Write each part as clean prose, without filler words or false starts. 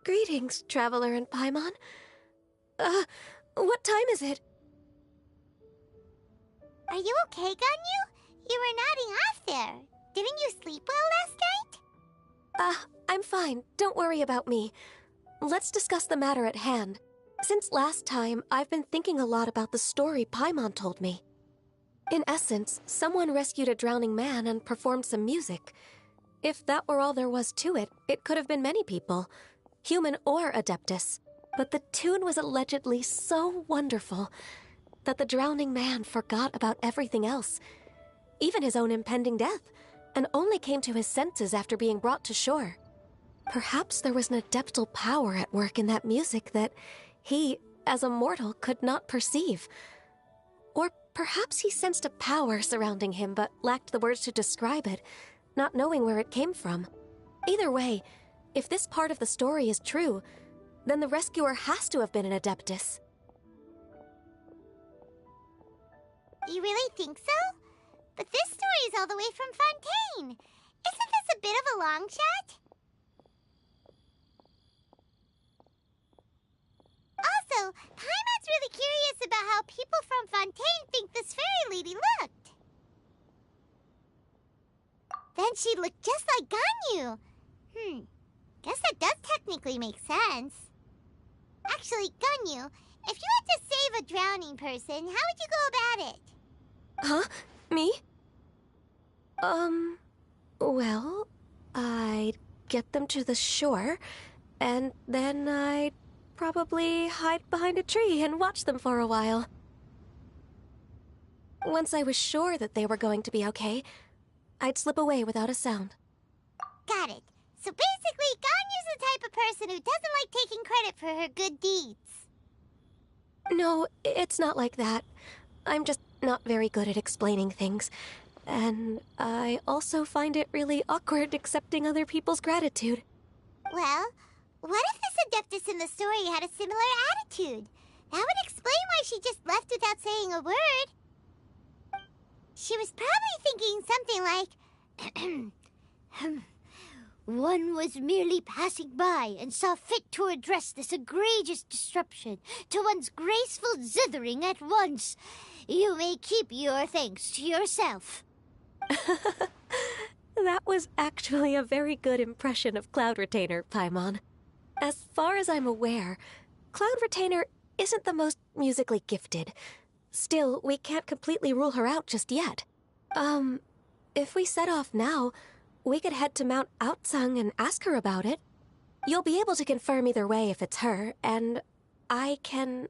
Greetings, Traveler and Paimon. What time is it? Are you okay, Ganyu? You were nodding off there. Didn't you sleep well last night? I'm fine. Don't worry about me. Let's discuss the matter at hand. Since last time, I've been thinking a lot about the story Paimon told me. In essence, someone rescued a drowning man and performed some music. If that were all there was to it, it could have been many people, human or Adeptus. But the tune was allegedly so wonderful that the drowning man forgot about everything else, even his own impending death, and only came to his senses after being brought to shore. Perhaps there was an adeptal power at work in that music that he, as a mortal, could not perceive. Or perhaps he sensed a power surrounding him but lacked the words to describe it, not knowing where it came from. Either way, if this part of the story is true, then the rescuer has to have been an Adeptus. You really think so? But this story is all the way from Fontaine. Isn't this a bit of a long shot? Also, Paimon's really curious about how people from Fontaine think this fairy lady looked. Then she looked just like Ganyu. Guess that does technically make sense. Actually, Ganyu, if you had to save a drowning person, how would you go about it? Huh? Me? Well, I'd get them to the shore, and then I'd probably hide behind a tree and watch them for a while. Once I was sure that they were going to be okay, I'd slip away without a sound. Got it. So basically, Ganyu's the type of person who doesn't like taking credit for her good deeds. No, it's not like that. I'm just not very good at explaining things. And I also find it really awkward accepting other people's gratitude. Well, what if this Adeptus in the story had a similar attitude? That would explain why she just left without saying a word. She was probably thinking something like, one was merely passing by and saw fit to address this egregious disruption to one's graceful zithering at once. You may keep your thanks to yourself. That was actually a very good impression of Cloud Retainer, Paimon. As far as I'm aware, Cloud Retainer isn't the most musically gifted. Still, we can't completely rule her out just yet. If we set off now, we could head to Mount Outsung and ask her about it. You'll be able to confirm either way if it's her, and I can...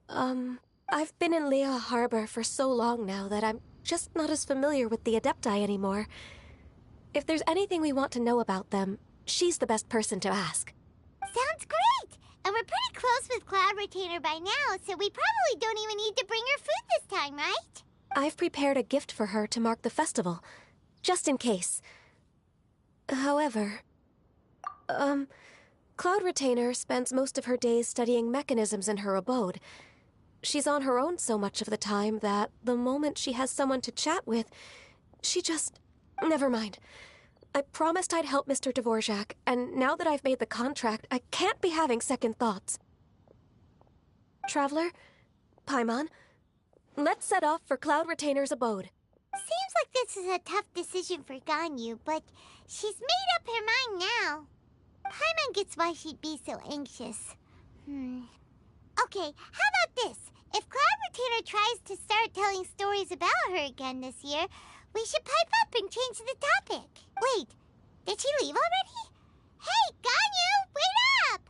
I've been in Lea Harbor for so long now that I'm just not as familiar with the Adepti anymore. If there's anything we want to know about them, she's the best person to ask. Sounds great! And we're pretty close with Cloud Retainer by now, so we probably don't even need to bring her food this time, right? I've prepared a gift for her to mark the festival, just in case. However, Cloud Retainer spends most of her days studying mechanisms in her abode. She's on her own so much of the time that the moment she has someone to chat with, she just... Never mind. I promised I'd help Mr. Dvorak, and now that I've made the contract, I can't be having second thoughts. Traveler, Paimon, let's set off for Cloud Retainer's abode. Seems like this is a tough decision for Ganyu, but she's made up her mind now. Paimon gets why she'd be so anxious. Okay, how about this? If Cloud Retainer tries to start telling stories about her again this year, we should pipe up and change the topic. Wait, did she leave already? Hey, Ganyu, wait up!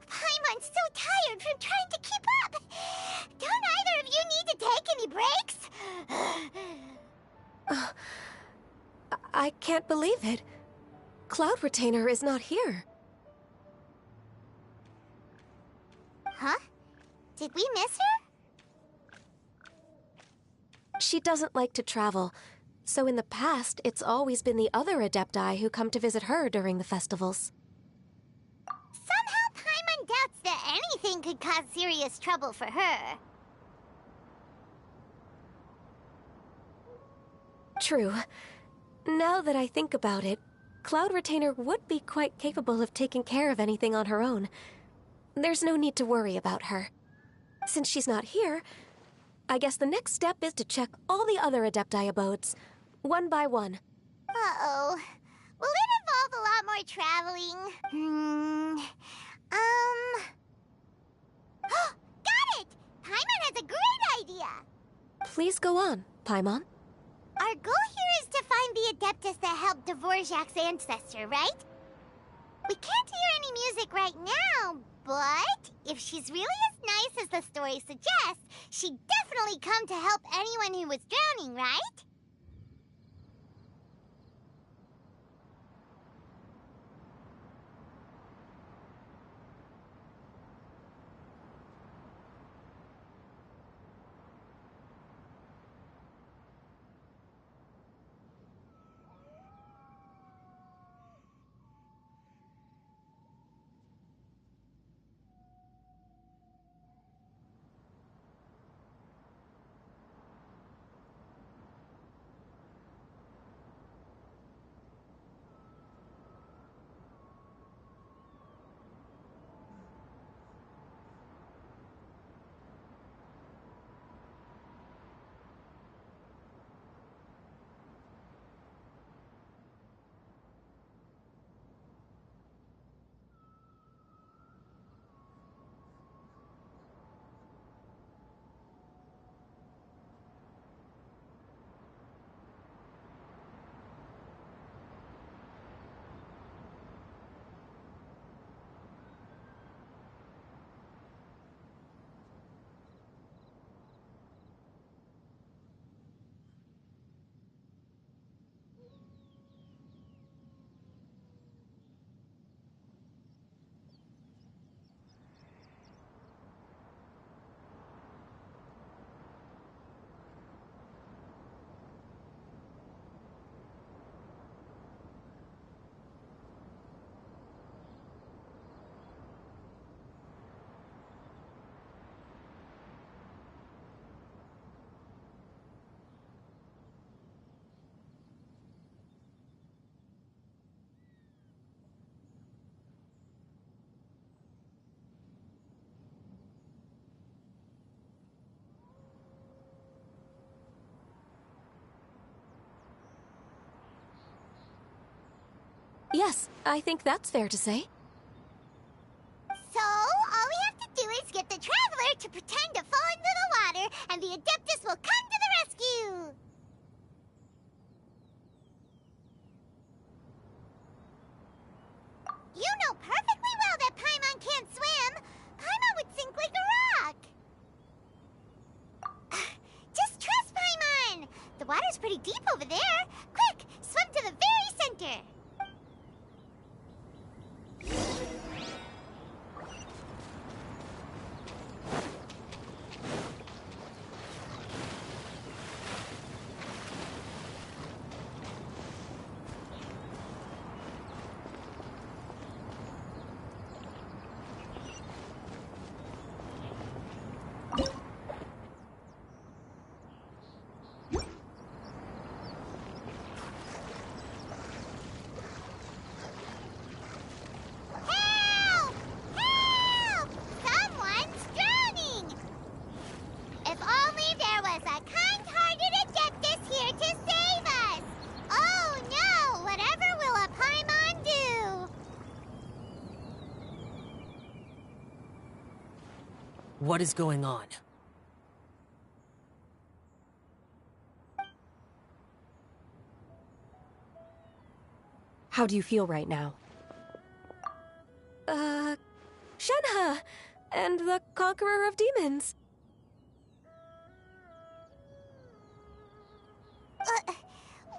Paimon's so tired from trying to keep up. Don't either of you need to take any breaks? I can't believe it. Cloud Retainer is not here. Huh? Did we miss her? She doesn't like to travel, so in the past, it's always been the other Adepti who come to visit her during the festivals. Somehow Paimon doubts that anything could cause serious trouble for her. True. Now that I think about it, Cloud Retainer would be quite capable of taking care of anything on her own. There's no need to worry about her. Since she's not here, I guess the next step is to check all the other Adepti abodes, one by one. Uh-oh. Will it involve a lot more traveling? Got it! Paimon has a great idea! Please go on, Paimon. Our goal here is to find the Adeptus that helped Dvorak's ancestor, right? We can't hear any music right now, but if she's really as nice as the story suggests, she'd definitely come to help anyone who was drowning, right? Yes, I think that's fair to say. So, all we have to do is get the Traveler to pretend to fall into the water, and the Adeptus will come to the rescue! You know perfectly well that Paimon can't swim! Paimon would sink like a rock! Just trust Paimon! The water's pretty deep over there. Quick, swim to the very center! Help! Help! Someone's drowning! If only there was a kind-hearted Adeptus here to save us! Oh no! Whatever will a Paimon do? What is going on? How do you feel right now? Shenhe! And the Conqueror of Demons.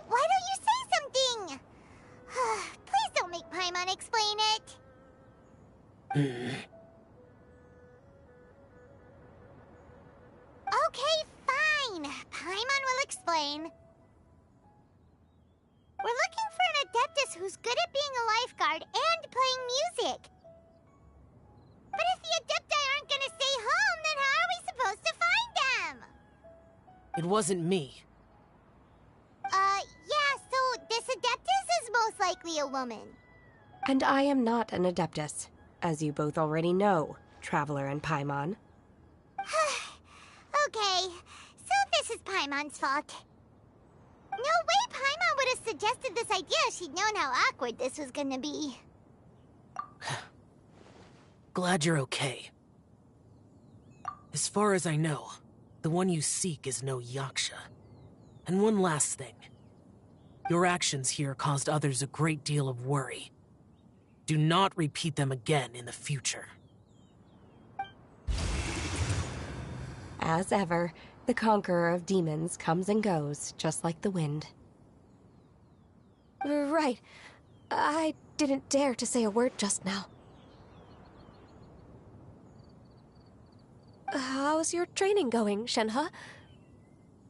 Why don't you say something? Please don't make Paimon explain it. Okay, fine. Paimon will explain. We're looking for an Adeptus who's good at being a lifeguard and playing music. But if the Adepti aren't gonna stay home, then how are we supposed to find them? It wasn't me. Yeah, so this Adeptus is most likely a woman. And I am not an Adeptus, as you both already know, Traveler and Paimon. Okay, so this is Paimon's fault. No way Paimon would have suggested this idea if she'd known how awkward this was gonna be. Glad you're okay. As far as I know, the one you seek is no Yaksha. And one last thing. Your actions here caused others a great deal of worry. Do not repeat them again in the future. As ever, the Conqueror of Demons comes and goes, just like the wind. Right. I didn't dare to say a word just now. How's your training going, Shenhe?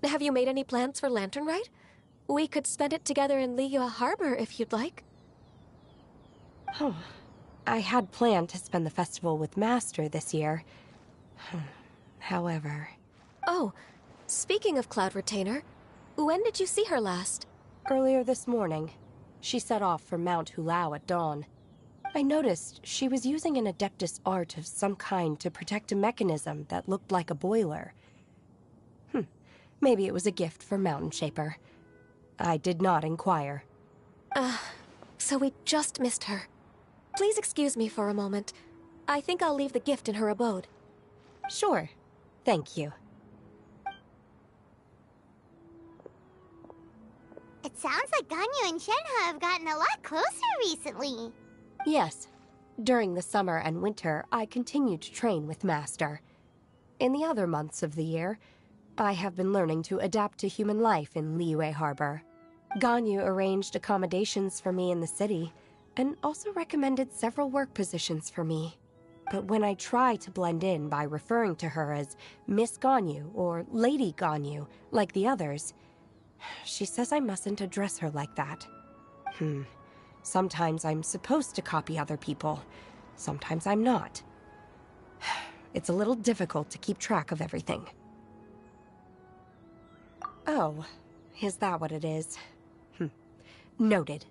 Have you made any plans for Latern Rite? We could spend it together in Liyue Harbor if you'd like. Oh, I had planned to spend the festival with Master this year. However... Oh, speaking of Cloud Retainer, when did you see her last? Earlier this morning, she set off for Mount Hulao at dawn. I noticed she was using an Adeptus art of some kind to protect a mechanism that looked like a boiler. Maybe it was a gift for Mountain Shaper. I did not inquire. So we just missed her. Please excuse me for a moment. I think I'll leave the gift in her abode. Sure. Thank you. It sounds like Ganyu and Shenhe have gotten a lot closer recently. Yes. During the summer and winter, I continued to train with Master. In the other months of the year, I have been learning to adapt to human life in Liyue Harbor. Ganyu arranged accommodations for me in the city, and also recommended several work positions for me. But when I try to blend in by referring to her as Miss Ganyu or Lady Ganyu, like the others, she says I mustn't address her like that. Sometimes I'm supposed to copy other people. Sometimes I'm not. It's a little difficult to keep track of everything. Oh, is that what it is? Noted.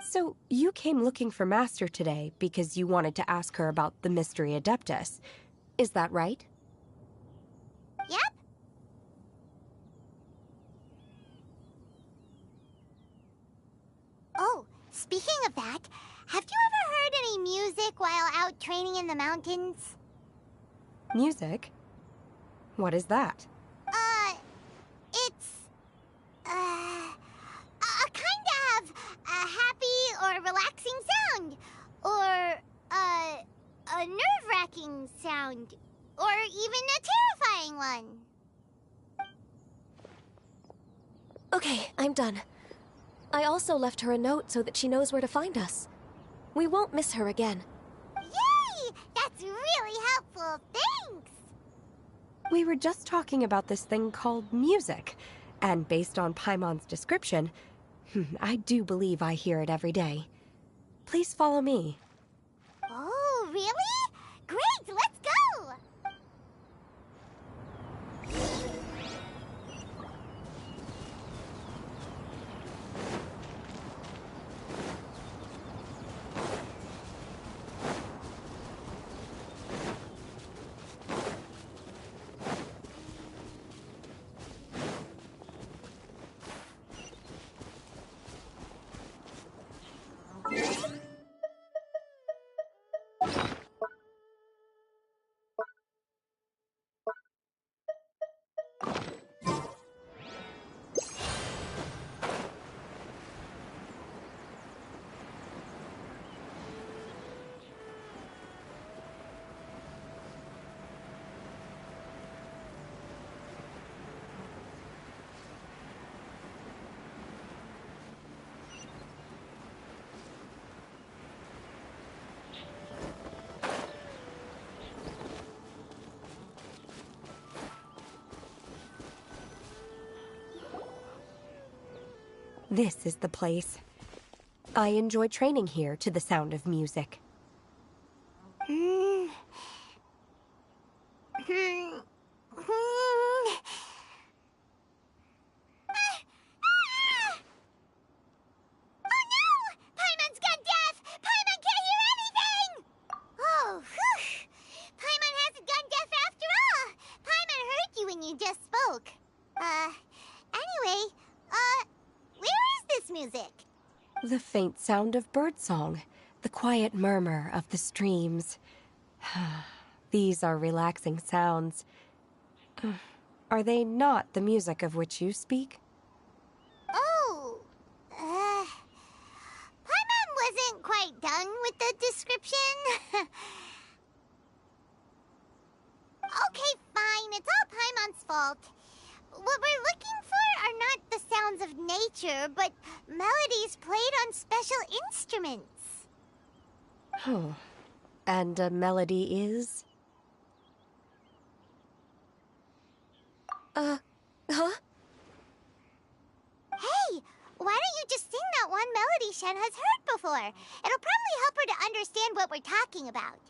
So, you came looking for Master today because you wanted to ask her about the Mystery Adeptus. Is that right? Yep. speaking of that, have you ever heard any music while out training in the mountains? Music? What is that? It's, a kind of a happy or relaxing sound. Or, a nerve-wracking sound. Or even a terrifying one. Okay, I'm done. I also left her a note so that she knows where to find us. We won't miss her again. Yay! That's really helpful. Thanks! We were just talking about this thing called music, and based on Paimon's description, I do believe I hear it every day. Please follow me. Oh, really? Great, let's go! This is the place. I enjoy training here to the sound of music. The faint sound of birdsong, the quiet murmur of the streams. These are relaxing sounds. Are they not the music of which you speak? Oh, Paimon wasn't quite done with the description. Okay, fine, it's all Paimon's fault. What we're looking for are not the sounds of nature, but melodies played on special instruments. Oh, and a melody is? Huh? Hey, why don't you just sing that one melody Shen has heard before? It'll probably help her to understand what we're talking about.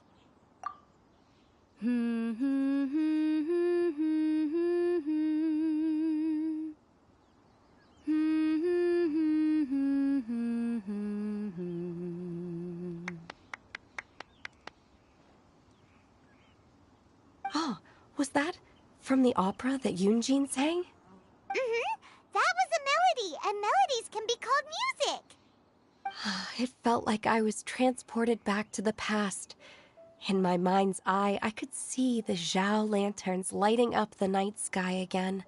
Oh, was that from the opera that Yunjin sang? That was a melody, and melodies can be called music. It felt like I was transported back to the past. In my mind's eye, I could see the Zhao lanterns lighting up the night sky again.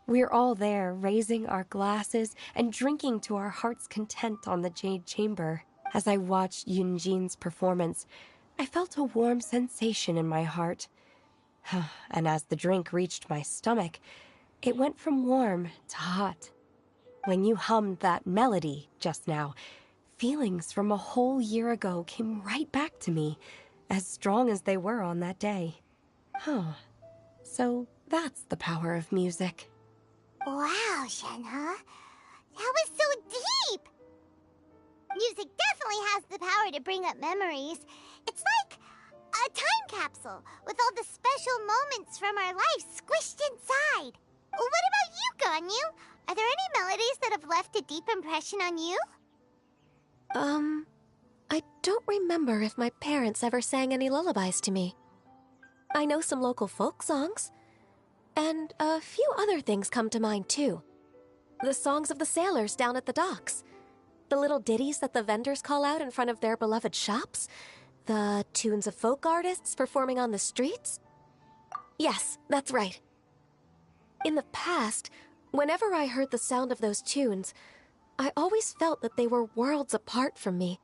We're all there, raising our glasses and drinking to our heart's content on the Jade Chamber. As I watched Yunjin's performance, I felt a warm sensation in my heart. And as the drink reached my stomach, it went from warm to hot. When you hummed that melody just now, feelings from a whole year ago came right back to me, as strong as they were on that day. So that's the power of music. Wow, Shenhe. That was so deep! Music definitely has the power to bring up memories. It's like a time capsule with all the special moments from our lives squished inside. What about you, Ganyu? Are there any melodies that have left a deep impression on you? I don't remember if my parents ever sang any lullabies to me. I know some local folk songs, and a few other things come to mind too. The songs of the sailors down at the docks. The little ditties that the vendors call out in front of their beloved shops. The tunes of folk artists performing on the streets. Yes, that's right. In the past, whenever I heard the sound of those tunes, I always felt that they were worlds apart from me.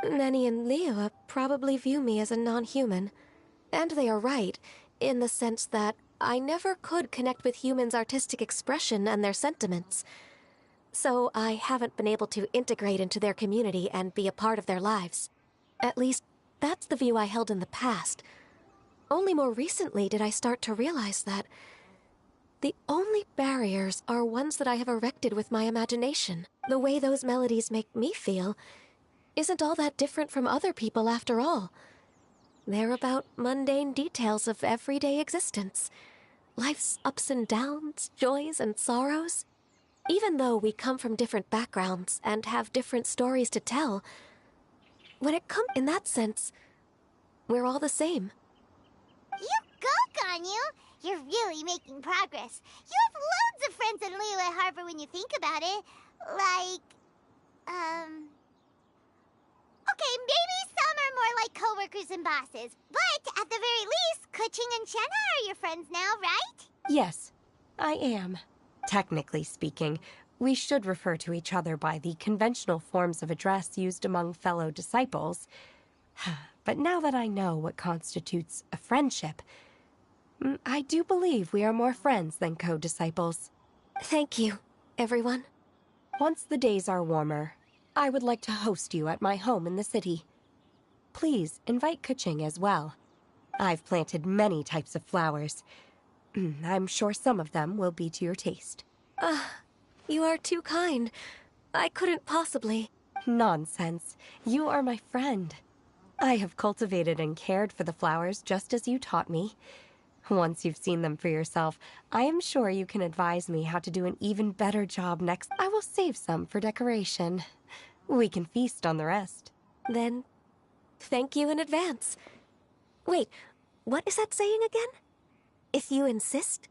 Nenny and Liyue probably view me as a non-human. And they are right, in the sense that I never could connect with humans' artistic expression and their sentiments. So I haven't been able to integrate into their community and be a part of their lives. At least, that's the view I held in the past. Only more recently did I start to realize that the only barriers are ones that I have erected with my imagination. The way those melodies make me feel isn't all that different from other people after all. They're about mundane details of everyday existence. Life's ups and downs, joys and sorrows. Even though we come from different backgrounds and have different stories to tell, when it comes in that sense, we're all the same. You go, Ganyu! You're really making progress. You have loads of friends in Liyue Harbor when you think about it. Like, okay, maybe some are more like coworkers and bosses. But, at the very least, Keqing and Shenna are your friends now, right? Yes, I am. Technically speaking, we should refer to each other by the conventional forms of address used among fellow disciples. But now that I know what constitutes a friendship, I do believe we are more friends than co-disciples. Thank you, everyone. Once the days are warmer, I would like to host you at my home in the city. Please invite Keqing as well. I've planted many types of flowers. I'm sure some of them will be to your taste. You are too kind. I couldn't possibly. Nonsense. You are my friend. I have cultivated and cared for the flowers just as you taught me. Once you've seen them for yourself, I am sure you can advise me how to do an even better job next. I will save some for decoration. We can feast on the rest. Then, thank you in advance. Wait, what is that saying again? If you insist?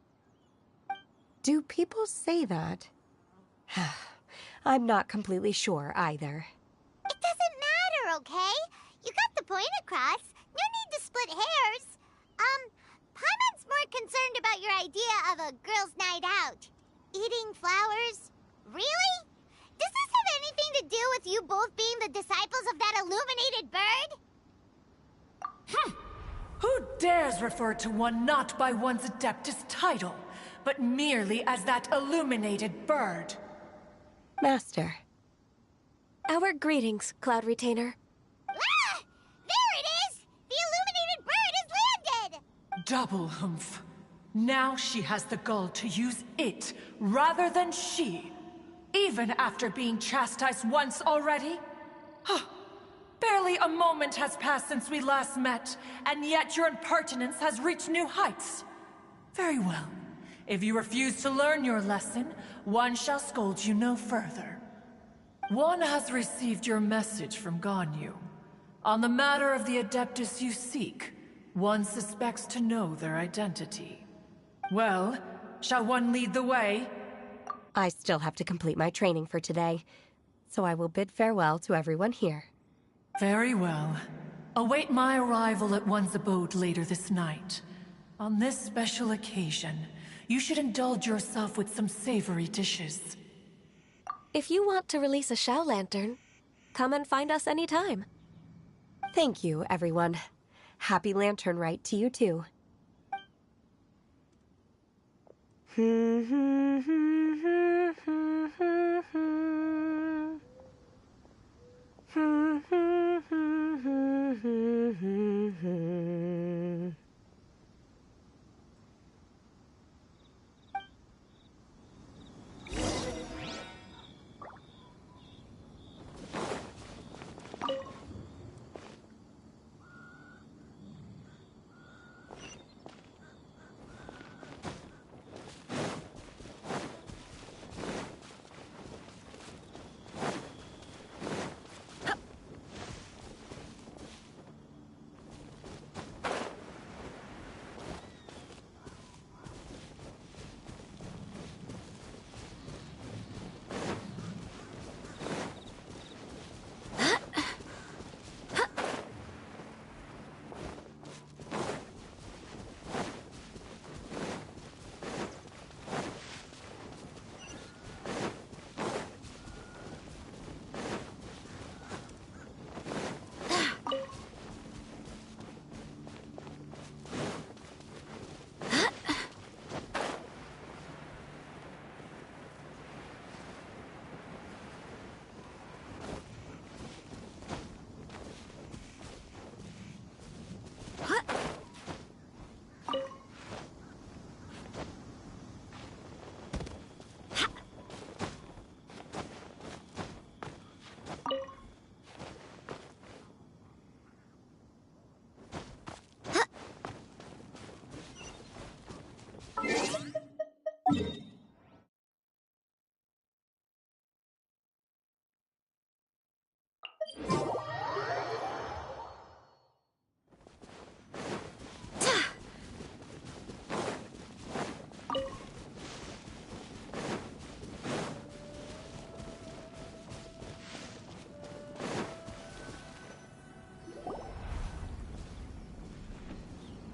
Do people say that? I'm not completely sure either. It doesn't matter, okay? You got the point across. No need to split hairs. Paimon's more concerned about your idea of a girls' night out. Eating flowers? Really? Does this have anything to do with you both being the disciples of that illuminated bird? Who dares refer to one not by one's Adeptus title, but merely as that illuminated bird? Master. Our greetings, Cloud Retainer. Ah! There it is! The illuminated bird has landed! Double humph. Now she has the gall to use it rather than she. Even after being chastised once already? Barely a moment has passed since we last met, and yet your impertinence has reached new heights. Very well. If you refuse to learn your lesson, one shall scold you no further. One has received your message from Ganyu. On the matter of the Adeptus you seek, one suspects to know their identity. Well, shall one lead the way? I still have to complete my training for today, so I will bid farewell to everyone here. Very well. Await my arrival at one's abode later this night. On this special occasion, you should indulge yourself with some savory dishes. If you want to release a Shao Lantern, come and find us anytime. Thank you, everyone. Happy Latern Rite to you too.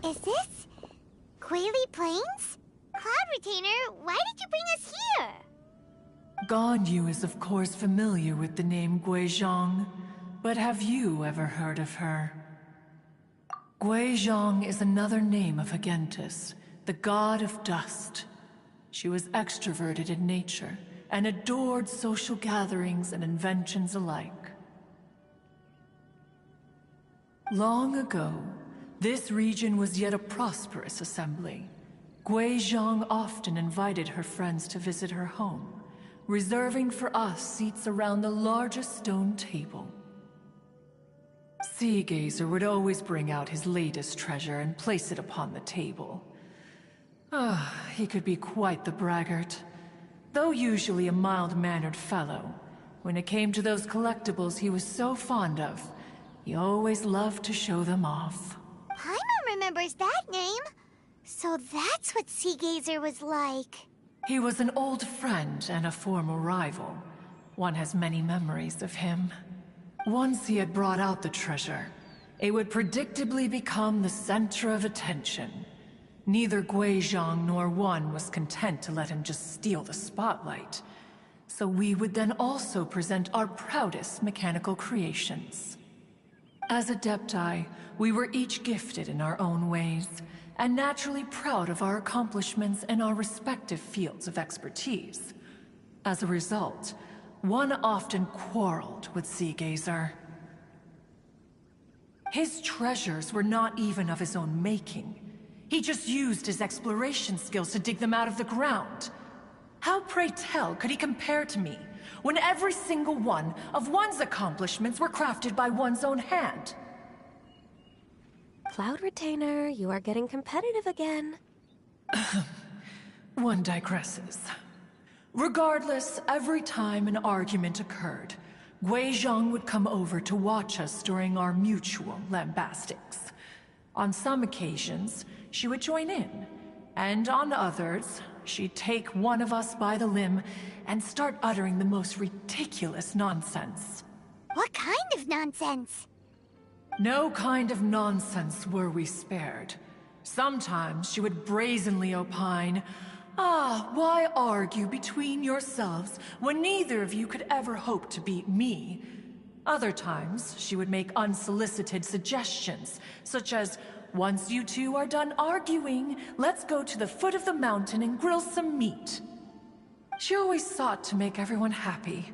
Is this Quaily Plains? Cloud Retainer, why did you bring us here? Ganyu is of course familiar with the name Guizhong, but have you ever heard of her? Guizhong is another name of Agentis, the god of dust. She was extroverted in nature and adored social gatherings and inventions alike. Long ago, this region was yet a prosperous assembly. Guizhong often invited her friends to visit her home, reserving for us seats around the largest stone table. Sea Gazer would always bring out his latest treasure and place it upon the table. He could be quite the braggart. Though usually a mild-mannered fellow, when it came to those collectibles he was so fond of, he always loved to show them off. Paimon remembers that name. So that's what Sea Gazer was like. He was an old friend and a former rival. One has many memories of him. Once he had brought out the treasure, it would predictably become the center of attention. Neither Guizhong nor one was content to let him just steal the spotlight. So we would then also present our proudest mechanical creations. As Adepti, we were each gifted in our own ways, and naturally proud of our accomplishments in our respective fields of expertise. As a result, one often quarreled with Sea Gazer. His treasures were not even of his own making. He just used his exploration skills to dig them out of the ground. How, pray tell, could he compare to me, when every single one of one's accomplishments were crafted by one's own hand? Cloud Retainer, you are getting competitive again. One digresses. Regardless, every time an argument occurred, Guizhong would come over to watch us during our mutual lambastics. On some occasions, she would join in, and on others, she'd take one of us by the limb and start uttering the most ridiculous nonsense. What kind of nonsense? No kind of nonsense were we spared. Sometimes she would brazenly opine, why argue between yourselves when neither of you could ever hope to beat me? Other times, she would make unsolicited suggestions, such as, once you two are done arguing, let's go to the foot of the mountain and grill some meat. She always sought to make everyone happy,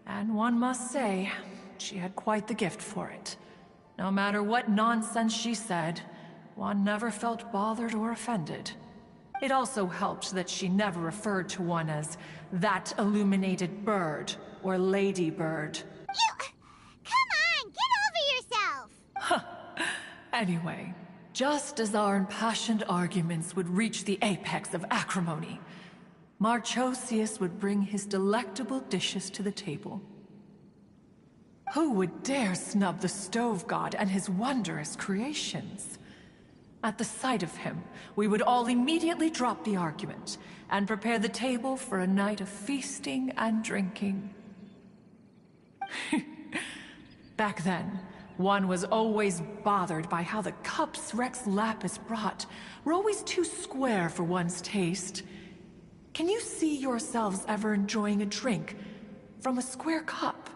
and one must say, she had quite the gift for it. No matter what nonsense she said, one never felt bothered or offended. It also helped that she never referred to one as that illuminated bird or ladybird. Come on, get over yourself! Anyway, just as our impassioned arguments would reach the apex of acrimony, Marchosius would bring his delectable dishes to the table. Who would dare snub the stove god and his wondrous creations? At the sight of him, we would all immediately drop the argument and prepare the table for a night of feasting and drinking. Back then, one was always bothered by how the cups Rex Lapis brought were always too square for one's taste. Can you see yourselves ever enjoying a drink from a square cup?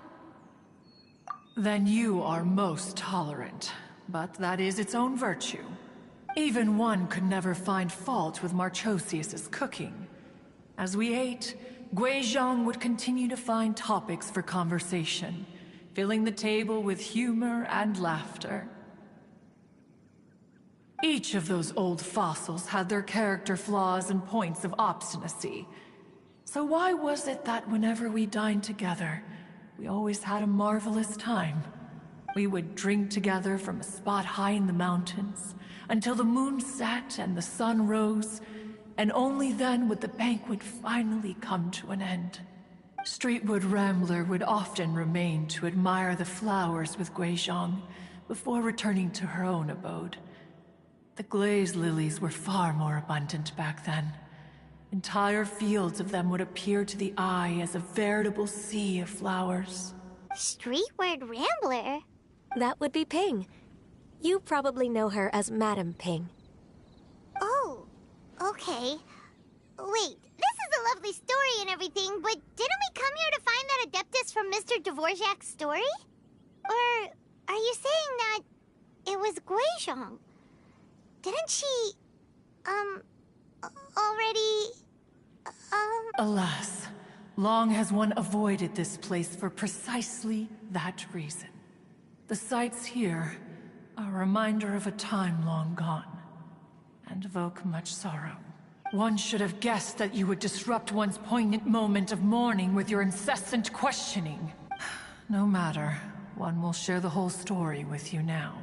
Then you are most tolerant, but that is its own virtue. Even one could never find fault with Marchosius's cooking. As we ate, Guizhong would continue to find topics for conversation, filling the table with humor and laughter. Each of those old fossils had their character flaws and points of obstinacy. So why was it that whenever we dined together, we always had a marvelous time? We would drink together from a spot high in the mountains, until the moon set and the sun rose, and only then would the banquet finally come to an end. Streetwood Rambler would often remain to admire the flowers with Guizhong before returning to her own abode. The glaze lilies were far more abundant back then. Entire fields of them would appear to the eye as a veritable sea of flowers. Streetward Rambler? That would be Ping. You probably know her as Madam Ping. Okay. Wait, this is a lovely story and everything, but didn't we come here to find that Adeptus from Mr. Dvorak's story? Or are you saying that it was Guizhong? Didn't she, already, Alas, long has one avoided this place for precisely that reason. The sights here are a reminder of a time long gone, and evoke much sorrow. One should have guessed that you would disrupt one's poignant moment of mourning with your incessant questioning. No matter, one will share the whole story with you now.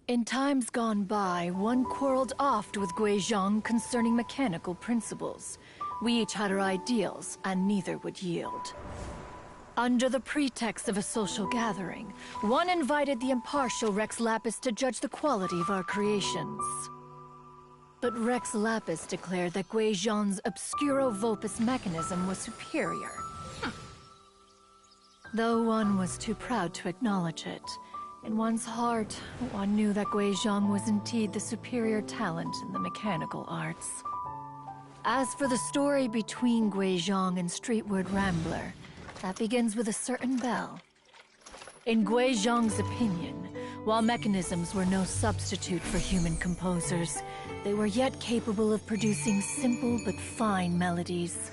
In times gone by, one quarreled oft with Guizhong concerning mechanical principles. We each had our ideals, and neither would yield. Under the pretext of a social gathering, one invited the impartial Rex Lapis to judge the quality of our creations. But Rex Lapis declared that Guizhong's Obscuro Vulpus mechanism was superior. Though one was too proud to acknowledge it, in one's heart, one knew that Guizhong was indeed the superior talent in the mechanical arts. As for the story between Guizhong and Streetward Rambler, that begins with a certain bell. In Guizhong's opinion, while mechanisms were no substitute for human composers, they were yet capable of producing simple but fine melodies.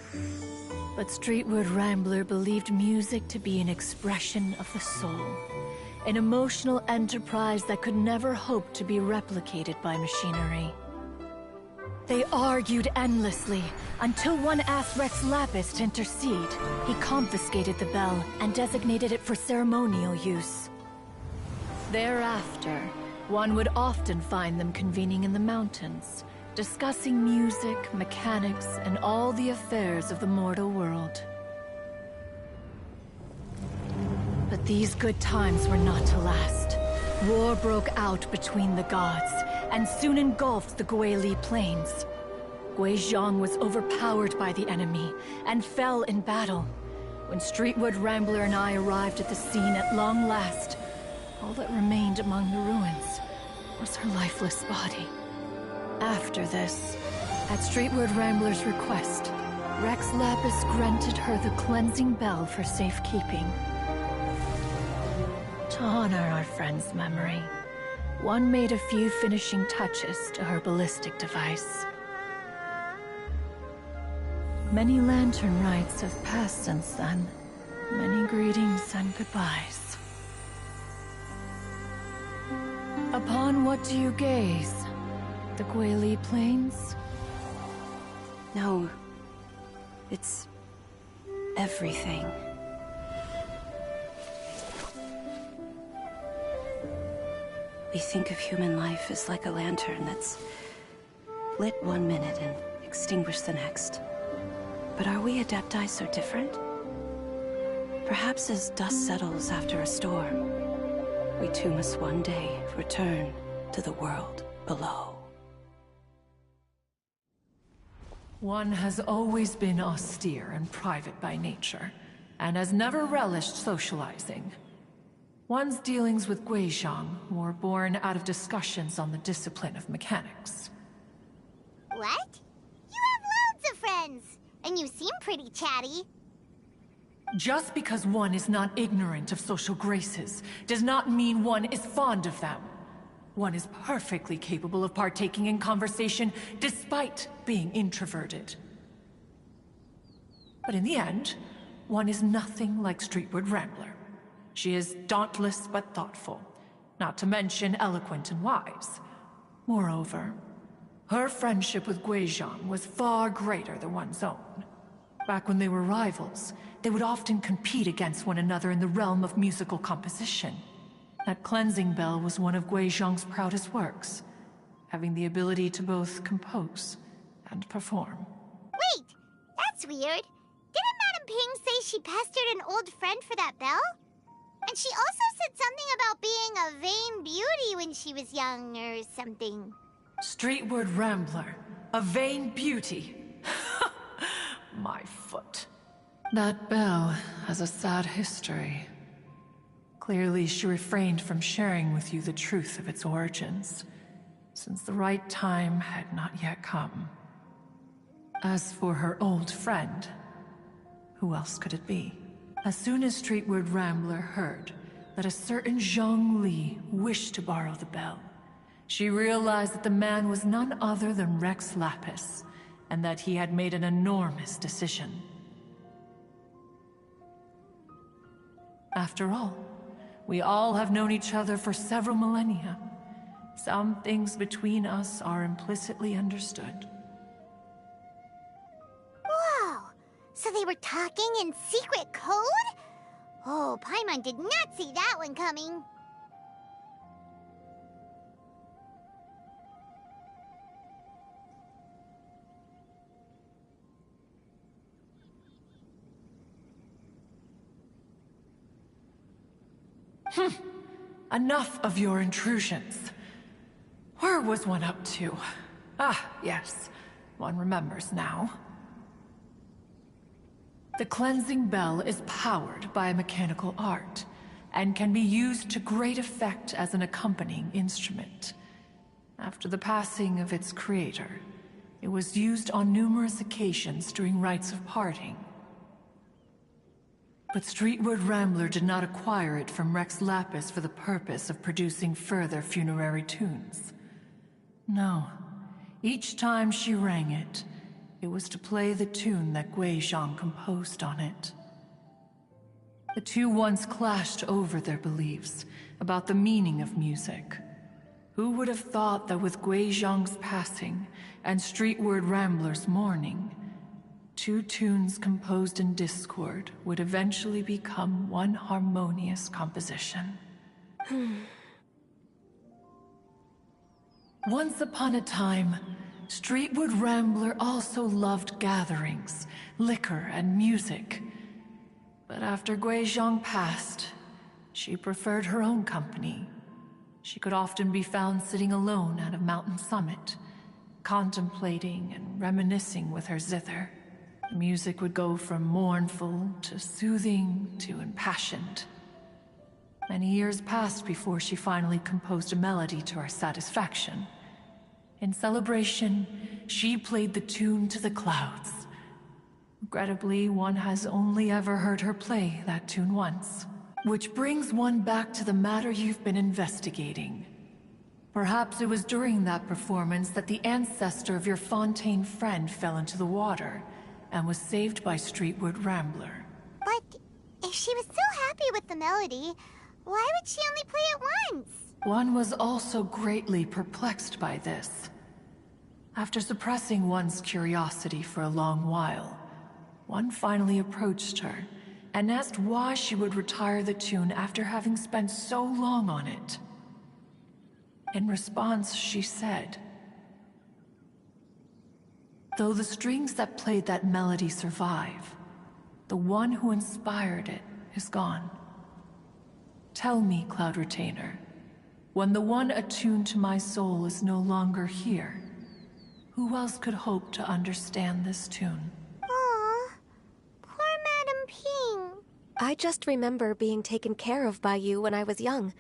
But Streetward Rambler believed music to be an expression of the soul, an emotional enterprise that could never hope to be replicated by machinery. They argued endlessly, until one asked Rex Lapis to intercede. He confiscated the bell and designated it for ceremonial use. Thereafter, one would often find them convening in the mountains, discussing music, mechanics, and all the affairs of the mortal world. But these good times were not to last. War broke out between the gods, and soon engulfed the Guili Plains. Guizhong was overpowered by the enemy, and fell in battle. When Streetward Rambler and I arrived at the scene at long last, all that remained among the ruins was her lifeless body. After this, at Streetward Rambler's request, Rex Lapis granted her the cleansing bell for safekeeping. To honor our friend's memory, one made a few finishing touches to her ballistic device. Many Latern Rites have passed since then. Many greetings and goodbyes. Upon what do you gaze? The Guili Plains? No. It's everything. We think of human life as like a lantern that's lit one minute and extinguished the next. But are we Adepti so different? Perhaps as dust settles after a storm, we too must one day return to the world below. One has always been austere and private by nature, and has never relished socializing. One's dealings with Guizhong were born out of discussions on the discipline of mechanics. What? You have loads of friends, and you seem pretty chatty. Just because one is not ignorant of social graces does not mean one is fond of them. One is perfectly capable of partaking in conversation despite being introverted. But in the end, one is nothing like Streetward Rambler. She is dauntless but thoughtful, not to mention eloquent and wise. Moreover, her friendship with Guizhong was far greater than one's own. Back when they were rivals, they would often compete against one another in the realm of musical composition. That cleansing bell was one of Guizhong's proudest works, having the ability to both compose and perform. Wait, that's weird. Didn't Madame Ping say she pestered an old friend for that bell? And she also said something about being a vain beauty when she was young or something. Streetward Rambler, a vain beauty. My foot. That bell has a sad history. Clearly, she refrained from sharing with you the truth of its origins. since the right time had not yet come. As for her old friend, who else could it be? As soon as Streetward Rambler heard that a certain Zhang Li wished to borrow the bell, she realized that the man was none other than Rex Lapis, and that he had made an enormous decision. After all, we all have known each other for several millennia. Some things between us are implicitly understood. Whoa! So they were talking in secret code? Oh, Paimon did not see that one coming. Enough of your intrusions. Where was one up to? Ah, yes. One remembers now. The cleansing bell is powered by a mechanical art, and can be used to great effect as an accompanying instrument. After the passing of its creator, it was used on numerous occasions during rites of parting. But Streetward Rambler did not acquire it from Rex Lapis for the purpose of producing further funerary tunes. No. Each time she rang it, it was to play the tune that Guizhong composed on it. The two once clashed over their beliefs about the meaning of music. Who would have thought that with Guizhong's passing and Streetward Rambler's mourning, two tunes composed in discord would eventually become one harmonious composition? Once upon a time, Streetward Rambler also loved gatherings, liquor, and music. But after Guizhong passed, she preferred her own company. She could often be found sitting alone at a mountain summit, contemplating and reminiscing with her zither. The music would go from mournful to soothing to impassioned. Many years passed before she finally composed a melody to our satisfaction. In celebration, she played the tune to the clouds. Regrettably, one has only ever heard her play that tune once. Which brings one back to the matter you've been investigating. Perhaps it was during that performance that the ancestor of your Fontaine friend fell into the water and was saved by Streetward Rambler. But if she was so happy with the melody, why would she only play it once? One was also greatly perplexed by this. After suppressing one's curiosity for a long while, one finally approached her and asked why she would retire the tune after having spent so long on it. In response, she said, "Though the strings that played that melody survive, the one who inspired it is gone. Tell me, Cloud Retainer, when the one attuned to my soul is no longer here, who else could hope to understand this tune?" Aw, poor Madame Ping. I just remember being taken care of by you when I was young.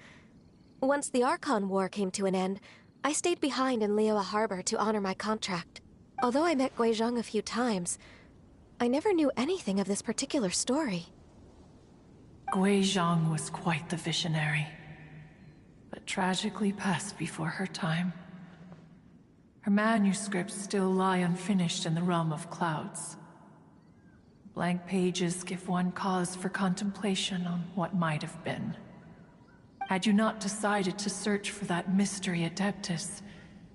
Once the Archon War came to an end, I stayed behind in Liyue Harbor to honor my contract. Although I met Guizhong a few times, I never knew anything of this particular story. Guizhong was quite the visionary, but tragically passed before her time. Her manuscripts still lie unfinished in the realm of clouds. Blank pages give one cause for contemplation on what might have been. Had you not decided to search for that mystery Adeptus,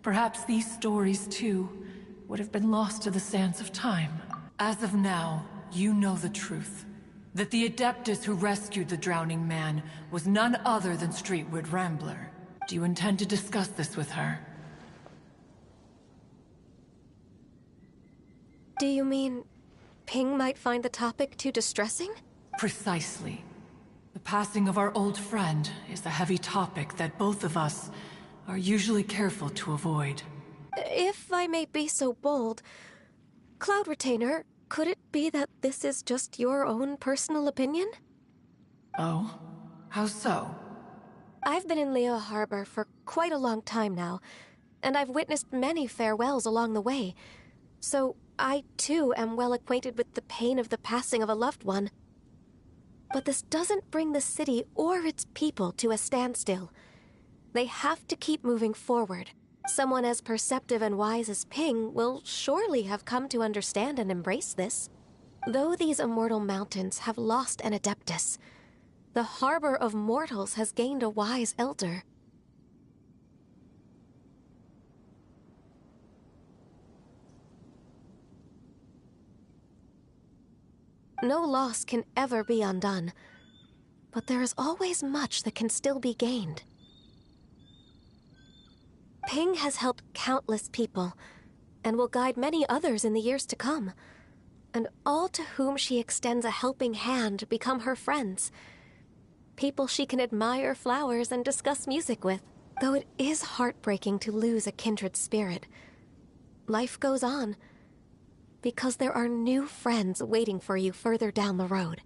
perhaps these stories, too, would have been lost to the sands of time. As of now, you know the truth. That the Adeptus who rescued the drowning man was none other than Streetward Rambler. Do you intend to discuss this with her? Do you mean Ping might find the topic too distressing? Precisely. The passing of our old friend is a heavy topic that both of us are usually careful to avoid. If I may be so bold, Cloud Retainer, could it be that this is just your own personal opinion? Oh? How so? I've been in Liyue Harbor for quite a long time now, and I've witnessed many farewells along the way, so I too am well acquainted with the pain of the passing of a loved one. But this doesn't bring the city or its people to a standstill. They have to keep moving forward. Someone as perceptive and wise as Ping will surely have come to understand and embrace this. Though these immortal mountains have lost an adeptus, the harbor of mortals has gained a wise elder. No loss can ever be undone, but there is always much that can still be gained. Ping has helped countless people, and will guide many others in the years to come. And all to whom she extends a helping hand become her friends. People she can admire flowers and discuss music with. Though it is heartbreaking to lose a kindred spirit, life goes on, because there are new friends waiting for you further down the road.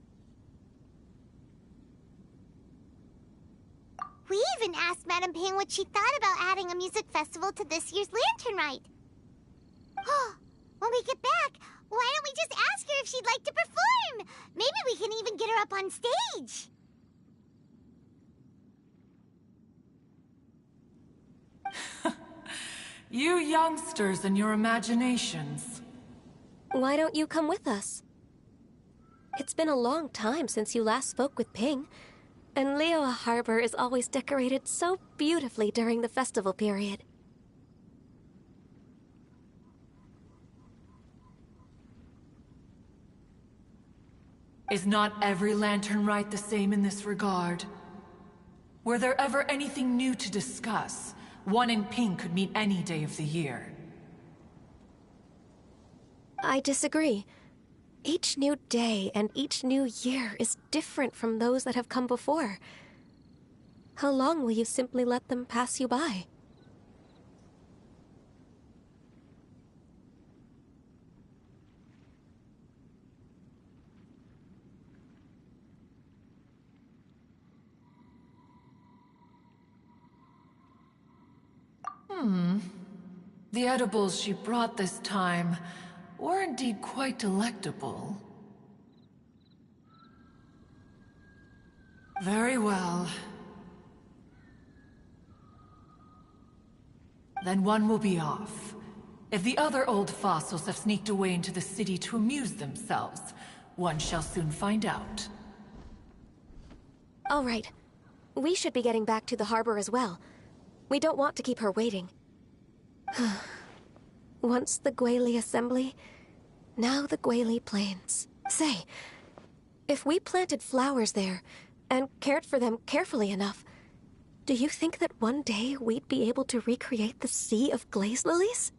We even asked Madame Ping what she thought about adding a music festival to this year's Latern Rite. When we get back, why don't we just ask her if she'd like to perform? Maybe we can even get her up on stage. You youngsters and your imaginations. Why don't you come with us? It's been a long time since you last spoke with Ping, and Liyue Harbor is always decorated so beautifully during the festival period. Is not every Latern Rite the same in this regard? Were there ever anything new to discuss, one in Ping could meet any day of the year. I disagree. Each new day and each new year is different from those that have come before. How long will you simply let them pass you by? The edibles she brought this time were indeed quite delectable. Very well. Then one will be off. If the other old fossils have sneaked away into the city to amuse themselves, one shall soon find out. All right. We should be getting back to the harbor as well. We don't want to keep her waiting. Once the Guili Assembly, now the Guili Plains. Say, if we planted flowers there and cared for them carefully enough, do you think that one day we'd be able to recreate the Sea of Glaze Lilies?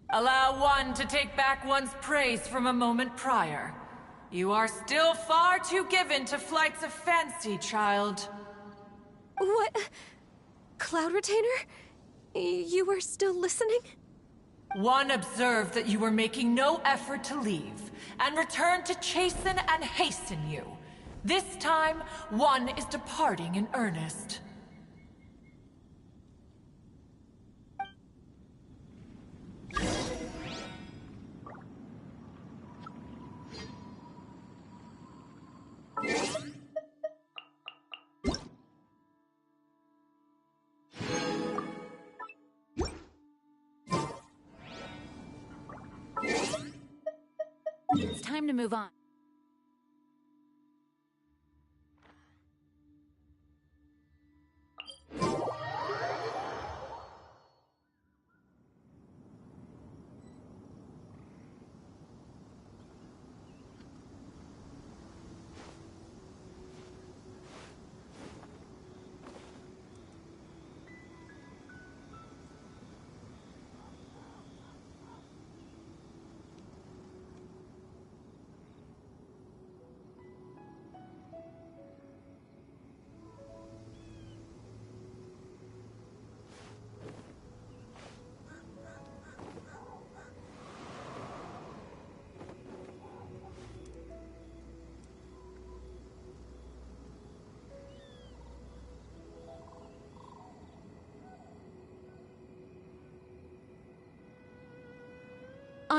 Allow one to take back one's praise from a moment prior. You are still far too given to flights of fancy, child. What? Cloud Retainer? You were still listening? One observed that you were making no effort to leave, and returned to chasten and hasten you. This time, one is departing in earnest. It's time to move on.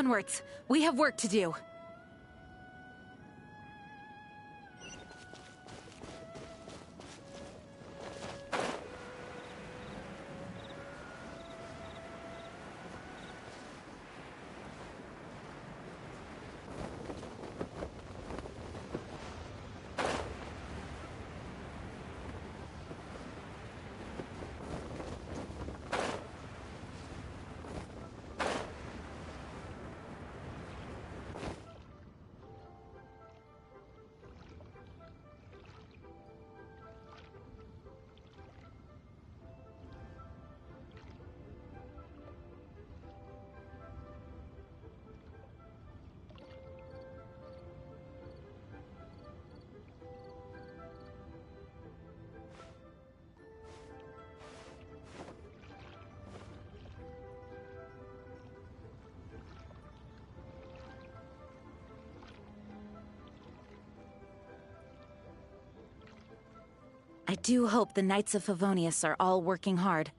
Onwards. We have work to do. I do hope the Knights of Favonius are all working hard.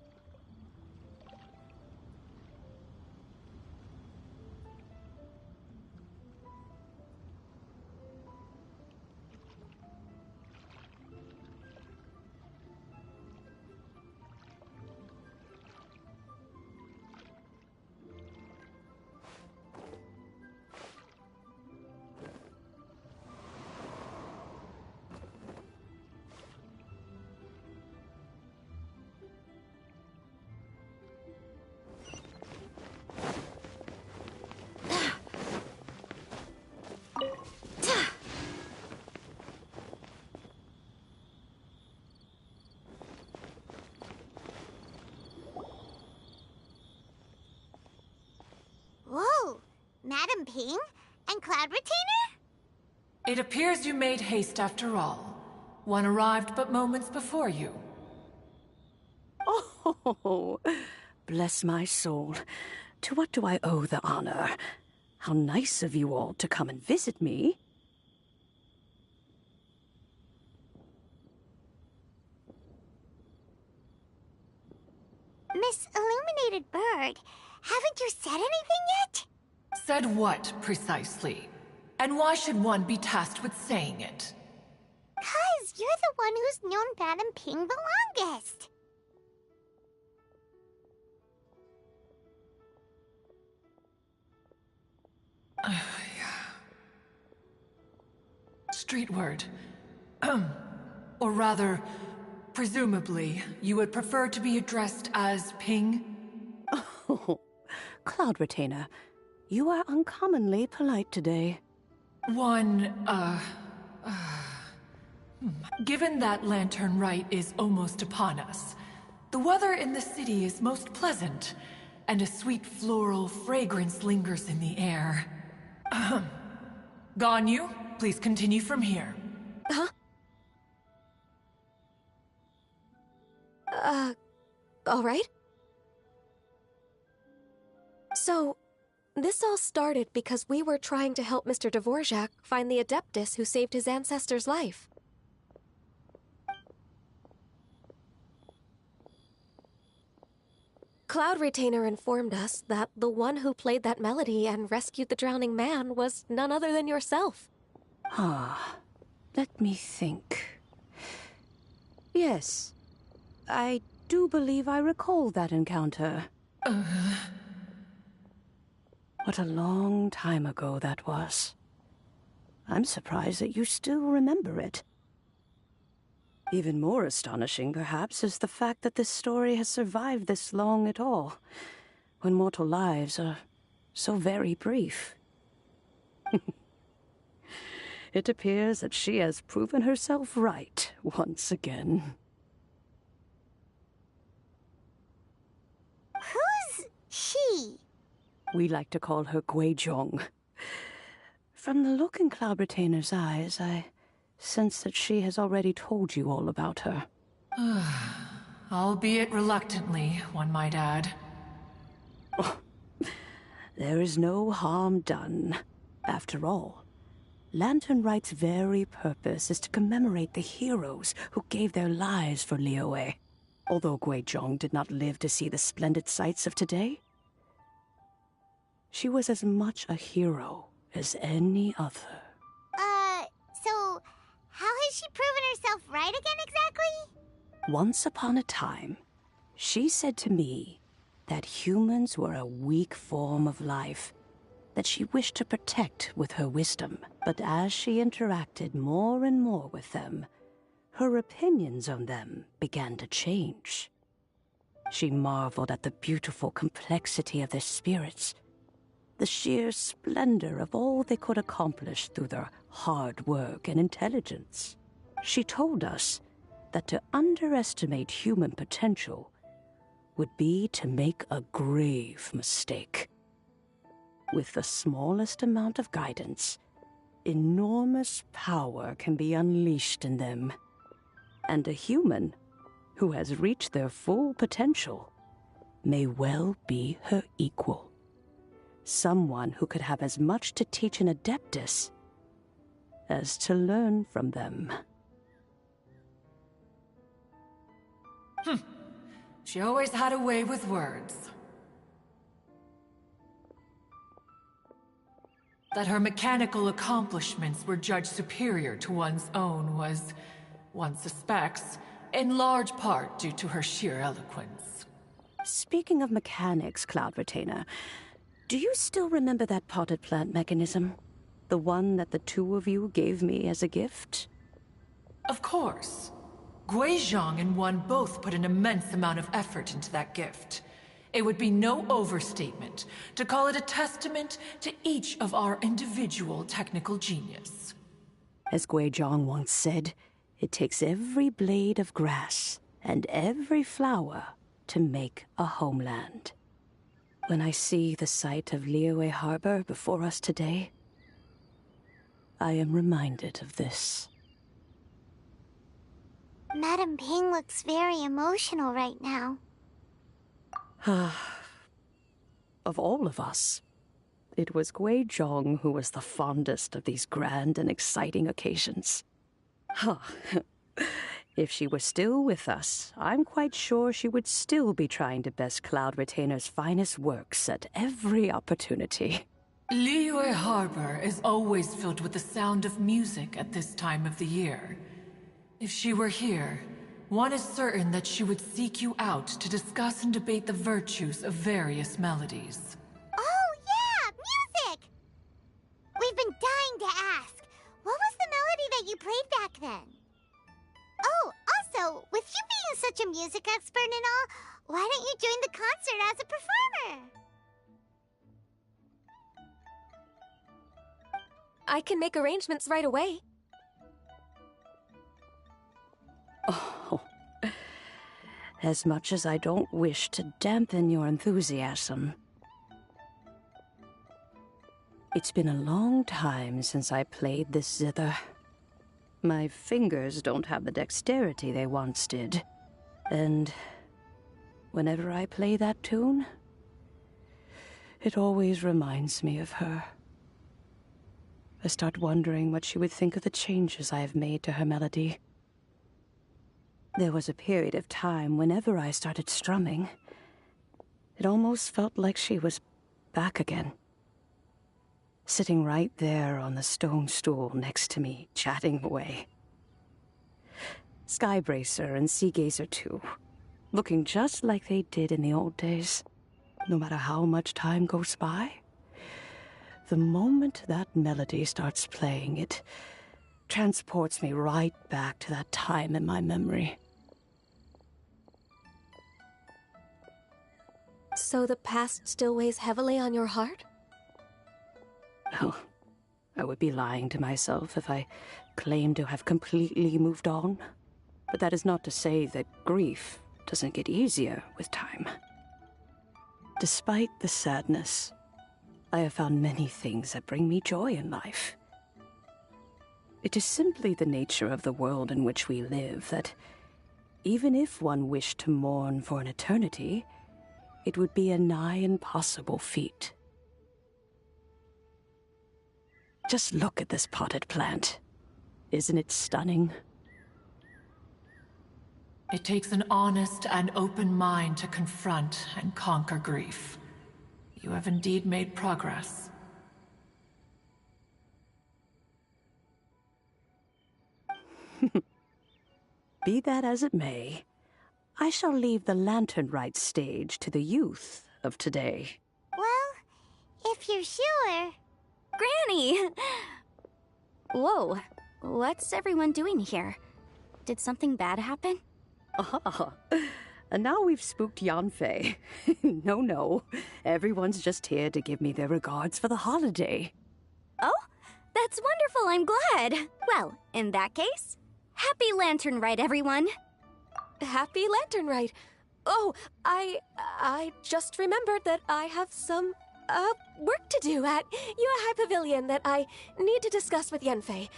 Whoa! Madam Ping? And Cloud Retainer? It appears you made haste after all. One arrived but moments before you. Oh, bless my soul. To what do I owe the honor? How nice of you all to come and visit me. Miss Illuminated Bird, haven't you said anything yet? Said what, precisely? And why should one be tasked with saying it? 'Cause you're the one who's known Madam Ping the longest. Street word. Or rather, presumably, you would prefer to be addressed as Ping? Oh, Cloud Retainer, you are uncommonly polite today. Given that Latern Rite is almost upon us, the weather in the city is most pleasant, and a sweet floral fragrance lingers in the air. Ganyu, please continue from here. Huh? All right. So, this all started because we were trying to help Mr. Dvorak find the Adeptus who saved his ancestor's life. Cloud Retainer informed us that the one who played that melody and rescued the drowning man was none other than yourself. Ah, let me think. Yes, I do believe I recall that encounter. What a long time ago that was. I'm surprised that you still remember it. Even more astonishing, perhaps, is the fact that this story has survived this long at all, when mortal lives are so very brief. It appears that she has proven herself right once again. Who's she? We like to call her Guizhong. From the look in Cloud Retainer's eyes, I sense that she has already told you all about her. Albeit reluctantly, one might add. There is no harm done. After all, Latern Rite's very purpose is to commemorate the heroes who gave their lives for Liyue. Although Guizhong did not live to see the splendid sights of today, She was as much a hero as any other. So how has she proven herself right again exactly? Once upon a time, she said to me that humans were a weak form of life that she wished to protect with her wisdom. But as she interacted more and more with them, her opinions on them began to change. She marveled at the beautiful complexity of their spirits, the sheer splendor of all they could accomplish through their hard work and intelligence. She told us that to underestimate human potential would be to make a grave mistake. With the smallest amount of guidance, enormous power can be unleashed in them. And a human who has reached their full potential may well be her equal. Someone who could have as much to teach an Adeptus as to learn from them. She always had a way with words. That her mechanical accomplishments were judged superior to one's own was, one suspects, in large part due to her sheer eloquence. Speaking of mechanics, Cloud Retainer, do you still remember that potted plant mechanism? The one that the two of you gave me as a gift? Of course. Guizhong and one both put an immense amount of effort into that gift. It would be no overstatement to call it a testament to each of our individual technical genius. As Guizhong once said, it takes every blade of grass and every flower to make a homeland. When I see the sight of Liyue Harbor before us today, I am reminded of this. Madame Ping looks very emotional right now. Of all of us, it was Guizhong who was the fondest of these grand and exciting occasions. If she were still with us, I'm quite sure she would still be trying to best Cloud Retainer's finest works at every opportunity. Liyue Harbor is always filled with the sound of music at this time of the year. If she were here, one is certain that she would seek you out to discuss and debate the virtues of various melodies. Oh yeah, music! We've been dying to ask. What was the melody that you played back then? Oh, also, with you being such a music expert and all, why don't you join the concert as a performer? I can make arrangements right away. Oh, as much as I don't wish to dampen your enthusiasm. It's been a long time since I played this zither. My fingers don't have the dexterity they once did. And whenever I play that tune, it always reminds me of her. I start wondering what she would think of the changes I have made to her melody. There was a period of time whenever I started strumming, it almost felt like she was back again. Sitting right there on the stone stool next to me, chatting away. Skybracer and Seagazer too, looking just like they did in the old days. No matter how much time goes by, the moment that melody starts playing, it transports me right back to that time in my memory. So the past still weighs heavily on your heart? Well, I would be lying to myself if I claimed to have completely moved on. But that is not to say that grief doesn't get easier with time. Despite the sadness, I have found many things that bring me joy in life. It is simply the nature of the world in which we live that, even if one wished to mourn for an eternity, it would be a nigh impossible feat. Just look at this potted plant. Isn't it stunning? It takes an honest and open mind to confront and conquer grief. You have indeed made progress. Be that as it may, I shall leave the Latern Rite stage to the youth of today. Well, if you're sure. Granny! Whoa, what's everyone doing here? Did something bad happen? Ah, and now we've spooked Yanfei. No. Everyone's just here to give me their regards for the holiday. Oh, that's wonderful, I'm glad. Well, in that case, happy Latern Rite, everyone. Happy Latern Rite. Oh, I just remembered that I have some, work to do at Yuehai Pavilion that I need to discuss with Yanfei.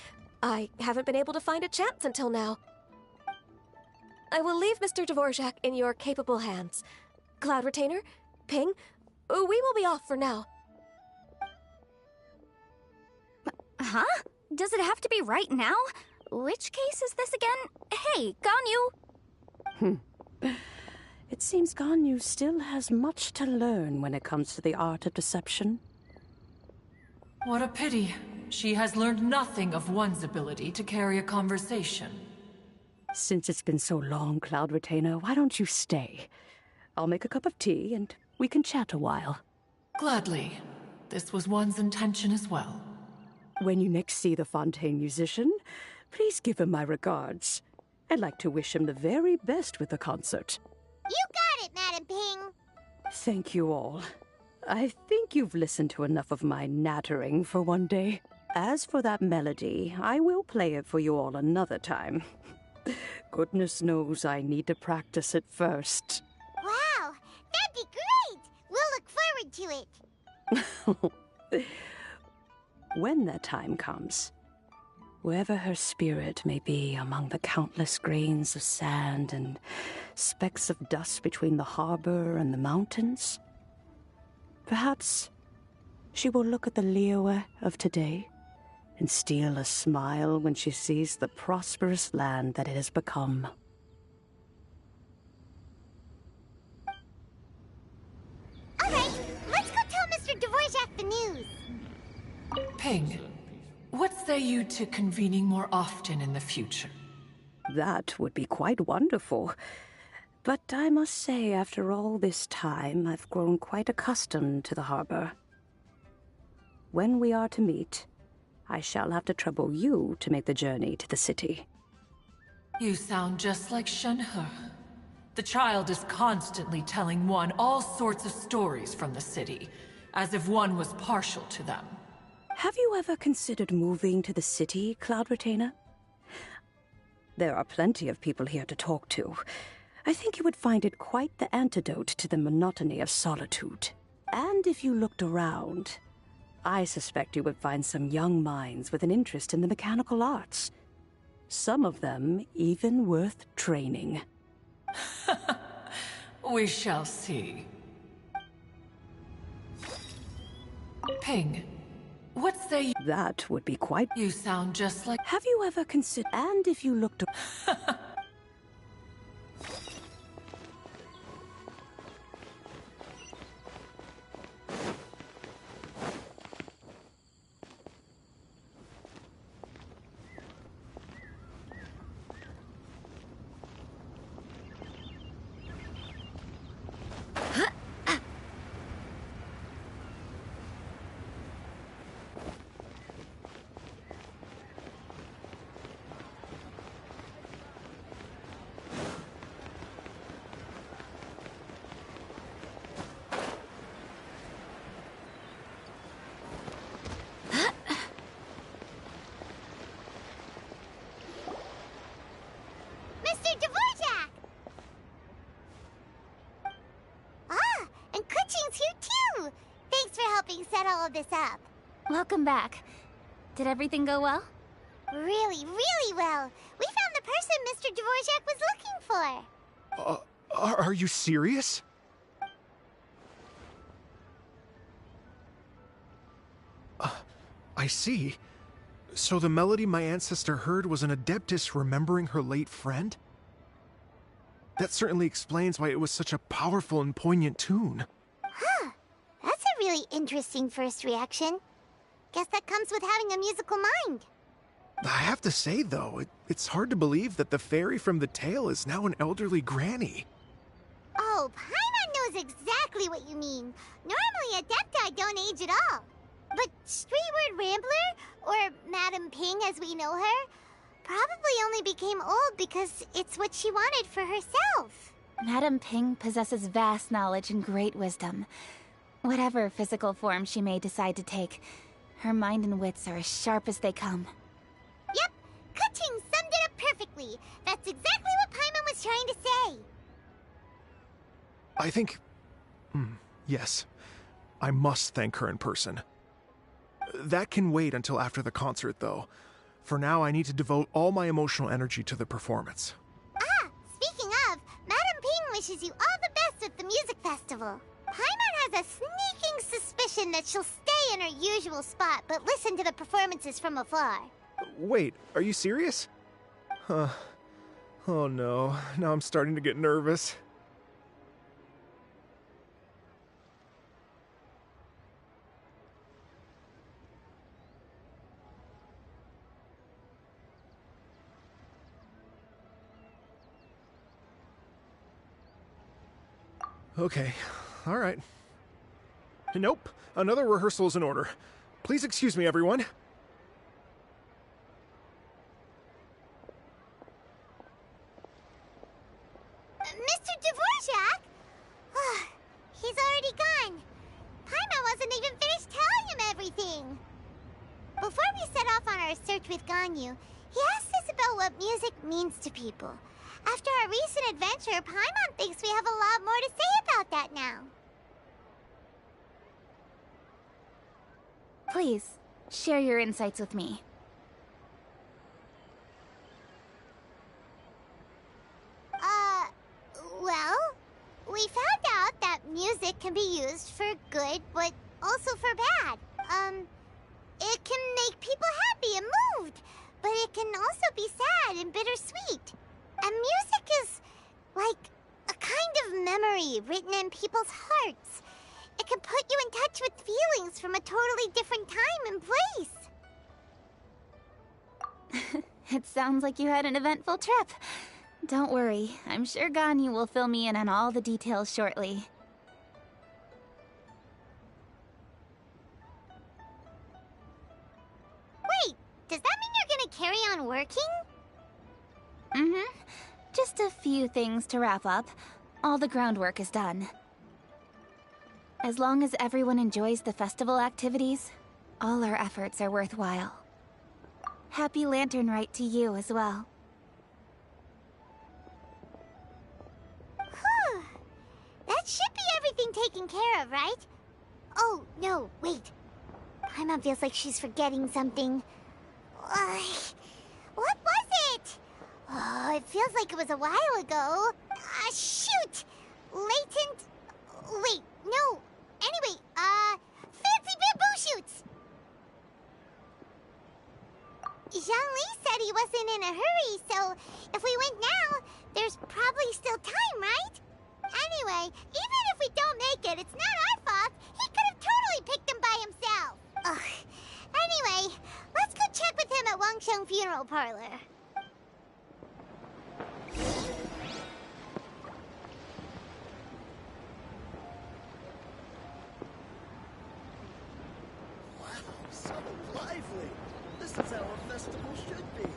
I haven't been able to find a chance until now. I will leave Mr. Dvorak in your capable hands. Cloud Retainer, Ping, we will be off for now. Huh? Does it have to be right now? Which case is this again? Hey, Ganyu! It seems Ganyu still has much to learn when it comes to the art of deception. What a pity. She has learned nothing of one's ability to carry a conversation. Since it's been so long, Cloud Retainer, why don't you stay? I'll make a cup of tea and we can chat a while. Gladly. This was one's intention as well. When you next see the Fontaine musician, please give him my regards. I'd like to wish him the very best with the concert. You got it, Madam Ping. Thank you all. I think you've listened to enough of my nattering for one day. As for that melody, I will play it for you all another time. Goodness knows I need to practice it first. Wow, that'd be great. We'll look forward to it. When that time comes, wherever her spirit may be among the countless grains of sand and specks of dust between the harbor and the mountains, perhaps she will look at the Liyue of today and steal a smile when she sees the prosperous land that it has become. All right, let's go tell Mr. Dvorak the news. Ping, what say you to convening more often in the future? That would be quite wonderful. But I must say, after all this time, I've grown quite accustomed to the harbor. When we are to meet, I shall have to trouble you to make the journey to the city. You sound just like Shenhe. The child is constantly telling one all sorts of stories from the city, as if one was partial to them. Have you ever considered moving to the city, Cloud Retainer? There are plenty of people here to talk to. I think you would find it quite the antidote to the monotony of solitude. And if you looked around, I suspect you would find some young minds with an interest in the mechanical arts. Some of them even worth training. We shall see. Ping, what say you? That would be quite... You sound just like... Have you ever considered... And if you looked... Mr. Dvorak! Ah, and Kuchin's here too! Thanks for helping set all of this up. Welcome back. Did everything go well? Really, really well. We found the person Mr. Dvorak was looking for. Are you serious? I see. So the melody my ancestor heard was an adeptus remembering her late friend? That certainly explains why it was such a powerful and poignant tune. Huh, that's a really interesting first reaction. Guess that comes with having a musical mind. I have to say, though, it's hard to believe that the fairy from the tale is now an elderly granny. Oh, Paimon knows exactly what you mean. Normally, Adepti don't age at all. But Streetward Rambler, or Madam Ping as we know her, probably only became old because it's what she wanted for herself. Madam Ping possesses vast knowledge and great wisdom. Whatever physical form she may decide to take, her mind and wits are as sharp as they come. Yep, Kuching summed it up perfectly. That's exactly what Paimon was trying to say. I think... yes. I must thank her in person. That can wait until after the concert, though. For now, I need to devote all my emotional energy to the performance. Ah, speaking of, Madam Ping wishes you all the best at the music festival. Paimon has a sneaking suspicion that she'll stay in her usual spot, but listen to the performances from afar. Wait, are you serious? Huh. Oh no, now I'm starting to get nervous. Okay, all right. Nope, another rehearsal is in order. Please excuse me, everyone. Mr. Dvorak? He's already gone. Paimon wasn't even finished telling him everything. Before we set off on our search with Ganyu, he asked us about what music means to people. After our recent adventure, Paimon thinks we have a lot more to say about that now. Please, share your insights with me. Well, we found out that music can be used for good, but also for bad. It can make people happy and moved, but it can also be sad and bittersweet. And music is like a kind of memory written in people's hearts. It can put you in touch with feelings from a totally different time and place. It sounds like you had an eventful trip. Don't worry, I'm sure Ganyu will fill me in on all the details shortly. Wait, does that mean you're gonna carry on working? Mm-hmm. Just a few things to wrap up. All the groundwork is done. As long as everyone enjoys the festival activities, all our efforts are worthwhile. Happy Latern Rite to you as well. That should be everything taken care of, right? Oh, no, wait. Paimon feels like she's forgetting something. What was it? Oh, it feels like it was a while ago. Shoot! Latent... Wait, no. Anyway, fancy bamboo shoots! Zhang-Li said he wasn't in a hurry, so if we went now, there's probably still time, right? Anyway, even if we don't make it, it's not our fault. He could have totally picked them by himself. Ugh. Anyway, let's go check with him at Wangsheng Funeral Parlor. Wow, so lively. This is how a festival should be.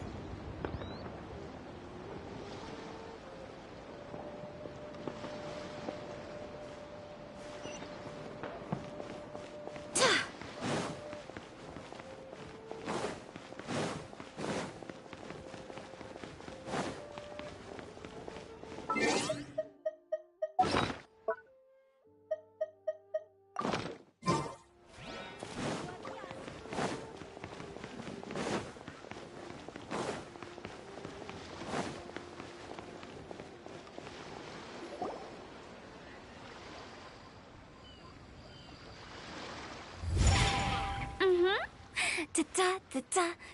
Da da da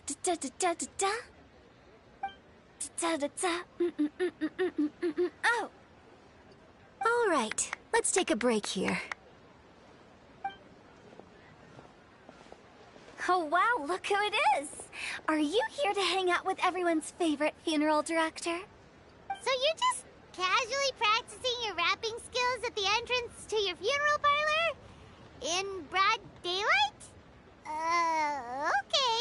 da da da da da da da da. Oh. All right, let's take a break here. Oh, wow, look who it is! Are you here to hang out with everyone's favorite funeral director? So you're just casually practicing your rapping skills at the entrance to your funeral parlor? In broad daylight? Okay.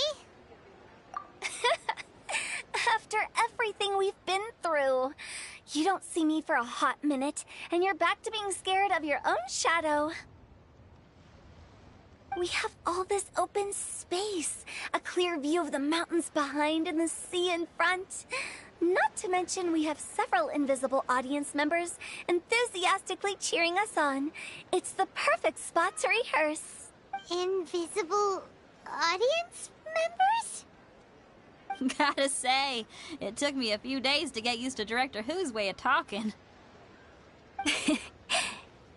After everything we've been through, you don't see me for a hot minute, and you're back to being scared of your own shadow. We have all this open space, a clear view of the mountains behind and the sea in front. Not to mention we have several invisible audience members enthusiastically cheering us on. It's the perfect spot to rehearse. Invisible audience members? Gotta say, it took me a few days to get used to Director Who's way of talking.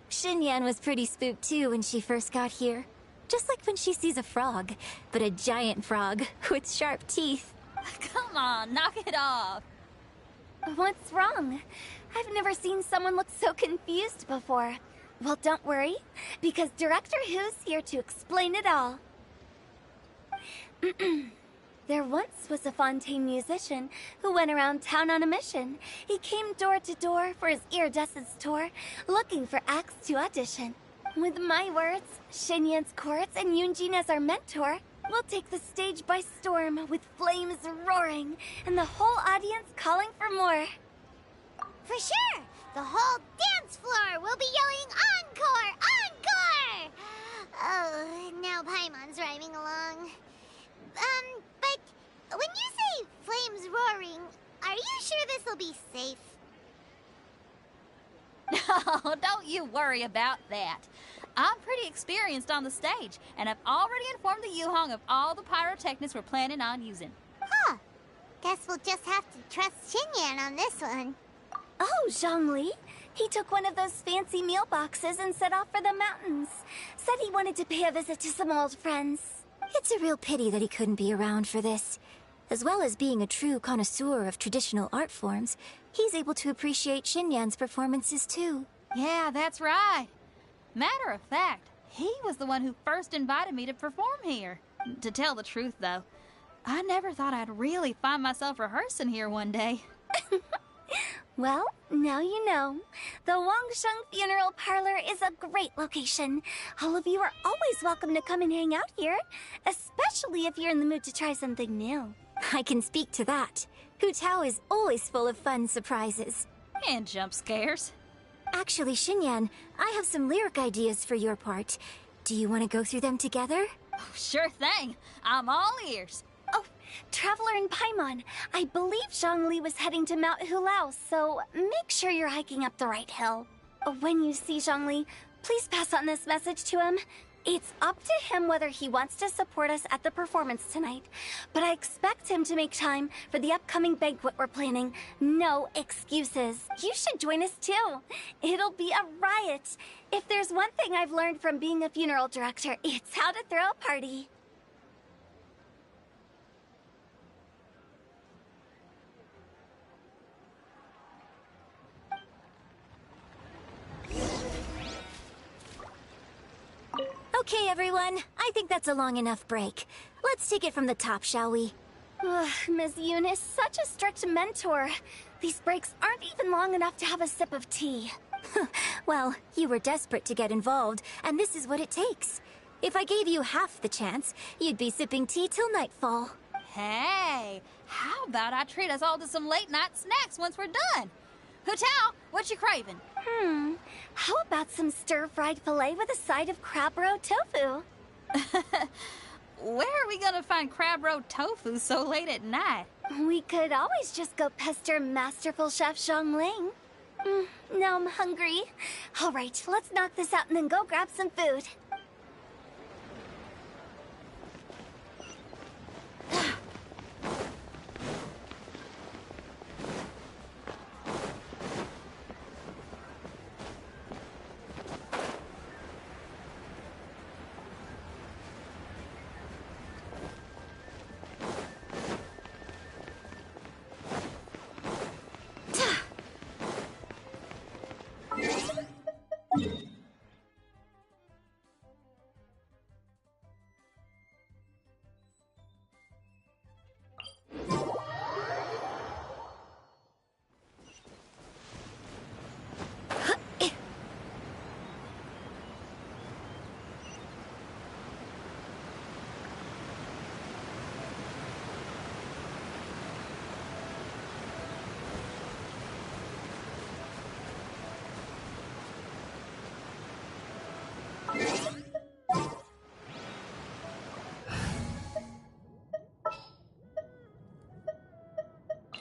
Xinyan was pretty spooked too when she first got here. Just like when she sees a frog, but a giant frog with sharp teeth. Come on, knock it off. What's wrong? I've never seen someone look so confused before. Well, don't worry, because Director Who's here to explain it all. There once was a Fontaine musician who went around town on a mission. He came door to door for his iridescence tour, looking for acts to audition. With my words, Xinyan's chords, and Yunjin as our mentor, we'll take the stage by storm with flames roaring and the whole audience calling for more. For sure! The whole dance floor will be yelling encore! Encore! Oh, now Paimon's rhyming along. But when you say flames roaring, are you sure this will be safe? No, don't you worry about that. I'm pretty experienced on the stage, and I've already informed the Yuhong of all the pyrotechnics we're planning on using. Huh. Guess we'll just have to trust Xinyan on this one. Oh, Zhongli. He took one of those fancy meal boxes and set off for the mountains. Said he wanted to pay a visit to some old friends. It's a real pity that he couldn't be around for this. As well as being a true connoisseur of traditional art forms, he's able to appreciate Xinyan's performances too. Yeah, that's right. Matter of fact, he was the one who first invited me to perform here. To tell the truth, though, I never thought I'd really find myself rehearsing here one day. Well, now you know. The Wangsheng Funeral Parlor is a great location. All of you are always welcome to come and hang out here, especially if you're in the mood to try something new. I can speak to that. Hu Tao is always full of fun surprises. And jump scares. Actually, Xinyan, I have some lyric ideas for your part. Do you want to go through them together? Oh, sure thing. I'm all ears. Oh, Traveler and Paimon, I believe Zhongli was heading to Mount Hulao, so make sure you're hiking up the right hill. When you see Zhongli, please pass on this message to him. It's up to him whether he wants to support us at the performance tonight, but I expect him to make time for the upcoming banquet we're planning. No excuses. You should join us too. It'll be a riot. If there's one thing I've learned from being a funeral director, it's how to throw a party. Okay, everyone. I think that's a long enough break. Let's take it from the top, shall we? Miss Eunice, such a strict mentor. These breaks aren't even long enough to have a sip of tea. Well, you were desperate to get involved, and this is what it takes. If I gave you half the chance, you'd be sipping tea till nightfall. Hey, how about I treat us all to some late-night snacks once we're done? Hu Tao, what you craving? How about some stir-fried filet with a side of crab roe tofu? Where are we gonna find crab roe tofu so late at night? We could always just go pester masterful chef Zhongling. Now I'm hungry. All right, let's knock this out and then go grab some food.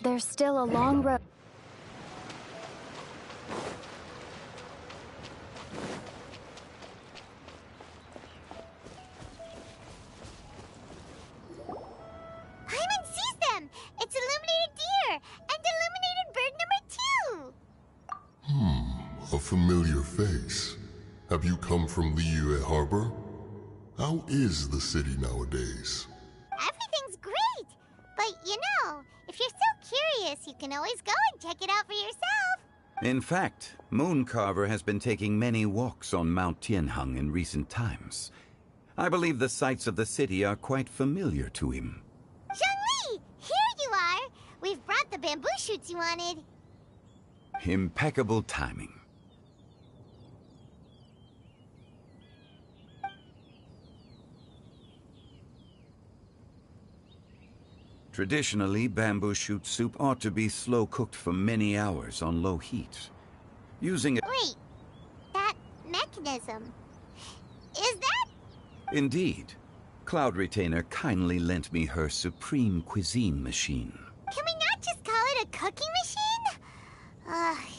There's still a long road. Paimon sees them! It's illuminated deer! And illuminated bird number 2! A familiar face. Have you come from Liyue Harbor? How is the city nowadays? Everything's great! But you know, if you're so curious, you can always go and check it out for yourself. In fact, Mooncarver has been taking many walks on Mount Tianheng in recent times. I believe the sights of the city are quite familiar to him. Zhongli! Here you are! We've brought the bamboo shoots you wanted. Impeccable timing. Traditionally, bamboo shoot soup ought to be slow-cooked for many hours on low heat. Using a... Wait, that mechanism... is that... Indeed. Cloud Retainer kindly lent me her supreme cuisine machine. Can we not just call it a cooking machine?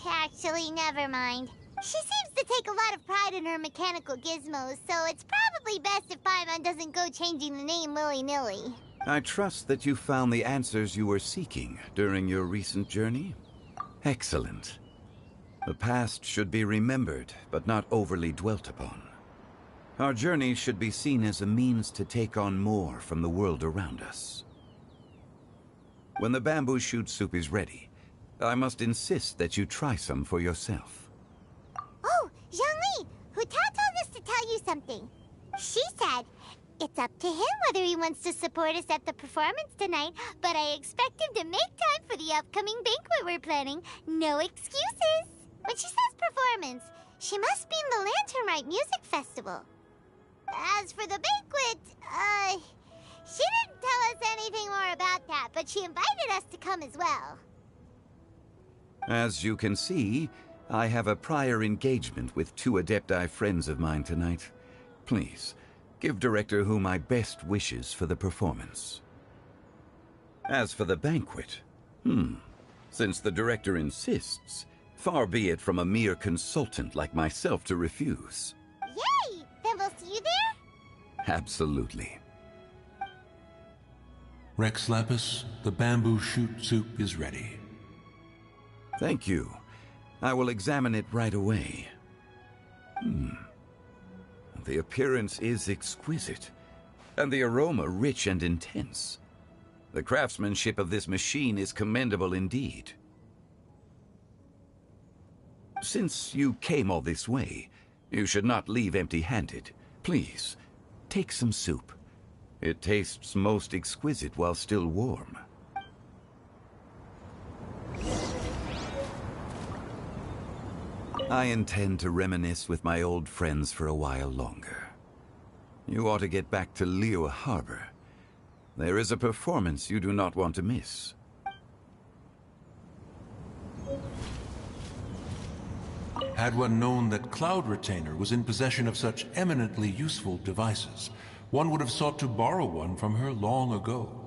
Actually, never mind. She seems to take a lot of pride in her mechanical gizmos, so it's probably best if Paimon doesn't go changing the name willy-nilly. I trust that you found the answers you were seeking during your recent journey? Excellent. The past should be remembered, but not overly dwelt upon. Our journey should be seen as a means to take on more from the world around us. When the bamboo shoot soup is ready, I must insist that you try some for yourself. Oh, Zhongli! Huta told us to tell you something. She said, it's up to him whether he wants to support us at the performance tonight, but I expect him to make time for the upcoming banquet we're planning. No excuses! When she says performance, she must mean the Latern Rite Music Festival. As for the banquet, she didn't tell us anything more about that, but she invited us to come as well. As you can see, I have a prior engagement with 2 Adepti friends of mine tonight. Please, give Director Hu my best wishes for the performance. As for the banquet, since the Director insists, far be it from a mere consultant like myself to refuse. Yay! Then we'll see you there? Absolutely. Rex Lapis, the bamboo shoot soup is ready. Thank you. I will examine it right away. The appearance is exquisite, and the aroma rich and intense. The craftsmanship of this machine is commendable indeed. Since you came all this way, you should not leave empty-handed. Please, take some soup. It tastes most exquisite while still warm. I intend to reminisce with my old friends for a while longer. You ought to get back to Liyue Harbor. There is a performance you do not want to miss. Had one known that Cloud Retainer was in possession of such eminently useful devices, one would have sought to borrow one from her long ago.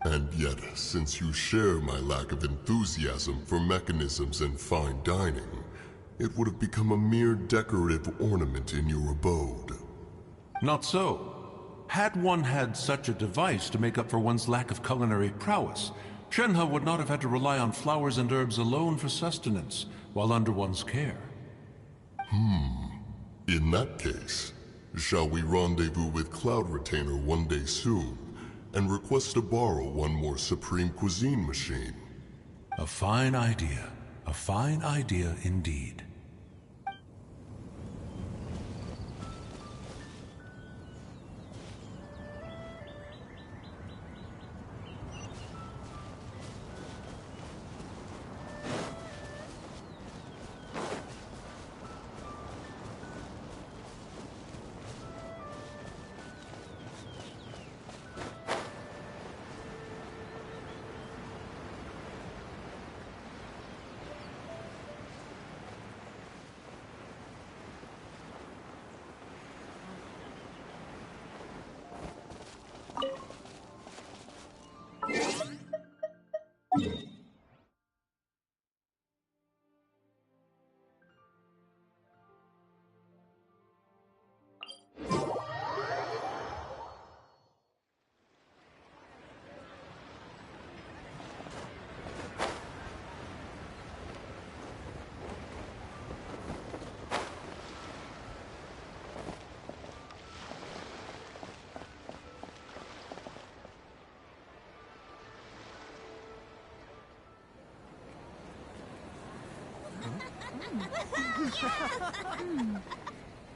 And yet, since you share my lack of enthusiasm for mechanisms and fine dining, it would have become a mere decorative ornament in your abode. Not so. Had one had such a device to make up for one's lack of culinary prowess, Shenhe would not have had to rely on flowers and herbs alone for sustenance while under one's care. In that case, shall we rendezvous with Cloud Retainer one day soon, and request to borrow one more Supreme Cuisine machine? A fine idea. A fine idea indeed.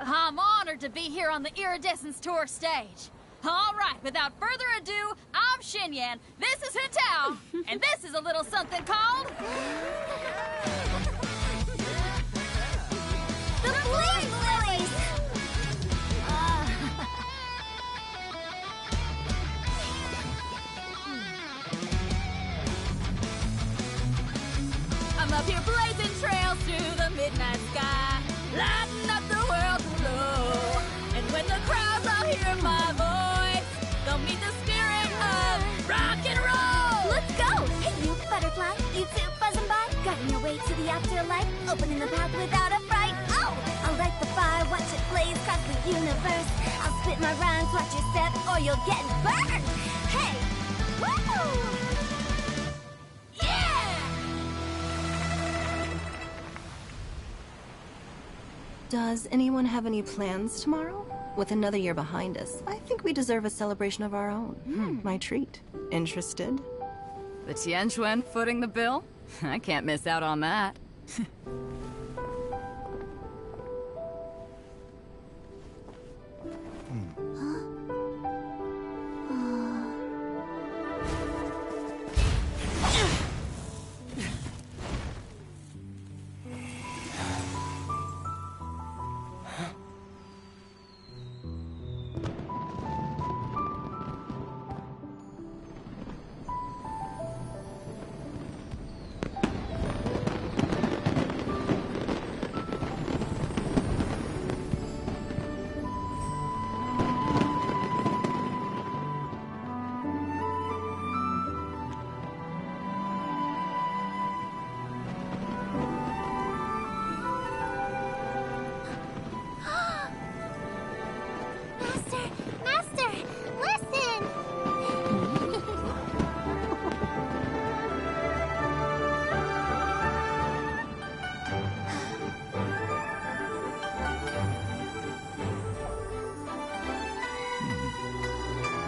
I'm honored to be here on the Iridescence Tour stage. All right, without further ado, I'm Xinyan, this is Hitao, and this is a little something called... The Flame Lilies! I'm up here blazing trails through the midnight sky, lighting up the world below. And when the crowds all hear my voice, they'll meet the spirit of rock and roll. Let's go! Hey, you butterfly, you too buzzing by, guiding your way to the afterlife, opening the path without a fright. Oh, I'll light the fire, watch it blaze across the universe. I'll spit my rhymes, watch your step, or you'll get burned. Hey, woo! Does anyone have any plans tomorrow? With another year behind us, I think we deserve a celebration of our own. My treat. Interested? The Tianquan footing the bill? I can't miss out on that. Master, listen!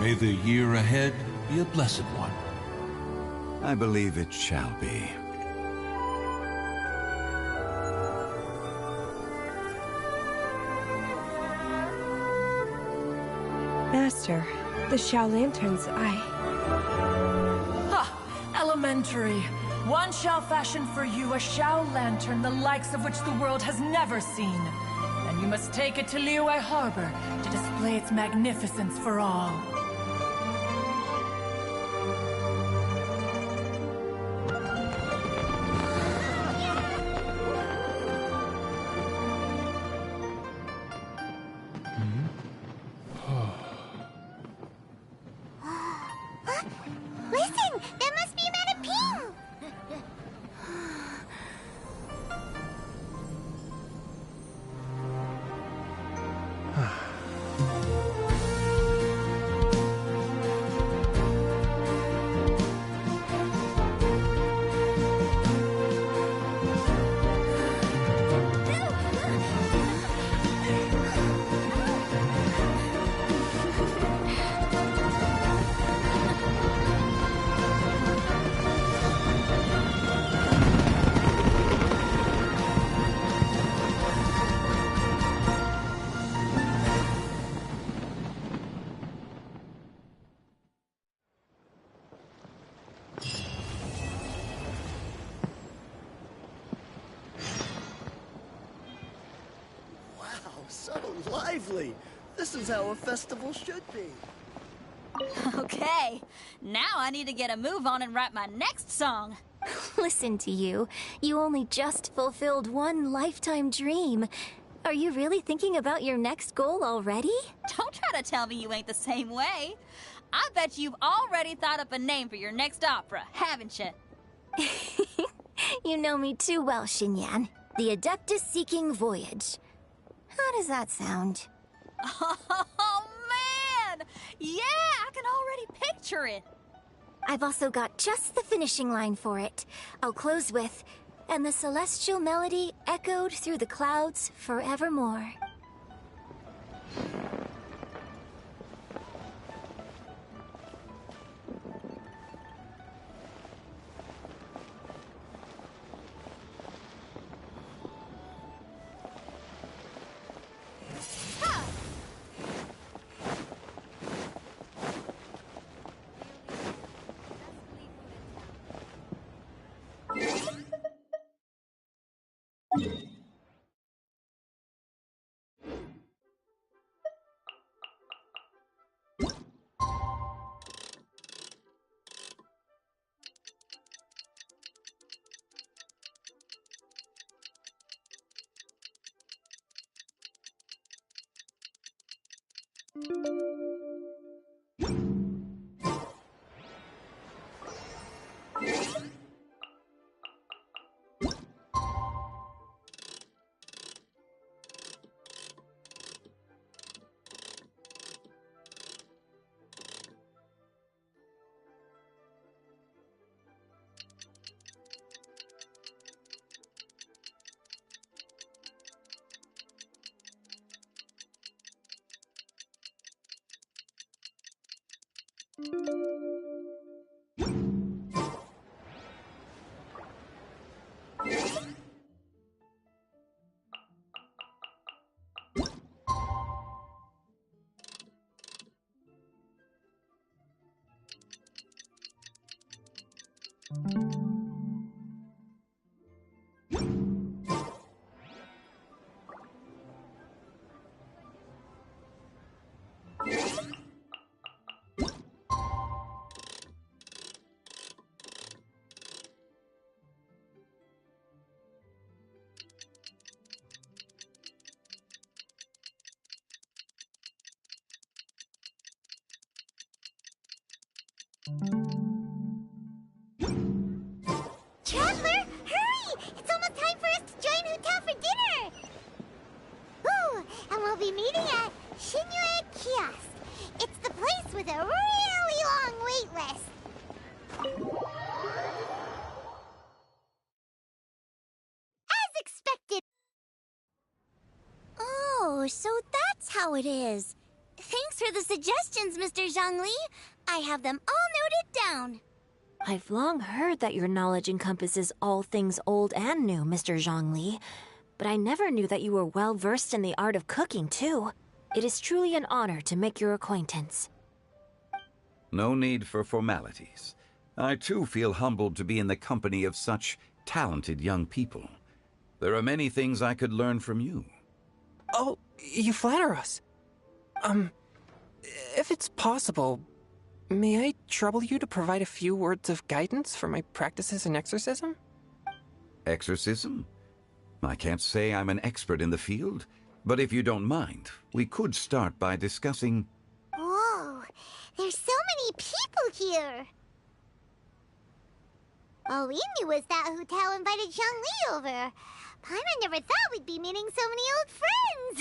May the year ahead be a blessed one. I believe it shall be. Master, the Xiao Lanterns, Elementary. One shall fashion for you a Xiao Lantern, the likes of which the world has never seen. And you must take it to Liyue Harbor to display its magnificence for all. Listen! That must be Manaping! So lively! This is how a festival should be. Okay, now I need to get a move on and write my next song. Listen to you. You only just fulfilled one lifetime dream. Are you really thinking about your next goal already? Don't try to tell me you ain't the same way. I bet you've already thought up a name for your next opera, haven't you? You know me too well, Xinyan. The Adeptus Seeking Voyage. How does that sound? Oh, man! Yeah, I can already picture it. I've also got just the finishing line for it. I'll close with, "And the celestial melody echoed through the clouds forevermore." Traveler, hurry! It's almost time for us to join Hotel for dinner! Ooh, and we'll be meeting at Shinue Kiosk. It's the place with a really long wait list. As expected. Oh, so that's how it is. Thanks for the suggestions, Mr. Zhongli. I have them all noted down. I've long heard that your knowledge encompasses all things old and new, Mr. Zhongli. But I never knew that you were well versed in the art of cooking, too. It is truly an honor to make your acquaintance. No need for formalities. I too feel humbled to be in the company of such talented young people. There are many things I could learn from you. Oh, you flatter us. If it's possible, may I trouble you to provide a few words of guidance for my practices in exorcism? Exorcism? I can't say I'm an expert in the field, but if you don't mind, we could start by discussing... Whoa, there's so many people here. All we knew was that Hotel invited Zhongli over. Paimon never thought we'd be meeting so many old friends.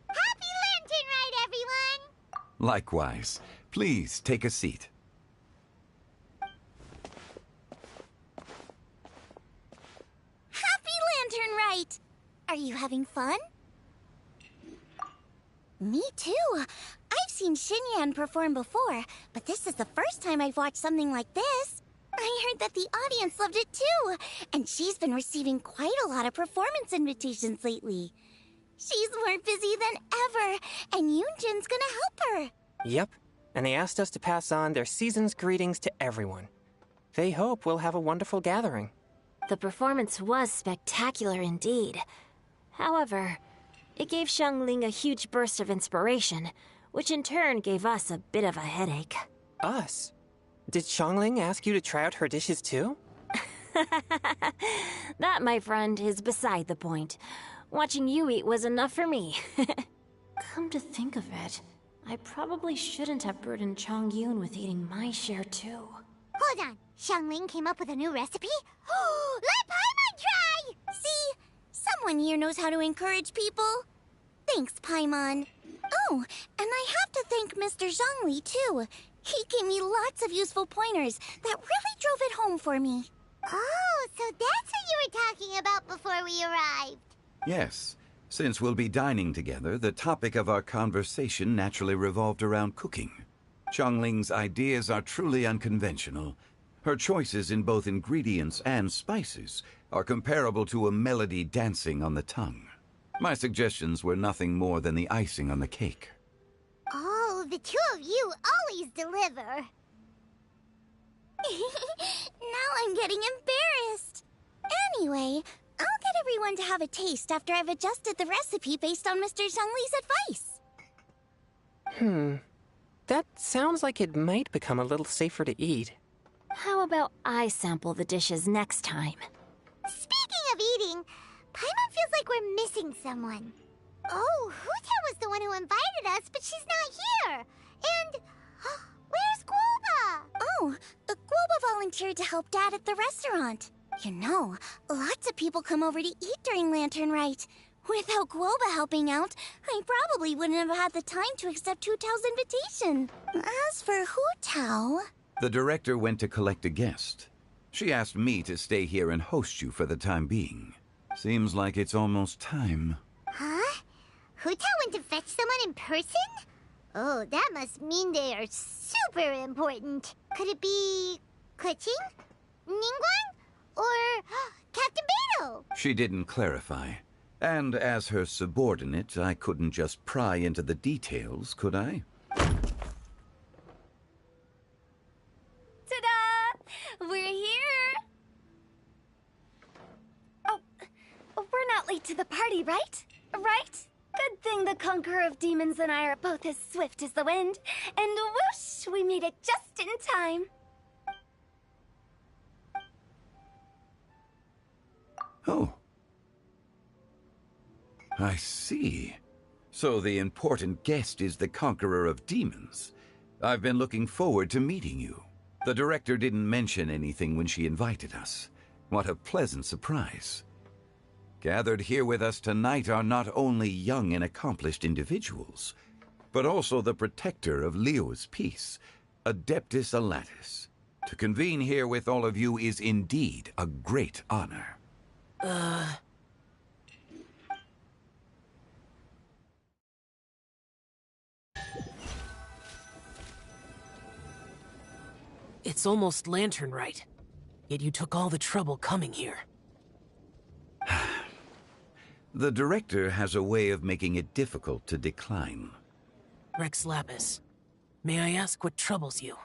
Happy Lantern Rite, everyone! Likewise. Please take a seat. Happy Lantern Rite! Are you having fun? Me too. I've seen Xinyan perform before, but this is the first time I've watched something like this. I heard that the audience loved it too, and she's been receiving quite a lot of performance invitations lately. She's more busy than ever, and Yoonjin's gonna help her. Yep, and they asked us to pass on their season's greetings to everyone. They hope we'll have a wonderful gathering. The performance was spectacular indeed. However, it gave Xiangling a huge burst of inspiration, which in turn gave us a bit of a headache. Us? Did Xiangling ask you to try out her dishes too? That, my friend, is beside the point. Watching you eat was enough for me. Come to think of it, I probably shouldn't have burdened Chongyun with eating my share too. Hold on, Xiangling came up with a new recipe? Let Paimon try! See? Someone here knows how to encourage people. Thanks, Paimon. Oh, and I have to thank Mr. Zhongli too. He gave me lots of useful pointers that really drove it home for me. Oh, so that's what you were talking about before we arrived. Yes. Since we'll be dining together, the topic of our conversation naturally revolved around cooking. Xiangling's ideas are truly unconventional. Her choices in both ingredients and spices are comparable to a melody dancing on the tongue. My suggestions were nothing more than the icing on the cake. Oh, the two of you always deliver. Now I'm getting embarrassed. Anyway, I'll get everyone to have a taste after I've adjusted the recipe based on Mr. Zhongli's advice. That sounds like it might become a little safer to eat. How about I sample the dishes next time? Speaking of eating, Paimon feels like we're missing someone. Oh, Huta was the the one who invited us, but she's not here. And where's Guoba? Oh, Guoba volunteered to help Dad at the restaurant. You know, lots of people come over to eat during Latern Rite. Without Guoba helping out, I probably wouldn't have had the time to accept Hu Tao's invitation. As for Hu Tao... The director went to collect a guest. She asked me to stay here and host you for the time being. Seems like it's almost time. Huh? Hu Tao went to fetch someone in person? Oh, that must mean they are super important. Could it be... Keqing? Ningguang? Or Captain Beidou? She didn't clarify. And as her subordinate, I couldn't just pry into the details, could I? Ta-da! We're here! Oh, we're not late to the party, right? Right? Good thing the Conqueror of Demons and I are both as swift as the wind. And whoosh, we made it just in time. Oh. I see. So the important guest is the Conqueror of Demons. I've been looking forward to meeting you. The director didn't mention anything when she invited us. What a pleasant surprise. Gathered here with us tonight are not only young and accomplished individuals, but also the protector of Leo's peace, Adeptus Alatus. To convene here with all of you is indeed a great honor. It's almost Latern Rite, yet you took all the trouble coming here. The director has a way of making it difficult to decline. Rex Lapis, may I ask what troubles you?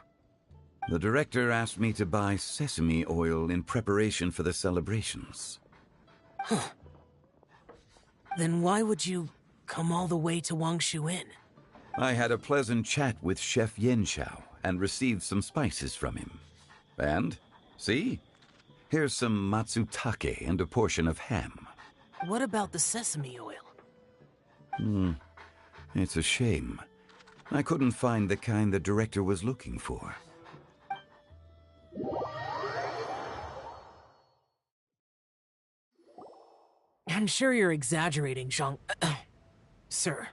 The director asked me to buy sesame oil in preparation for the celebrations. Huh. Then why would you come all the way to Wangshu Inn? I had a pleasant chat with Chef Yenshao and received some spices from him. And, see? Here's some matsutake and a portion of ham. What about the sesame oil? It's a shame. I couldn't find the kind the director was looking for. I'm sure you're exaggerating, Zhang... Sir.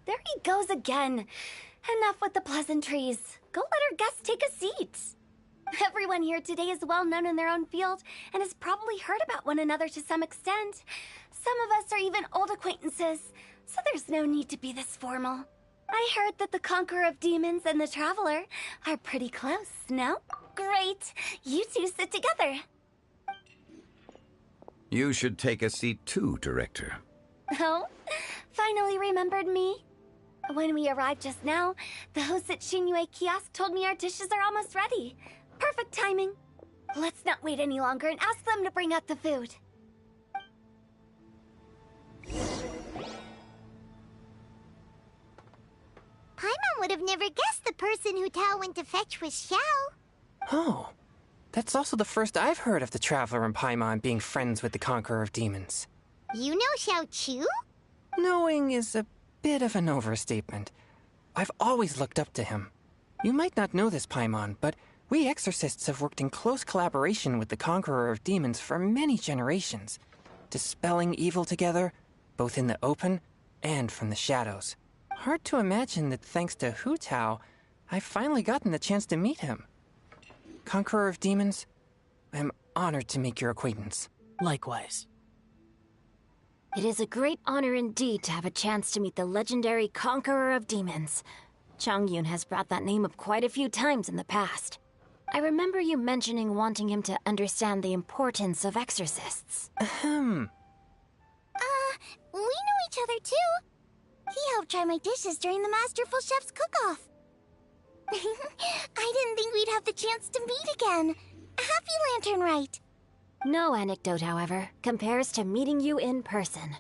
There he goes again. Enough with the pleasantries. Go let our guests take a seat. Everyone here today is well known in their own field and has probably heard about one another to some extent. Some of us are even old acquaintances, so there's no need to be this formal. I heard that the Conqueror of Demons and the Traveler are pretty close, no? Great. You two sit together. You should take a seat too, Director. Oh? Finally remembered me? When we arrived just now, the host at Xinyue Kiosk told me our dishes are almost ready. Perfect timing. Let's not wait any longer and ask them to bring out the food. Paimon would have never guessed the person Hu Tao went to fetch was Xiao. Oh, that's also the first I've heard of the Traveler and Paimon being friends with the Conqueror of Demons. You know Xiao Chu? Knowing is a bit of an overstatement. I've always looked up to him. You might not know this, Paimon, but we exorcists have worked in close collaboration with the Conqueror of Demons for many generations, dispelling evil together, both in the open and from the shadows. Hard to imagine that thanks to Hu Tao, I've finally gotten the chance to meet him. Conqueror of Demons, I'm honored to make your acquaintance. Likewise. It is a great honor indeed to have a chance to meet the legendary Conqueror of Demons. Changyun has brought that name up quite a few times in the past. I remember you mentioning wanting him to understand the importance of exorcists. We know each other too. He helped try my dishes during the Masterful Chef's cook-off. I didn't think we'd have the chance to meet again. Happy Latern Rite. No anecdote, however, compares to meeting you in person.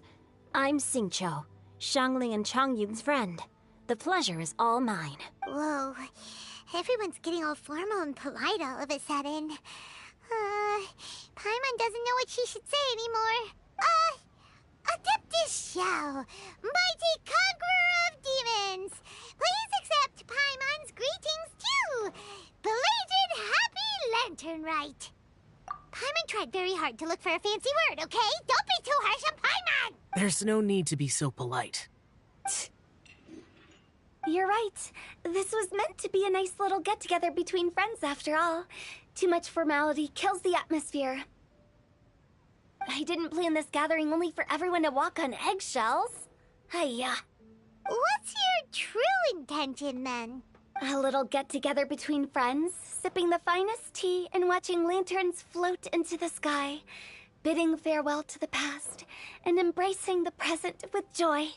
I'm Xingqiu, Shangli and Changyun's friend. The pleasure is all mine. Whoa. Everyone's getting all formal and polite all of a sudden. Paimon doesn't know what she should say anymore. Adeptus Shao, mighty conqueror of demons, please accept Paimon's greetings too. Belated Happy Latern Rite. Paimon tried very hard to look for a fancy word, okay? Don't be too harsh on Paimon! There's no need to be so polite. You're right. This was meant to be a nice little get-together between friends after all. Too much formality kills the atmosphere. I didn't plan this gathering only for everyone to walk on eggshells. Hiya. What's your true intention, then? A little get-together between friends, sipping the finest tea and watching lanterns float into the sky, bidding farewell to the past, and embracing the present with joy.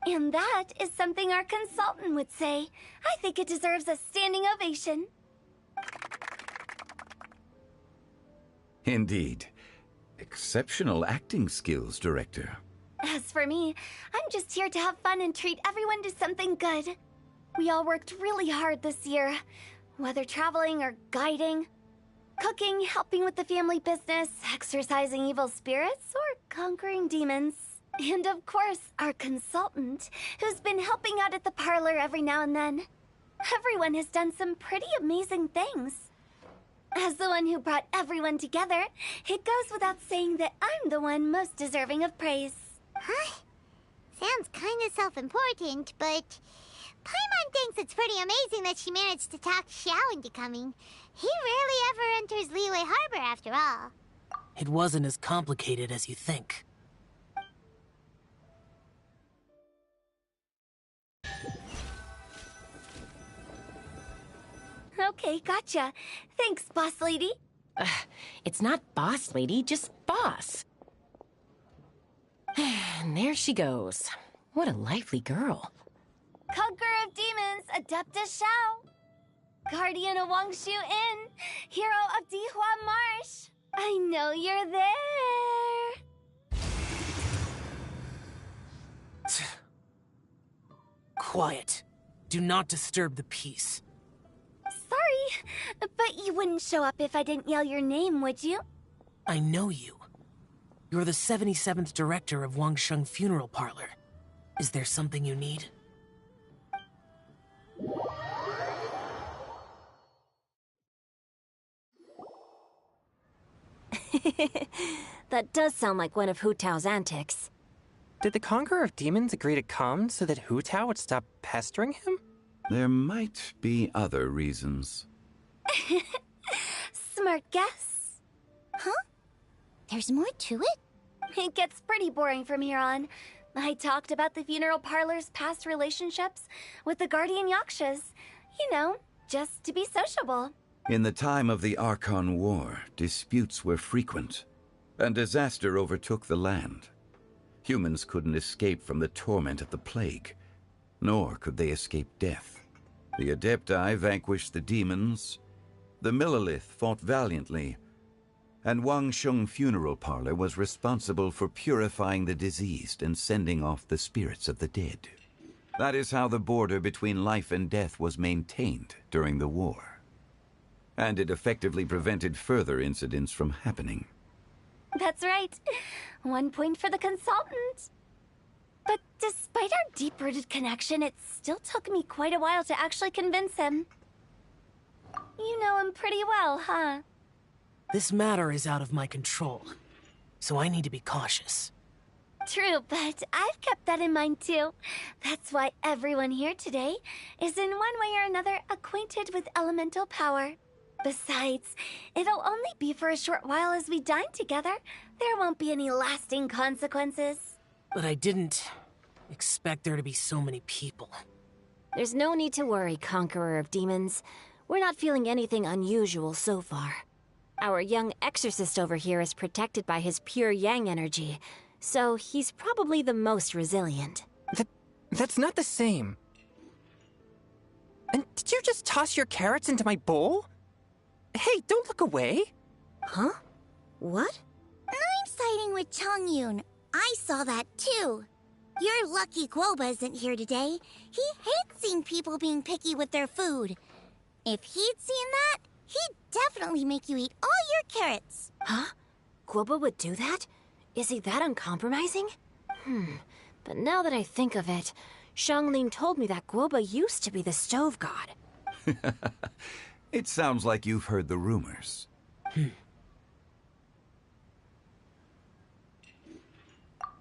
And that is something our consultant would say. I think it deserves a standing ovation. Indeed. Exceptional acting skills, Director. As for me, I'm just here to have fun and treat everyone to something good. We all worked really hard this year, whether traveling or guiding, cooking, helping with the family business, exorcising evil spirits, or conquering demons. And of course, our consultant, who's been helping out at the parlor every now and then. Everyone has done some pretty amazing things. As the one who brought everyone together, it goes without saying that I'm the one most deserving of praise. Huh? Sounds kinda self-important, but Paimon thinks it's pretty amazing that she managed to talk Xiao into coming. He rarely ever enters Liyue Harbor after all. It wasn't as complicated as you think. Okay, gotcha. Thanks, boss lady. It's not boss lady, just boss. And there she goes. What a lively girl. Conqueror of demons, Adeptus Shao. Guardian of Wangshu Inn, hero of Dihua Marsh. I know you're there. Quiet. Do not disturb the peace. Sorry, but you wouldn't show up if I didn't yell your name, would you? I know you. You're the 77th director of Wangsheng Funeral Parlor. Is there something you need? That does sound like one of Hu Tao's antics. Did the Conqueror of Demons agree to come so that Hu Tao would stop pestering him? There might be other reasons. Smart guess. Huh? There's more to it? It gets pretty boring from here on. I talked about the funeral parlor's past relationships with the Guardian Yakshas. You know, just to be sociable. In the time of the Archon War, disputes were frequent, and disaster overtook the land. Humans couldn't escape from the torment of the plague, nor could they escape death. The Adepti vanquished the demons, the Millelith fought valiantly, and Wangsheng Funeral Parlor was responsible for purifying the diseased and sending off the spirits of the dead. That is how the border between life and death was maintained during the war. And it effectively prevented further incidents from happening. That's right. 1 point for the consultant. But despite our deep-rooted connection, it still took me quite a while to actually convince him. You know him pretty well, huh? This matter is out of my control, so I need to be cautious. True, but I've kept that in mind too. That's why everyone here today is in one way or another acquainted with elemental power. Besides, it'll only be for a short while as we dine together. There won't be any lasting consequences. But I didn't expect there to be so many people. There's no need to worry, Conqueror of Demons. We're not feeling anything unusual so far. Our young exorcist over here is protected by his pure yang energy, so he's probably the most resilient. That's not the same. And did you just toss your carrots into my bowl? Hey, don't look away. Huh? What? I'm siding with Chongyun. I saw that too. You're lucky Guoba isn't here today. He hates seeing people being picky with their food. If he'd seen that, he'd definitely make you eat all your carrots. Huh? Guoba would do that? Is he that uncompromising? But now that I think of it, Xiangling told me that Guoba used to be the stove god. It sounds like you've heard the rumors.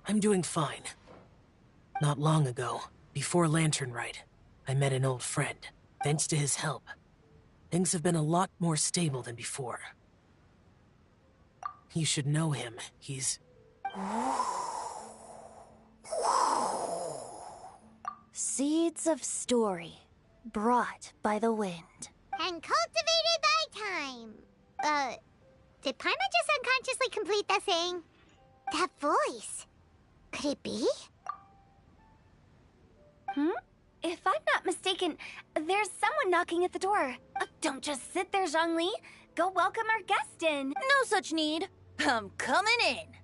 I'm doing fine. Not long ago, before Latern Rite, I met an old friend. Thanks to his help, things have been a lot more stable than before. You should know him. He's... Seeds of story, brought by the wind. And cultivated by time. Did Paimon just unconsciously complete that thing? That voice. Could it be? If I'm not mistaken, there's someone knocking at the door. Don't just sit there, Zhongli. Go welcome our guest in. No such need. I'm coming in.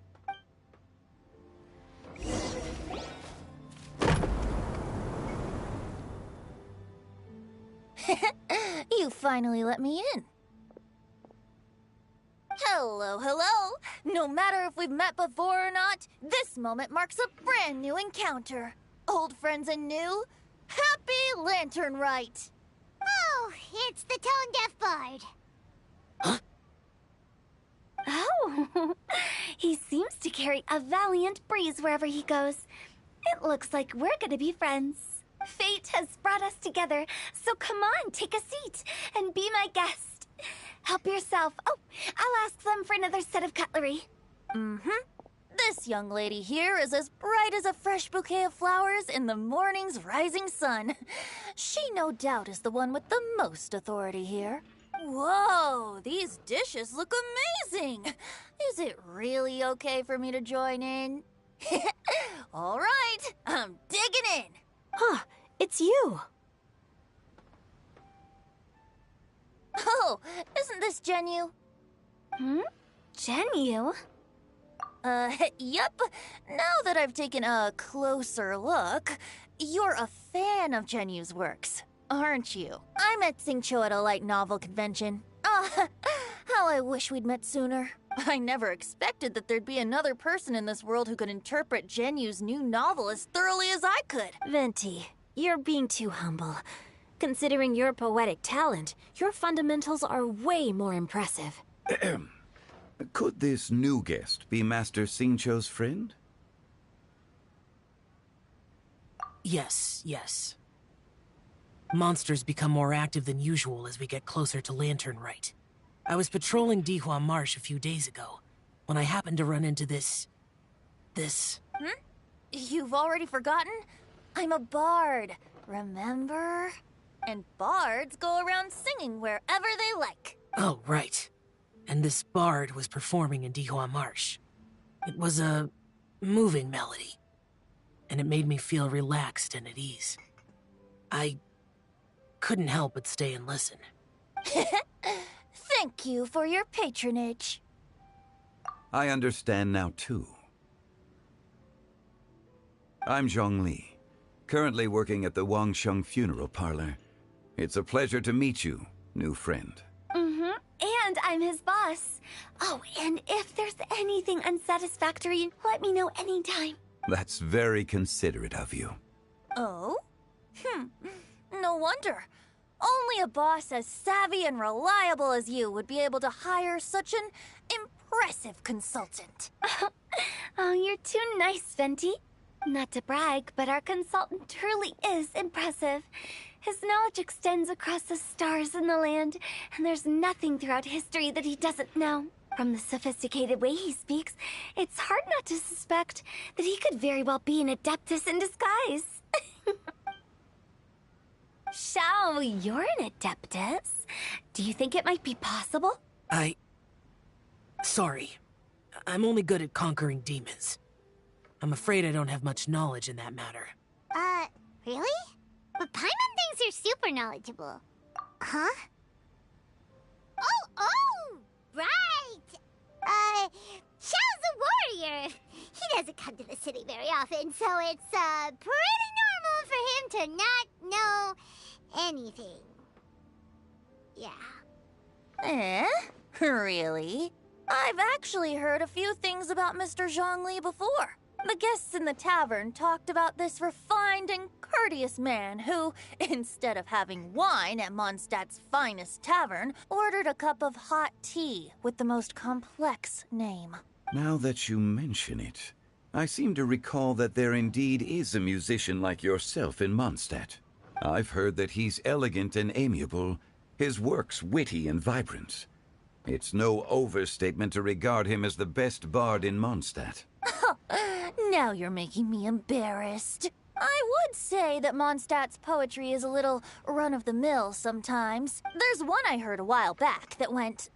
You finally let me in. Hello, hello. No matter if we've met before or not, this moment marks a brand new encounter. Old friends and new, happy Latern Rite. Oh, it's the tone-deaf bard. Oh, he seems to carry a valiant breeze wherever he goes. It looks like we're gonna be friends. Fate has brought us together, so come on, take a seat and be my guest. Help yourself. Oh, I'll ask them for another set of cutlery. This young lady here is as bright as a fresh bouquet of flowers in the morning's rising sun. She no doubt is the one with the most authority here. Whoa, these dishes look amazing. Is it really okay for me to join in? All right, I'm digging in. Huh, it's you. Oh, isn't this Genyu? Genyu? Yep. Now that I've taken a closer look, you're a fan of Genyu's works, aren't you? I met Xingqiu at a light novel convention. How I wish we'd met sooner. I never expected that there'd be another person in this world who could interpret Genyu's new novel as thoroughly as I could. Venti, you're being too humble. Considering your poetic talent, your fundamentals are way more impressive. Could this new guest be Master Xingqiu's friend? Yes. Monsters become more active than usual as we get closer to Latern Rite. I was patrolling Dihua Marsh a few days ago, when I happened to run into this... You've already forgotten? I'm a bard, remember? And bards go around singing wherever they like. Oh, right. And this bard was performing in Dihua Marsh. It was a moving melody, and it made me feel relaxed and at ease. I couldn't help but stay and listen. Thank you for your patronage. I understand now, too. I'm Zhongli, currently working at the Wangsheng Funeral Parlor. It's a pleasure to meet you, new friend. And I'm his boss. Oh, and if there's anything unsatisfactory, let me know anytime. That's very considerate of you. Oh? No wonder. Only a boss as savvy and reliable as you would be able to hire such an impressive consultant. Oh, you're too nice, Venti. Not to brag, but our consultant truly is impressive. His knowledge extends across the stars and the land, and there's nothing throughout history that he doesn't know. From the sophisticated way he speaks, it's hard not to suspect that he could very well be an adeptus in disguise. Shao, you're an adeptus. Do you think it might be possible? Sorry. I'm only good at conquering demons. I'm afraid I don't have much knowledge in that matter. Really? But Paimon thinks you're super knowledgeable. Huh? Oh, right! Xiao's a warrior! He doesn't come to the city very often, so it's, pretty normal for him to not know anything. Yeah. Really? I've actually heard a few things about Mr. Zhongli before. The guests in the tavern talked about this refined and courteous man who, instead of having wine at Mondstadt's finest tavern, ordered a cup of hot tea with the most complex name. Now that you mention it, I seem to recall that there indeed is a musician like yourself in Mondstadt. I've heard that he's elegant and amiable, his works witty and vibrant. It's no overstatement to regard him as the best bard in Mondstadt. Now you're making me embarrassed. I would say that Mondstadt's poetry is a little run-of-the-mill sometimes. There's one I heard a while back that went,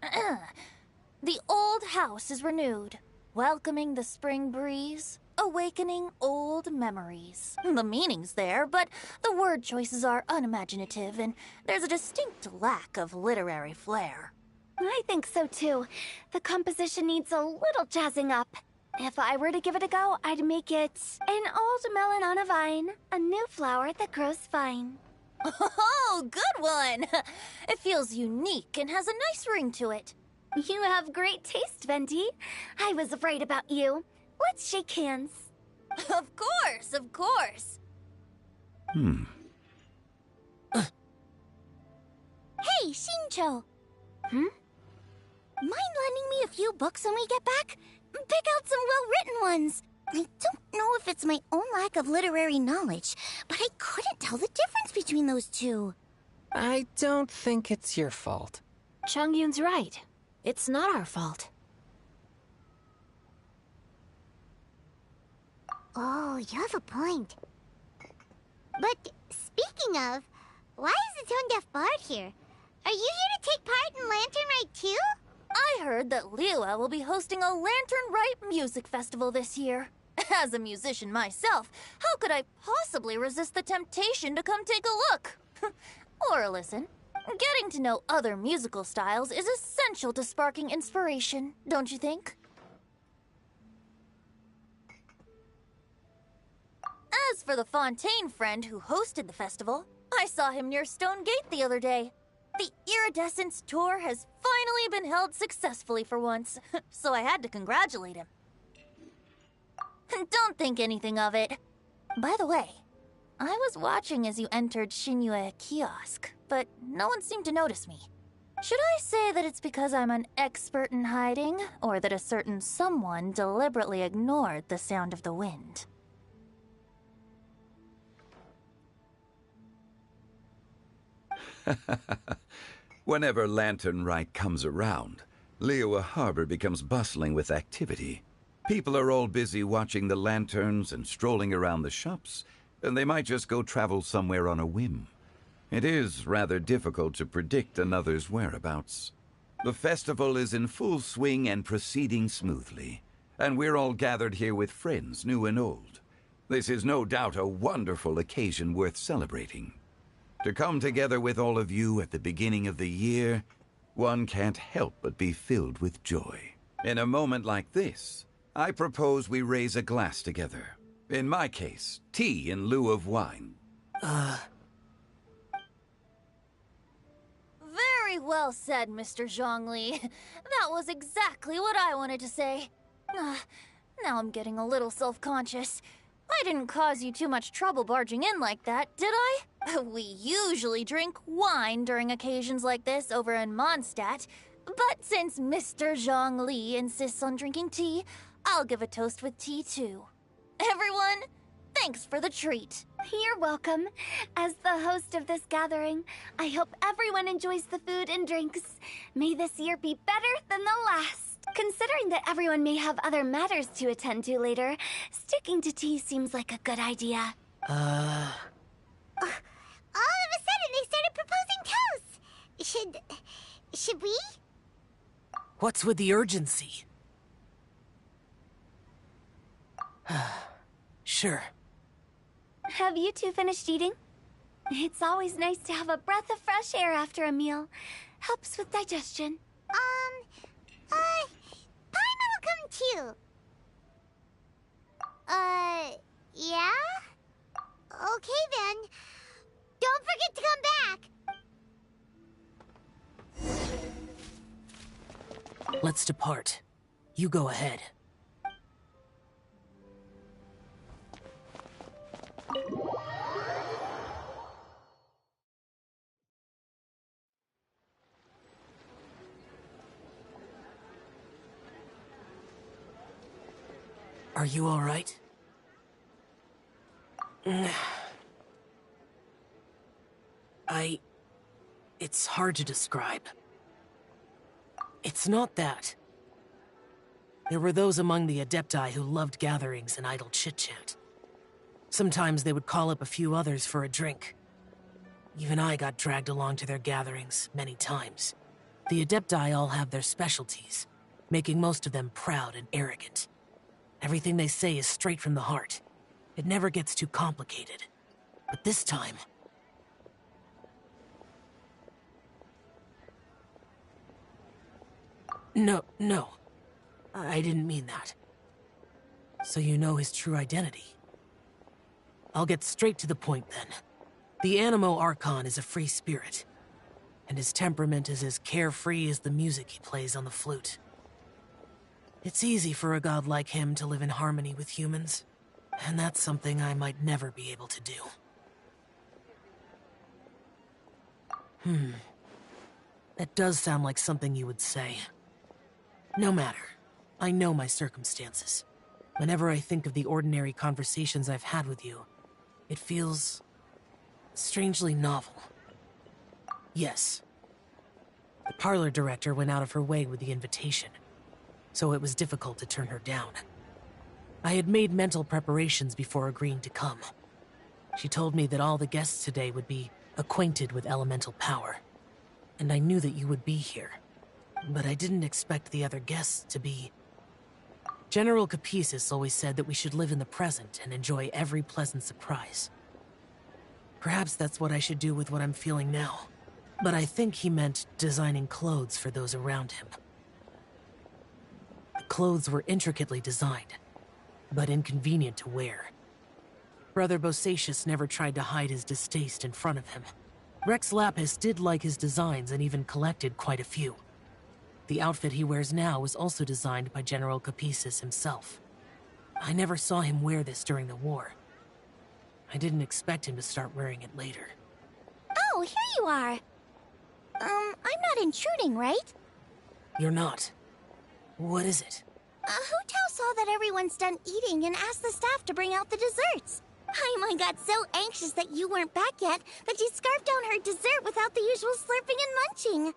"The old house is renewed, welcoming the spring breeze, awakening old memories." The meaning's there, but the word choices are unimaginative, and there's a distinct lack of literary flair. I think so too. The composition needs a little jazzing up. If I were to give it a go, I'd make it an old melon on a vine, a new flower that grows fine. Oh, good one! It feels unique and has a nice ring to it. You have great taste, Venti. I was right about you. Let's shake hands. Of course, of course. Hey, Shincho! Mind lending me a few books when we get back? Pick out some well-written ones. I don't know if it's my own lack of literary knowledge, but I couldn't tell the difference between those two. I don't think it's your fault. Chongyun's right. It's not our fault. Oh, you have a point. But speaking of, why is the tone-deaf bard here? Are you here to take part in Latern Rite too? I heard that Liyue will be hosting a Latern Rite music festival this year. As a musician myself, how could I possibly resist the temptation to come take a look? Or listen. Getting to know other musical styles is essential to sparking inspiration, don't you think? As for the Fontaine friend who hosted the festival, I saw him near Stone Gate the other day. The Iridescence tour has finally been held successfully for once, so I had to congratulate him. Don't think anything of it. By the way, I was watching as you entered Shinyue Kiosk, but no one seemed to notice me. Should I say that it's because I'm an expert in hiding, or that a certain someone deliberately ignored the sound of the wind? Whenever Latern Rite comes around, Liyue Harbor becomes bustling with activity. People are all busy watching the lanterns and strolling around the shops, and they might just go travel somewhere on a whim. It is rather difficult to predict another's whereabouts. The festival is in full swing and proceeding smoothly, and we're all gathered here with friends, new and old. This is no doubt a wonderful occasion worth celebrating. To come together with all of you at the beginning of the year, one can't help but be filled with joy. In a moment like this, I propose we raise a glass together. In my case, tea in lieu of wine. Very well said, Mr. Zhongli. That was exactly what I wanted to say. Now I'm getting a little self-conscious. I didn't cause you too much trouble barging in like that, did I? We usually drink wine during occasions like this over in Mondstadt, but since Mr. Zhongli insists on drinking tea, I'll give a toast with tea too. Everyone, thanks for the treat. You're welcome. As the host of this gathering, I hope everyone enjoys the food and drinks. May this year be better than the last. Considering that everyone may have other matters to attend to later, sticking to tea seems like a good idea. All of a sudden, they started proposing toasts. Should we? What's with the urgency? Sure. Have you two finished eating? It's always nice to have a breath of fresh air after a meal. Helps with digestion. Paimon will come too. Yeah? Okay then. Don't forget to come back. Let's depart. You go ahead. Are you alright? It's hard to describe. It's not that. There were those among the Adepti who loved gatherings and idle chit-chat. Sometimes they would call up a few others for a drink. Even I got dragged along to their gatherings many times. The Adepti all have their specialties, making most of them proud and arrogant. Everything they say is straight from the heart. It never gets too complicated. But this time... No. I didn't mean that. So you know his true identity. I'll get straight to the point then. The Animo Archon is a free spirit, and his temperament is as carefree as the music he plays on the flute. It's easy for a god like him to live in harmony with humans, and that's something I might never be able to do. That does sound like something you would say. No matter. I know my circumstances. Whenever I think of the ordinary conversations I've had with you, it feels... strangely novel. Yes. The parlor director went out of her way with the invitation, so it was difficult to turn her down. I had made mental preparations before agreeing to come. She told me that all the guests today would be acquainted with elemental power, and I knew that you would be here. But I didn't expect the other guests to be... General Capisis always said that we should live in the present and enjoy every pleasant surprise. Perhaps that's what I should do with what I'm feeling now. But I think he meant designing clothes for those around him. The clothes were intricately designed, but inconvenient to wear. Brother Bosacius never tried to hide his distaste in front of him. Rex Lapis did like his designs and even collected quite a few. The outfit he wears now was also designed by General Capisis himself. I never saw him wear this during the war. I didn't expect him to start wearing it later. Oh, here you are. I'm not intruding, right? You're not. What is it? Hu Tao saw that everyone's done eating and asked the staff to bring out the desserts. Paimon got so anxious that you weren't back yet that she scarfed down her dessert without the usual slurping and munching.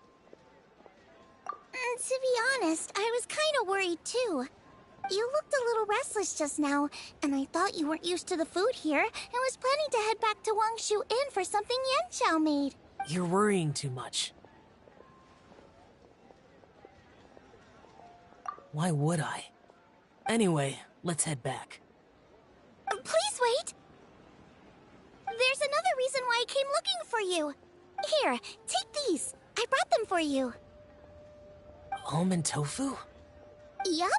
To be honest, I was kind of worried too. You looked a little restless just now, and I thought you weren't used to the food here and was planning to head back to Wangshu Inn for something Yanxiao made. You're worrying too much. Why would I? Anyway, let's head back. Please wait! There's another reason why I came looking for you. Here, take these. I brought them for you. Almond tofu? Yup.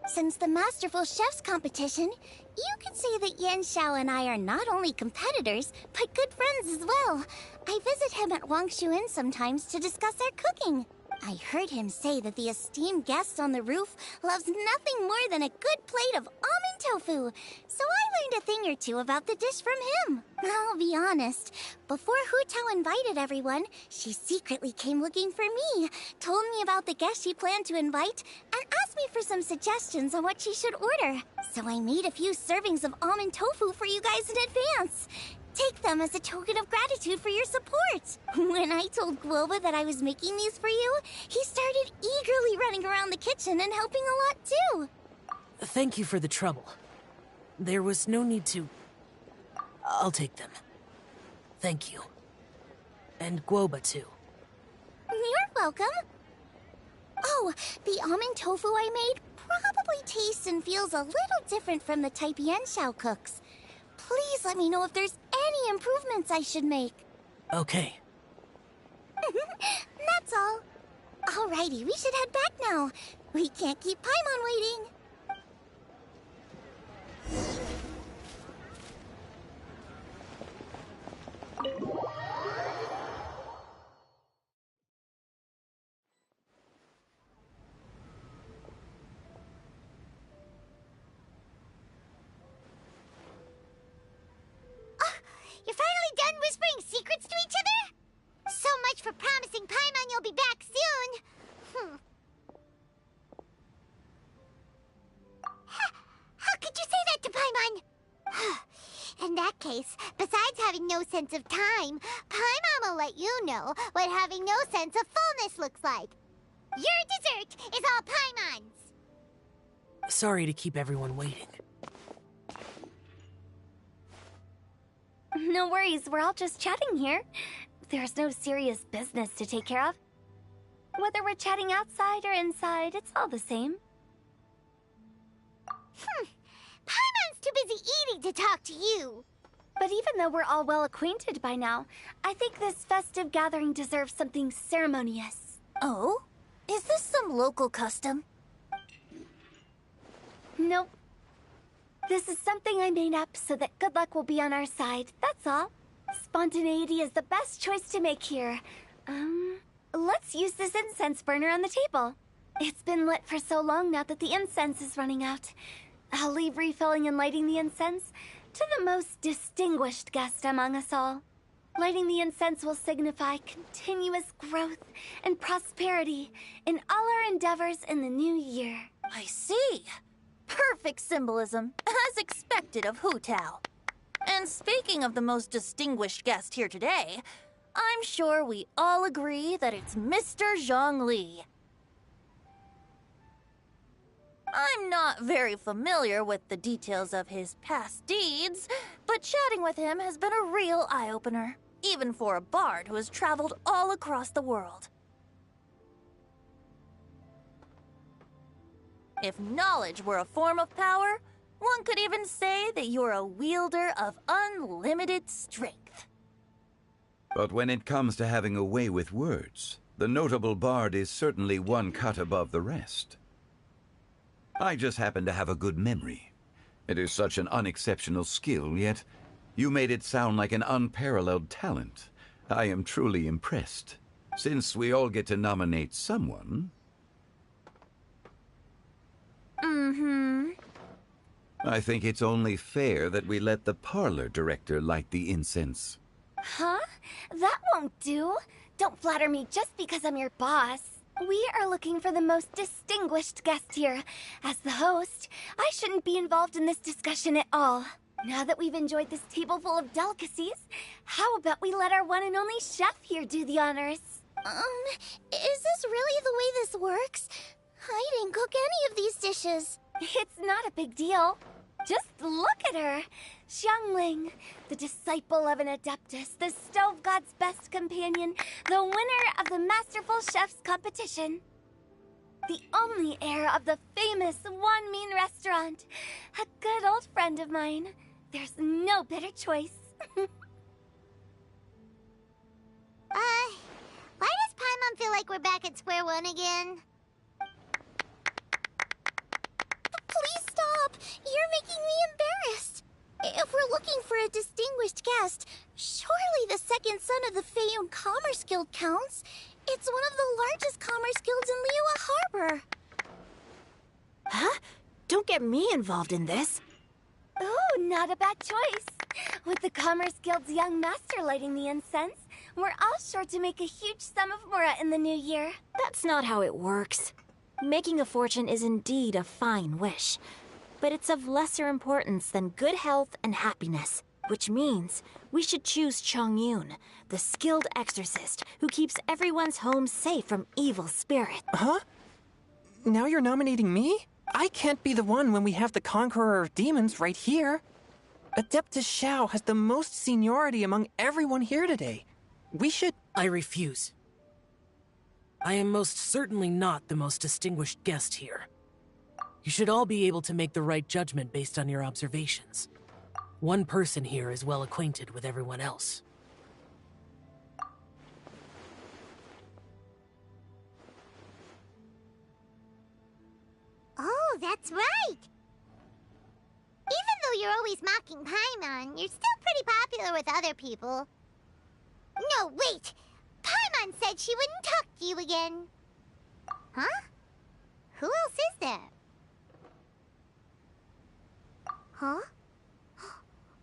Since the Masterful Chef's competition, you could say that Yanxiao and I are not only competitors, but good friends as well. I visit him at Wangshu Inn sometimes to discuss our cooking. I heard him say that the esteemed guest on the roof loves nothing more than a good plate of almond tofu, so I learned a thing or two about the dish from him. I'll be honest, before Hu Tao invited everyone, she secretly came looking for me, told me about the guests she planned to invite, and asked me for some suggestions on what she should order. So I made a few servings of almond tofu for you guys in advance. Take them as a token of gratitude for your support. When I told Guoba that I was making these for you, he started eagerly running around the kitchen and helping a lot too. Thank you for the trouble. There was no need to... I'll take them. Thank you. And Guoba too. You're welcome. Oh, the almond tofu I made probably tastes and feels a little different from the type Yanxiao cooks. Please let me know if there's any improvements I should make. Okay. That's all. Alrighty, we should head back now. We can't keep Paimon waiting. You're finally done whispering secrets to each other? So much for promising Paimon you'll be back soon. that case, besides having no sense of time, Paimon will let you know what having no sense of fullness looks like. Your dessert is all Paimon's! Sorry to keep everyone waiting. No worries, we're all just chatting here. There's no serious business to take care of. Whether we're chatting outside or inside, it's all the same. Paimon's too busy eating to talk to you. But even though we're all well acquainted by now, I think this festive gathering deserves something ceremonious. Oh? Is this some local custom? Nope. This is something I made up so that good luck will be on our side, that's all. Spontaneity is the best choice to make here. Let's use this incense burner on the table. It's been lit for so long now that the incense is running out. I'll leave refilling and lighting the incense to the most distinguished guest among us all. Lighting the incense will signify continuous growth and prosperity in all our endeavors in the new year. I see. Perfect symbolism, as expected of Hu Tao. And speaking of the most distinguished guest here today, I'm sure we all agree that it's Mr. Zhongli. I'm not very familiar with the details of his past deeds, but chatting with him has been a real eye-opener, even for a bard who has traveled all across the world. If knowledge were a form of power, one could even say that you're a wielder of unlimited strength. But when it comes to having a way with words, the notable bard is certainly one cut above the rest. I just happen to have a good memory. It is such an unexceptional skill, yet you made it sound like an unparalleled talent. I am truly impressed. Since we all get to nominate someone... I think it's only fair that we let the parlor director light the incense. Huh? That won't do. Don't flatter me just because I'm your boss. We are looking for the most distinguished guest here. As the host, I shouldn't be involved in this discussion at all. Now that we've enjoyed this table full of delicacies, how about we let our one and only chef here do the honors? Is this really the way this works? I didn't cook any of these dishes. It's not a big deal. Just look at her. Xiangling, the disciple of an adeptus, the stove god's best companion, the winner of the Masterful Chef's competition. The only heir of the famous Wan Min restaurant. A good old friend of mine. There's no better choice. Why does Paimon feel like we're back at square one again? Please stop! You're making me embarrassed. If we're looking for a distinguished guest, surely the second son of the Feiyun Commerce Guild counts. It's one of the largest commerce guilds in Liyue Harbor. Huh? Don't get me involved in this. Ooh, not a bad choice. With the Commerce Guild's young master lighting the incense, we're all sure to make a huge sum of mora in the new year. That's not how it works. Making a fortune is indeed a fine wish, but it's of lesser importance than good health and happiness, which means we should choose Chongyun, the skilled exorcist who keeps everyone's home safe from evil spirits. Huh? Now you're nominating me? I can't be the one when we have the Conqueror of Demons right here. Adeptus Xiao has the most seniority among everyone here today. We should... I refuse. I am most certainly not the most distinguished guest here. You should all be able to make the right judgment based on your observations. One person here is well acquainted with everyone else. Oh, that's right! Even though you're always mocking Paimon, you're still pretty popular with other people. No, wait! Paimon said she wouldn't talk to you again. Huh? Who else is there? Huh?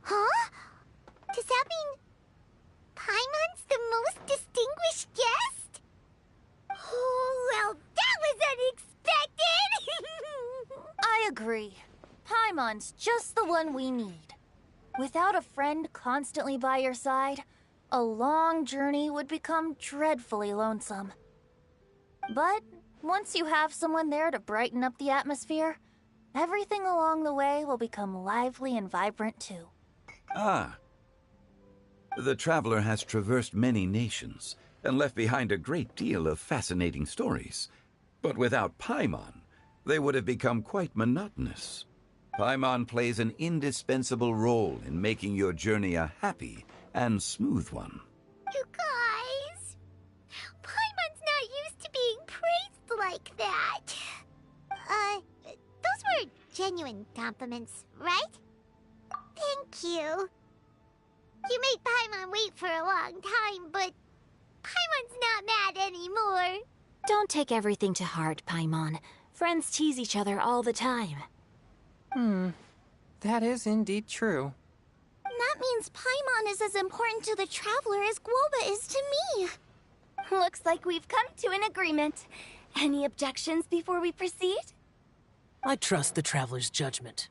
Huh? Does that mean Paimon's the most distinguished guest? Oh, well, that was unexpected! I agree. Paimon's just the one we need. Without a friend constantly by your side, a long journey would become dreadfully lonesome. But once you have someone there to brighten up the atmosphere, everything along the way will become lively and vibrant too. Ah. The traveler has traversed many nations and left behind a great deal of fascinating stories. But without Paimon, they would have become quite monotonous. Paimon plays an indispensable role in making your journey a happy and smooth one. You guys, Paimon's not used to being praised like that. Those were genuine compliments, right? Thank you. You made Paimon wait for a long time, but Paimon's not mad anymore. Don't take everything to heart, Paimon. Friends tease each other all the time. That is indeed true. That means Paimon is as important to the traveler as Guoba is to me. Looks like we've come to an agreement. Any objections before we proceed? I trust the traveler's judgment.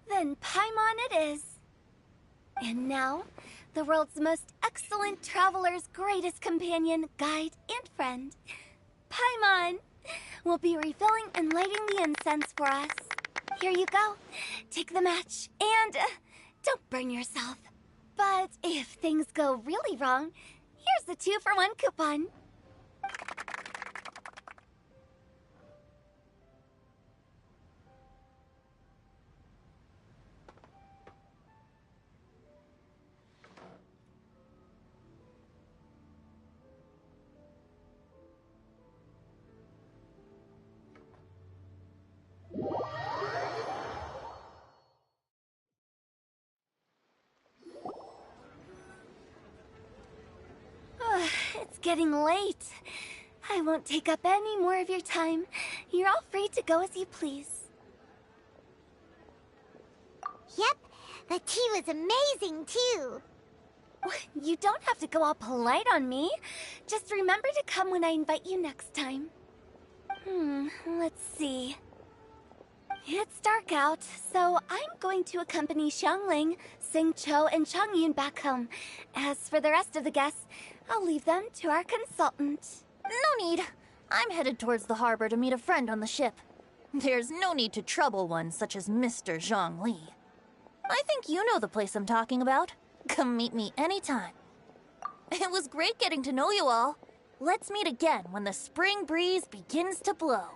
Then Paimon it is. And now, the world's most excellent traveler's greatest companion, guide, and friend, Paimon, will be refilling and lighting the incense for us. Here you go. Take the match, and don't burn yourself. But if things go really wrong, here's the 2-for-1 coupon. It's getting late. I won't take up any more of your time. You're all free to go as you please. Yep, the tea was amazing too. You don't have to go all polite on me. Just remember to come when I invite you next time. Let's see. It's dark out, so I'm going to accompany Xiangling, Xingqiu, and Changyun back home. As for the rest of the guests, I'll leave them to our consultant. No need. I'm headed towards the harbor to meet a friend on the ship. There's no need to trouble one such as Mr. Zhongli. I think you know the place I'm talking about. Come meet me anytime. It was great getting to know you all. Let's meet again when the spring breeze begins to blow.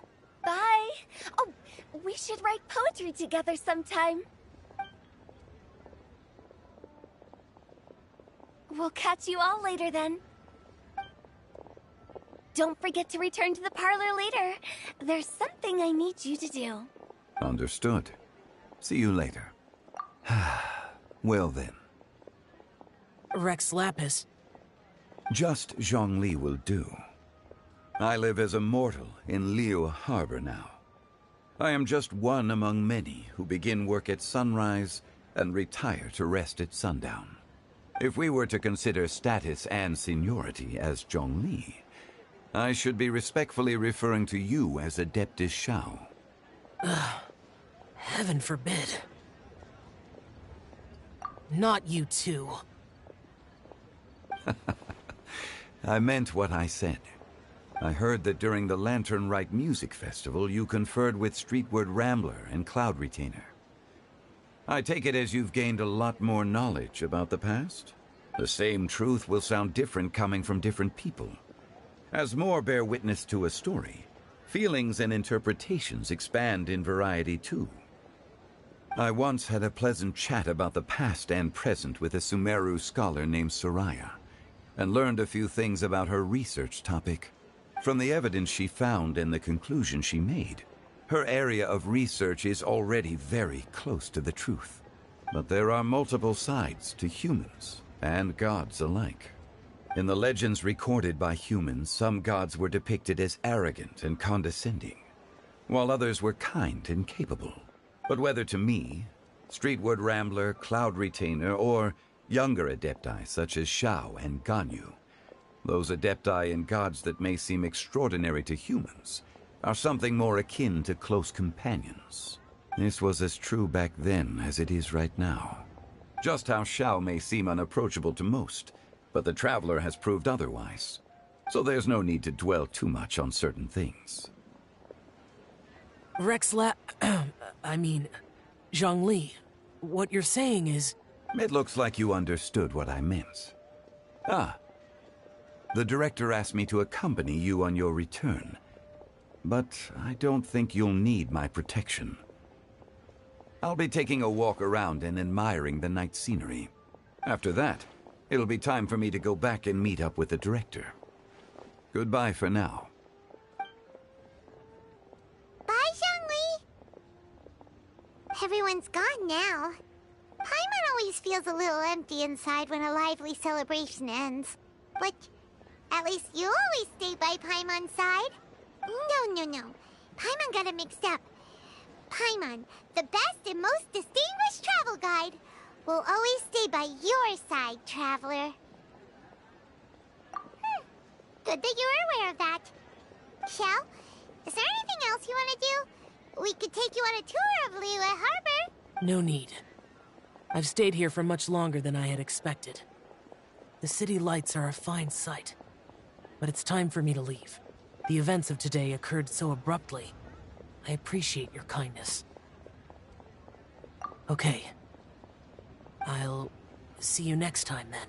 Bye. Oh, we should write poetry together sometime. We'll catch you all later then. Don't forget to return to the parlor later. There's something I need you to do. Understood. See you later. Well then. Rex Lapis. Just Zhongli will do. I live as a mortal in Liyue Harbor now. I am just one among many who begin work at sunrise and retire to rest at sundown. If we were to consider status and seniority as Zhongli, I should be respectfully referring to you as Adeptus Shao. Heaven forbid. Not you two. I meant what I said. I heard that during the Latern Rite music festival, you conferred with Streetward Rambler and Cloud Retainer. I take it as you've gained a lot more knowledge about the past? The same truth will sound different coming from different people. As more bear witness to a story, feelings and interpretations expand in variety too. I once had a pleasant chat about the past and present with a Sumeru scholar named Soraya, and learned a few things about her research topic. From the evidence she found and the conclusion she made, her area of research is already very close to the truth. But there are multiple sides to humans and gods alike. In the legends recorded by humans, some gods were depicted as arrogant and condescending, while others were kind and capable. But whether to me, Streetward Rambler, Cloud Retainer, or younger adepti such as Shao and Ganyu, those adepti and gods that may seem extraordinary to humans are something more akin to close companions. This was as true back then as it is right now. Just how Xiao may seem unapproachable to most, but the Traveler has proved otherwise. So there's no need to dwell too much on certain things. Zhongli, what you're saying is... It looks like you understood what I meant. Ah. The director asked me to accompany you on your return. But I don't think you'll need my protection. I'll be taking a walk around and admiring the night scenery. After that, it'll be time for me to go back and meet up with the director. Goodbye for now. Bye, Zhongli! Everyone's gone now. Paimon always feels a little empty inside when a lively celebration ends. But at least you always stay by Paimon's side. No. Paimon got it mixed up. Paimon, the best and most distinguished travel guide, will always stay by your side, Traveler. Good that you're aware of that. Xiao, is there anything else you want to do? We could take you on a tour of Liyue Harbor. No need. I've stayed here for much longer than I had expected. The city lights are a fine sight, but it's time for me to leave. The events of today occurred so abruptly. I appreciate your kindness. Okay. I'll see you next time, then.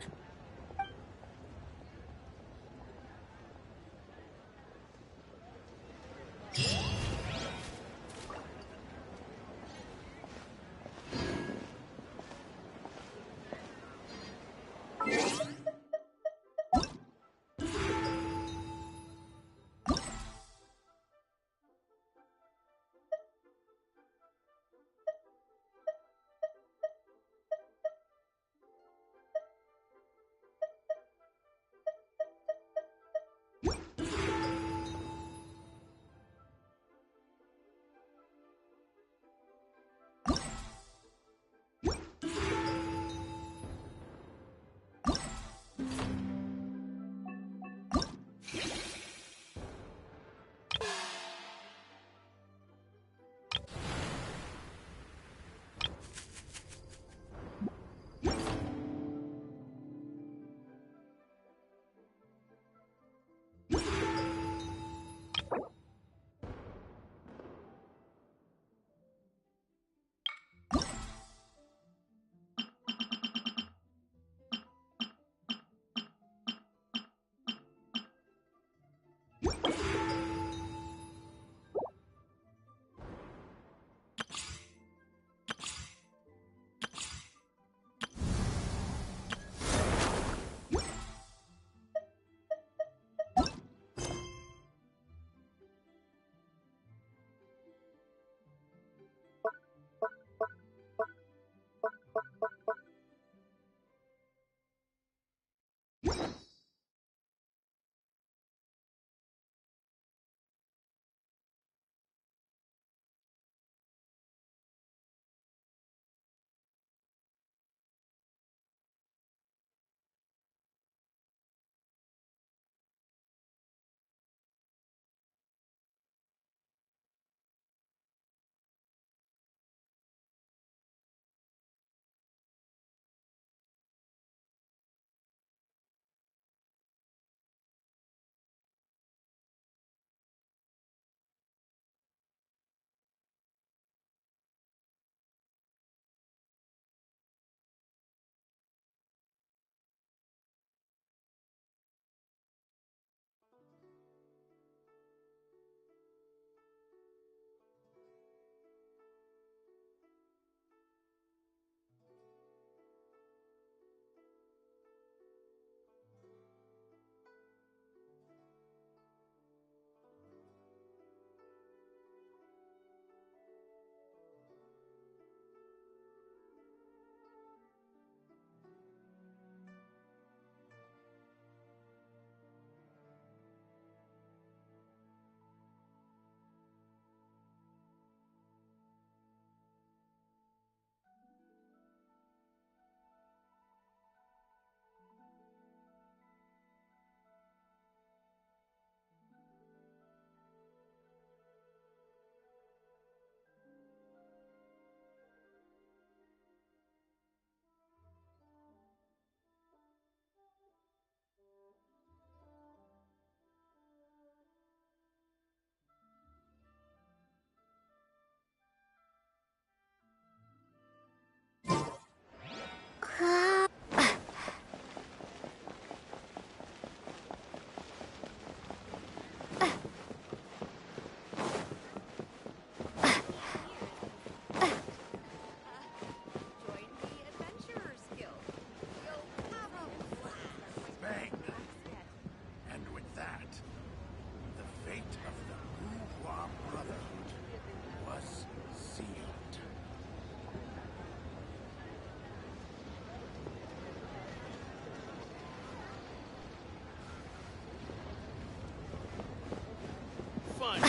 Fine. A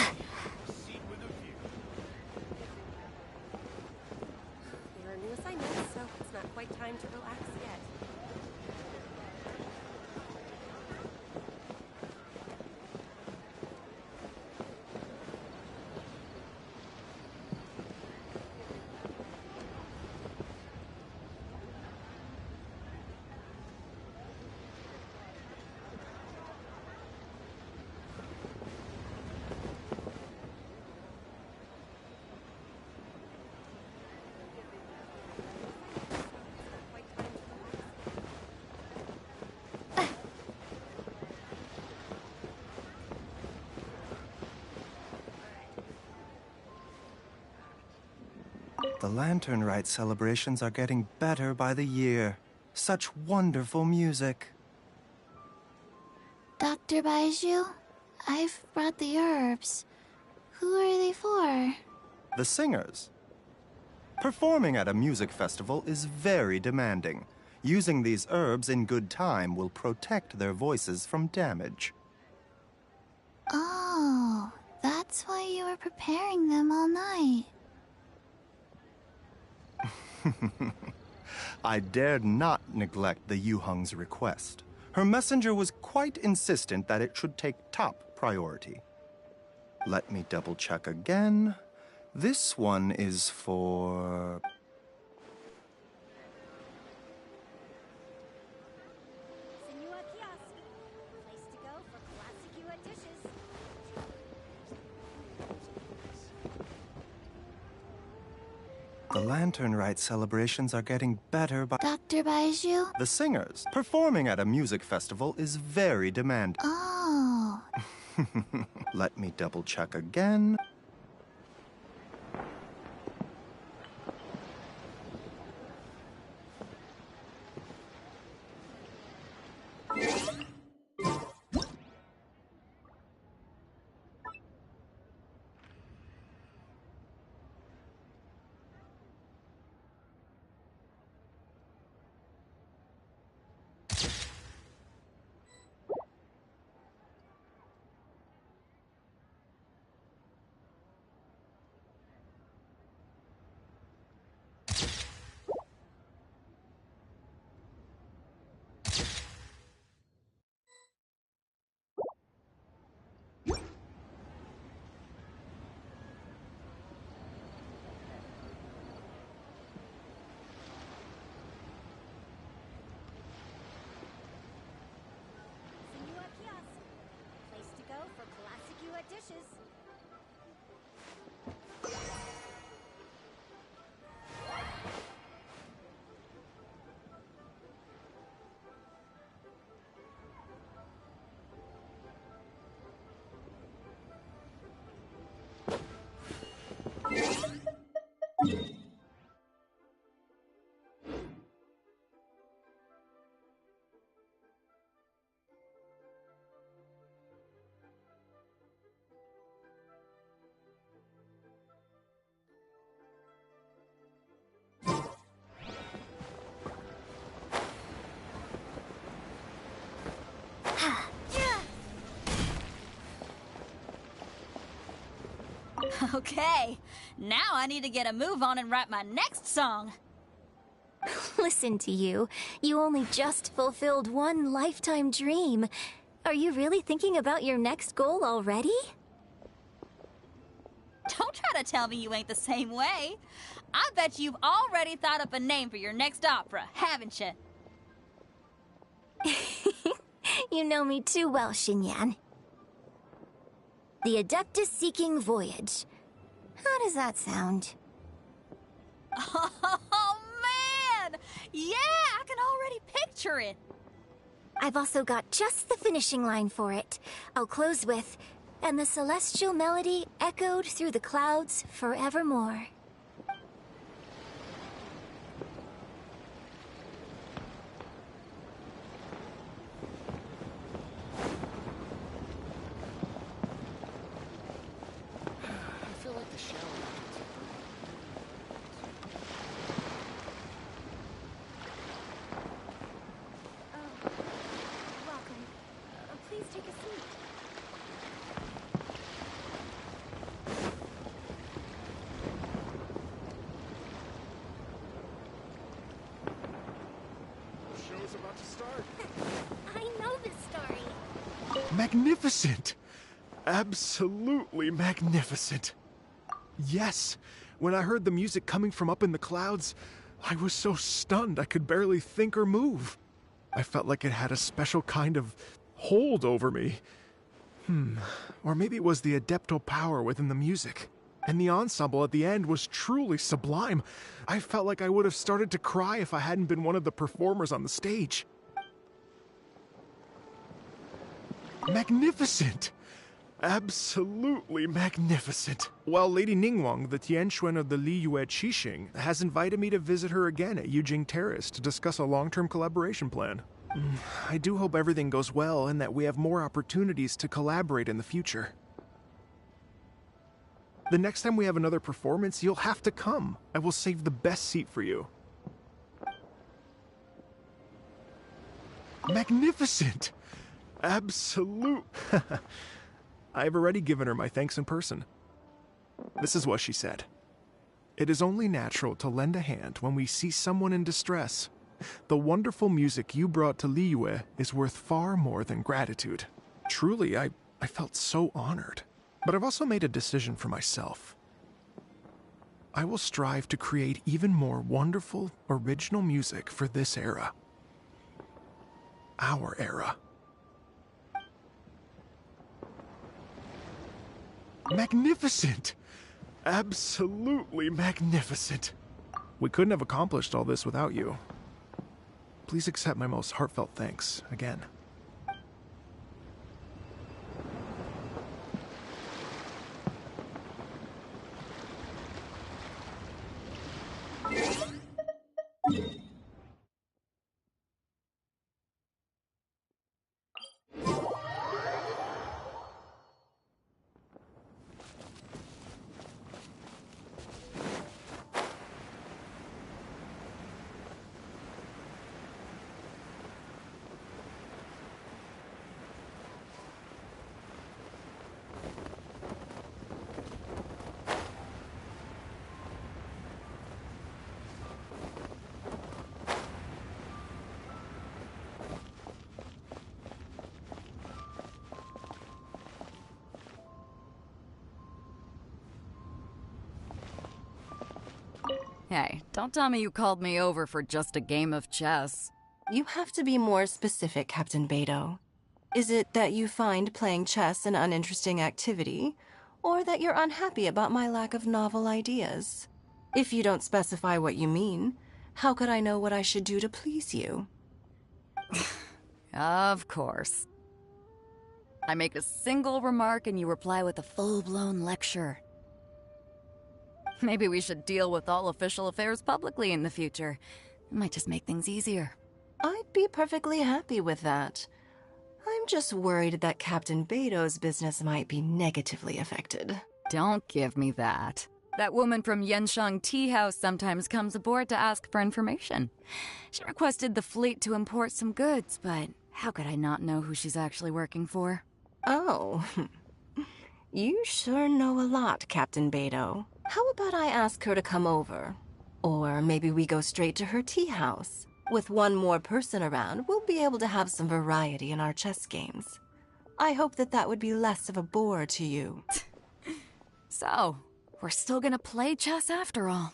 seat with a view. There are new assignments, so it's not quite time to relax yet. The Latern Rite celebrations are getting better by the year. Such wonderful music. Dr. Baiju, I've brought the herbs. Who are they for? The singers. Performing at a music festival is very demanding. Using these herbs in good time will protect their voices from damage. Oh, that's why you were preparing them all night. I dared not neglect the Yuheng's request. Her messenger was quite insistent that it should take top priority. Let me double check again. This one is for... The Latern Rite celebrations are getting better by... Dr. Baiju? The singers. Performing at a music festival is very demanding. Oh. Let me double check again. Okay, now I need to get a move on and write my next song. Listen to you. You only just fulfilled one lifetime dream. Are you really thinking about your next goal already? Don't try to tell me you ain't the same way. I bet you've already thought up a name for your next opera, haven't you? You know me too well, Xinyan. The Adeptus-Seeking Voyage. How does that sound? Oh, man! Yeah, I can already picture it. I've also got just the finishing line for it. I'll close with, "And the celestial melody echoed through the clouds forevermore." I feel like the shower. Welcome. Please take a seat. Magnificent! Absolutely magnificent. Yes, when I heard the music coming from up in the clouds, I was so stunned I could barely think or move. I felt like it had a special kind of hold over me. Or maybe it was the adeptal power within the music. And the ensemble at the end was truly sublime. I felt like I would have started to cry if I hadn't been one of the performers on the stage. Magnificent! Absolutely magnificent. Well, Lady Ningguang, the Tianquan of the Liyue Qixing, has invited me to visit her again at Yujing Terrace to discuss a long-term collaboration plan. I do hope everything goes well and that we have more opportunities to collaborate in the future. The next time we have another performance, you'll have to come. I will save the best seat for you. Magnificent! Absolute. I've already given her my thanks in person. This is what she said. It is only natural to lend a hand when we see someone in distress. The wonderful music you brought to Liyue is worth far more than gratitude. Truly, I felt so honored. But I've also made a decision for myself. I will strive to create even more wonderful, original music for this era. Our era. Magnificent! Absolutely magnificent. We couldn't have accomplished all this without you. Please accept my most heartfelt thanks again. Hey, don't tell me you called me over for just a game of chess. You have to be more specific, Captain Beidou. Is it that you find playing chess an uninteresting activity, or that you're unhappy about my lack of novel ideas? If you don't specify what you mean, how could I know what I should do to please you? Of course. I make a single remark and you reply with a full-blown lecture. Maybe we should deal with all official affairs publicly in the future. It might just make things easier. I'd be perfectly happy with that. I'm just worried that Captain Beidou's business might be negatively affected. Don't give me that. That woman from Yanshang Tea House sometimes comes aboard to ask for information. She requested the fleet to import some goods, but how could I not know who she's actually working for? Oh. You sure know a lot, Captain Beidou. How about I ask her to come over? Or maybe we go straight to her tea house. With one more person around, we'll be able to have some variety in our chess games. I hope that would be less of a bore to you. So, we're still gonna play chess after all.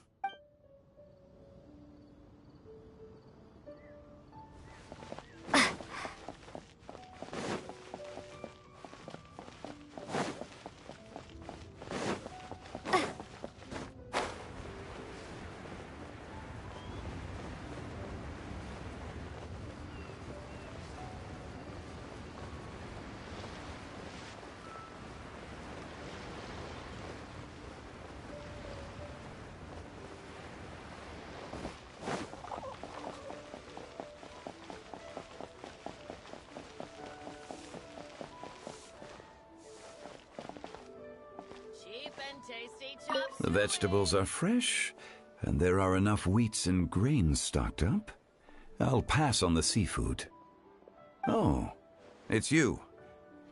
The vegetables are fresh, and there are enough wheats and grains stocked up. I'll pass on the seafood. Oh, it's you.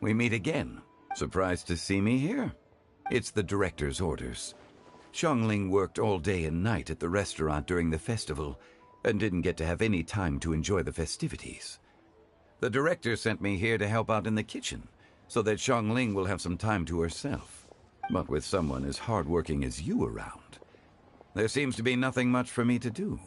We meet again. Surprised to see me here? It's the director's orders. Xiangling worked all day and night at the restaurant during the festival and didn't get to have any time to enjoy the festivities. The director sent me here to help out in the kitchen so that Xiangling will have some time to herself. But with someone as hardworking as you around, there seems to be nothing much for me to do.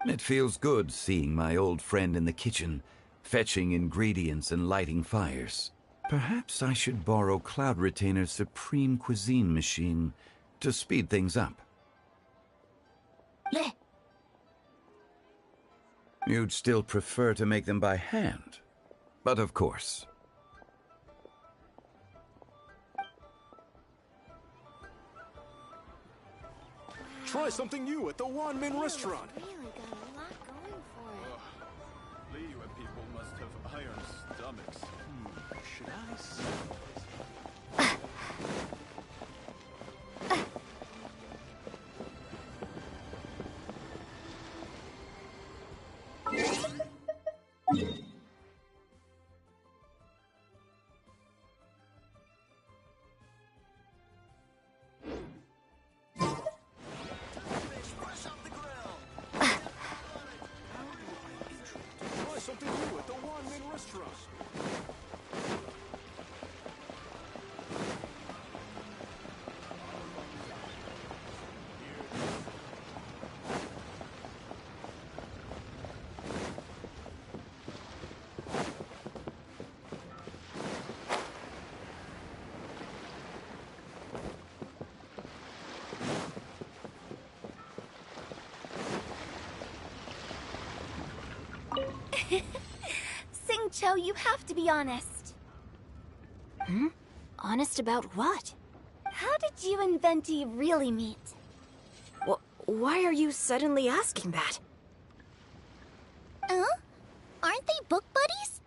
It feels good seeing my old friend in the kitchen, fetching ingredients and lighting fires. Perhaps I should borrow Cloud Retainer's Supreme Cuisine machine to speed things up. You'd still prefer to make them by hand, but of course. Try something new at the Wanmin restaurant. Really got a lot going for it. Liyue people must have iron stomachs. Should I say? Try something new at the Wanmin restaurant. Singcho, you have to be honest. Hmm? Honest about what? How did you and Venti really meet? Why are you suddenly asking that? Aren't they book buddies?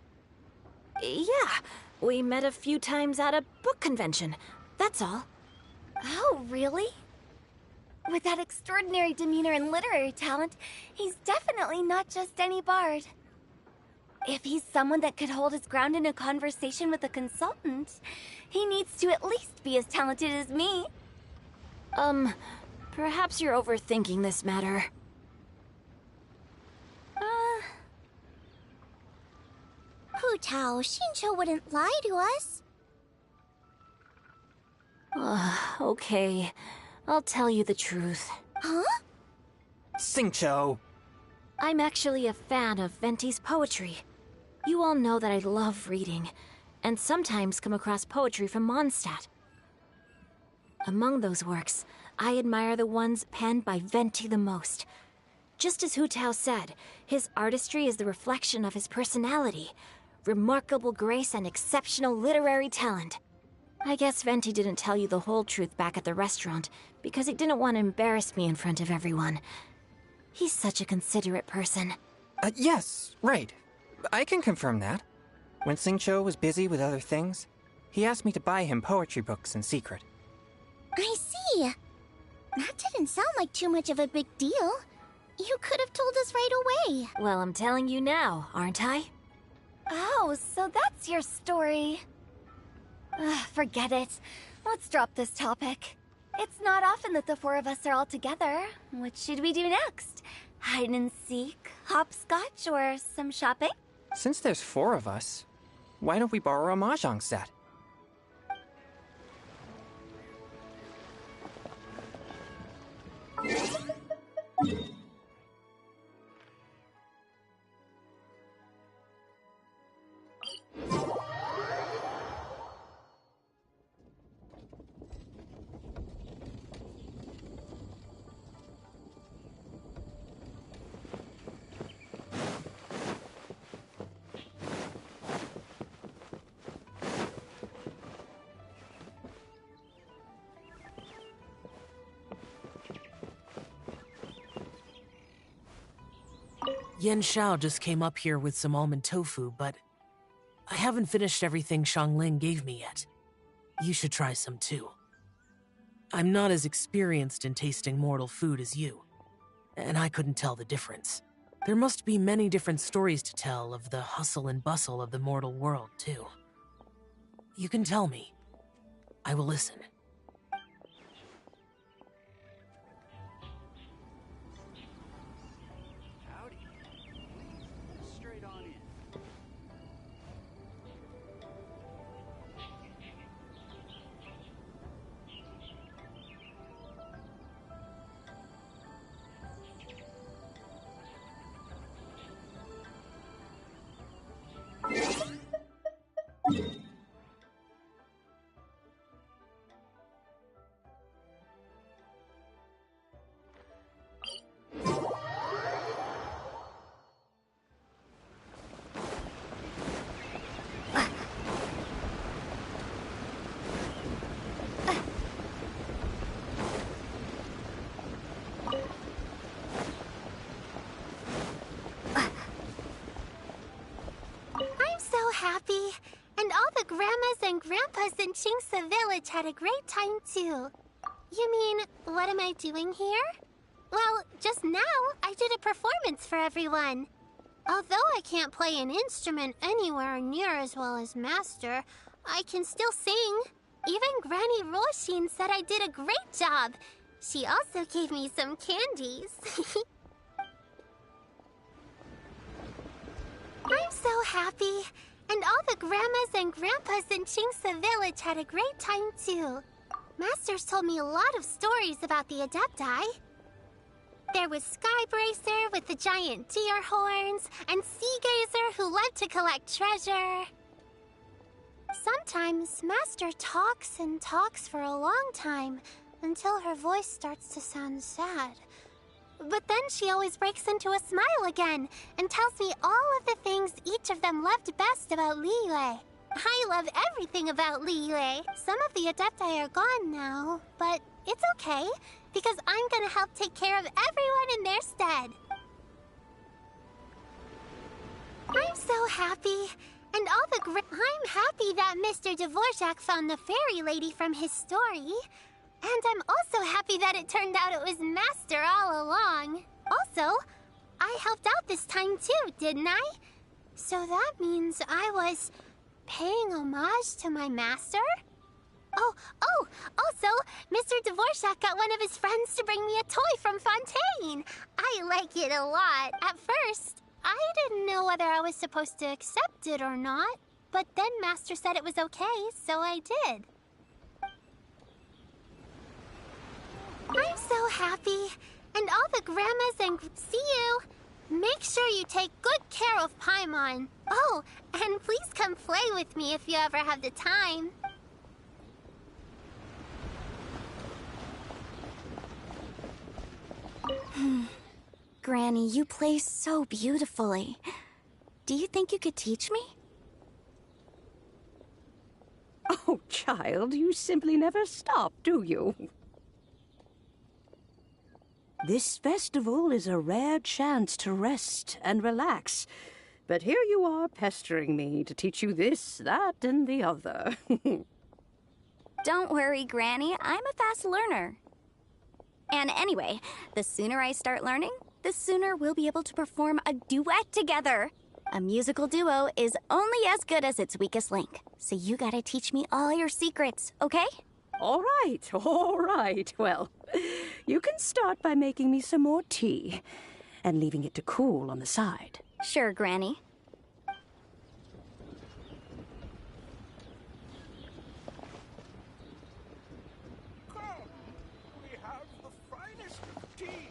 Yeah, we met a few times at a book convention. That's all. Oh, really? With that extraordinary demeanor and literary talent, he's definitely not just any bard. If he's someone that could hold his ground in a conversation with a consultant, he needs to at least be as talented as me. Perhaps you're overthinking this matter. Hu Tao, Xingqiu wouldn't lie to us. Okay. I'll tell you the truth. Huh? Xingqiu! I'm actually a fan of Venti's poetry. You all know that I love reading, and sometimes come across poetry from Mondstadt. Among those works, I admire the ones penned by Venti the most. Just as Hu Tao said, his artistry is the reflection of his personality, remarkable grace and exceptional literary talent. I guess Venti didn't tell you the whole truth back at the restaurant, because he didn't want to embarrass me in front of everyone. He's such a considerate person. Yes, right. I can confirm that. When Xingqiu was busy with other things, he asked me to buy him poetry books in secret. I see. That didn't sound like too much of a big deal. You could have told us right away. Well, I'm telling you now, aren't I? Oh, so that's your story. Forget it. Let's drop this topic. It's not often that the four of us are all together. What should we do next? Hide and seek, hopscotch, or some shopping? Since there's 4 of us, why don't we borrow a mahjong set? Yen Xiao just came up here with some almond tofu, but I haven't finished everything Xiangling gave me yet. You should try some too. I'm not as experienced in tasting mortal food as you, and I couldn't tell the difference. There must be many different stories to tell of the hustle and bustle of the mortal world, too. You can tell me. I will listen. and Grandpa's in Chingsa Village had a great time too. You mean, what am I doing here? Well, just now, I did a performance for everyone. Although I can't play an instrument anywhere near as well as Master, I can still sing. Even Granny Roshin said I did a great job. She also gave me some candies. I'm so happy. And all the grandmas and grandpas in Chingsa Village had a great time too. Master's told me a lot of stories about the Adepti. There was Skybracer with the giant deer horns, and Seagazer who loved to collect treasure. Sometimes Master talks and talks for a long time until her voice starts to sound sad. But then she always breaks into a smile again and tells me all of the things each of them loved best about Liyue. I love everything about Liyue. Some of the Adepti are gone now, but it's okay, because I'm gonna help take care of everyone in their stead. I'm so happy. And all the I'm happy that Mr. Dvorak found the fairy lady from his story. And I'm also happy that it turned out it was Master all along. Also, I helped out this time too, didn't I? So that means I was paying homage to my master? Oh, also, Mr. Dvorak got one of his friends to bring me a toy from Fontaine. I like it a lot. At first, I didn't know whether I was supposed to accept it or not, but then Master said it was okay, so I did. I'm so happy. And all the grandmas and... See you! Make sure you take good care of Paimon. Oh, and please come play with me if you ever have the time. Granny, you play so beautifully. Do you think you could teach me? Oh, child, you simply never stop, do you? This festival is a rare chance to rest and relax. But here you are pestering me to teach you this, that, and the other. Don't worry, Granny. I'm a fast learner. And anyway, the sooner I start learning, the sooner we'll be able to perform a duet together. A musical duo is only as good as its weakest link. So you gotta teach me all your secrets, okay? All right. Well, you can start by making me some more tea and leaving it to cool on the side. Sure, Granny. We have the finest of tea.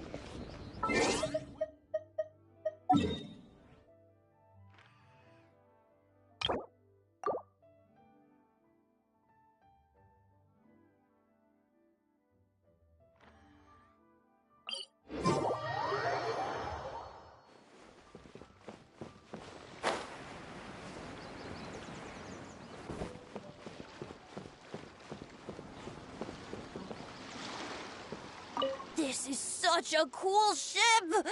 This is such a cool ship!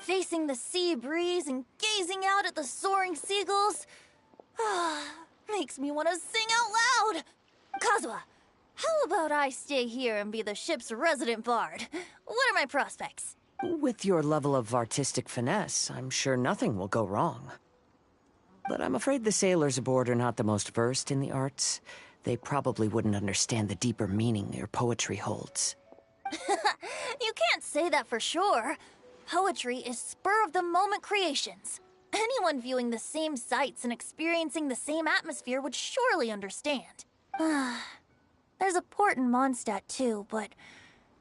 Facing the sea breeze and gazing out at the soaring seagulls makes me want to sing out loud! Kazuha, how about I stay here and be the ship's resident bard? What are my prospects? With your level of artistic finesse, I'm sure nothing will go wrong. But I'm afraid the sailors aboard are not the most versed in the arts. They probably wouldn't understand the deeper meaning your poetry holds. You can't say that for sure. Poetry is spur-of-the-moment creations. Anyone viewing the same sights and experiencing the same atmosphere would surely understand. There's a port in Mondstadt too, but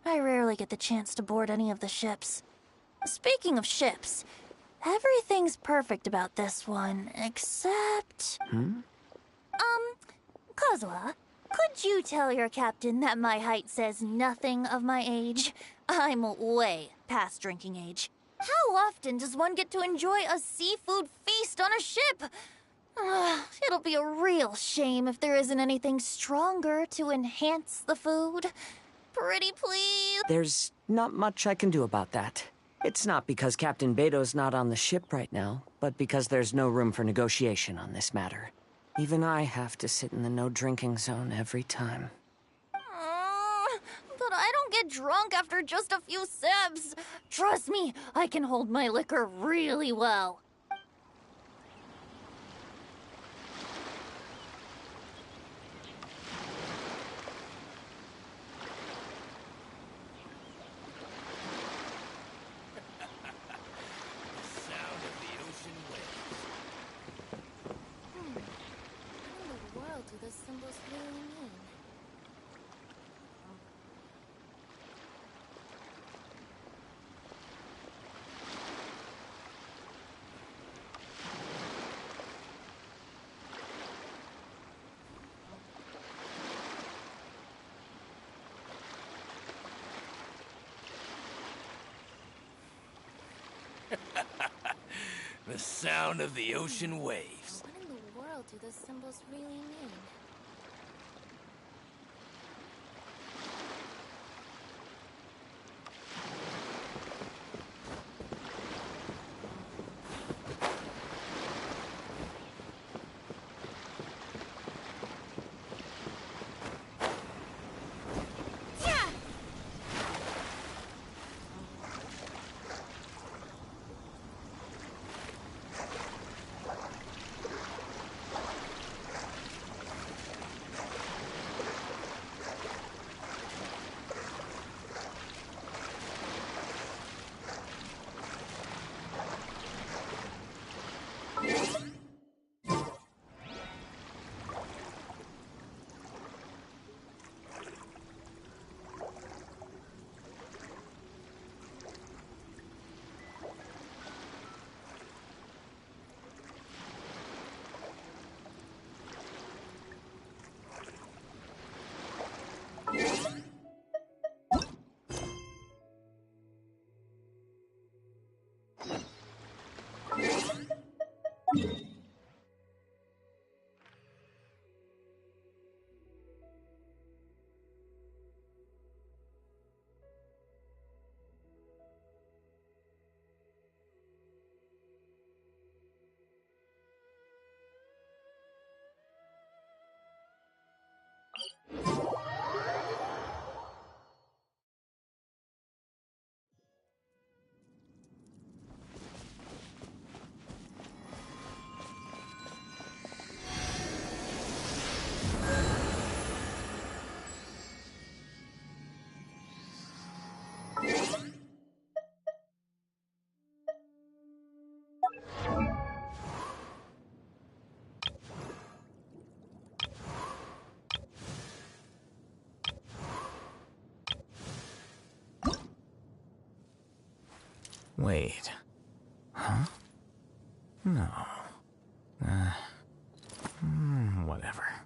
I rarely get the chance to board any of the ships. Speaking of ships, everything's perfect about this one, except... Kazuha, could you tell your captain that my height says nothing of my age? I'm way past drinking age. How often does one get to enjoy a seafood feast on a ship? It'll be a real shame if there isn't anything stronger to enhance the food. Pretty please? There's not much I can do about that. It's not because Captain Beto's not on the ship right now, but because there's no room for negotiation on this matter. Even I have to sit in the no-drinking zone every time. But I don't get drunk after just a few sips. Trust me, I can hold my liquor really well. The sound of the ocean waves. What in the world do those symbols really mean? Wait. Huh? No. Whatever.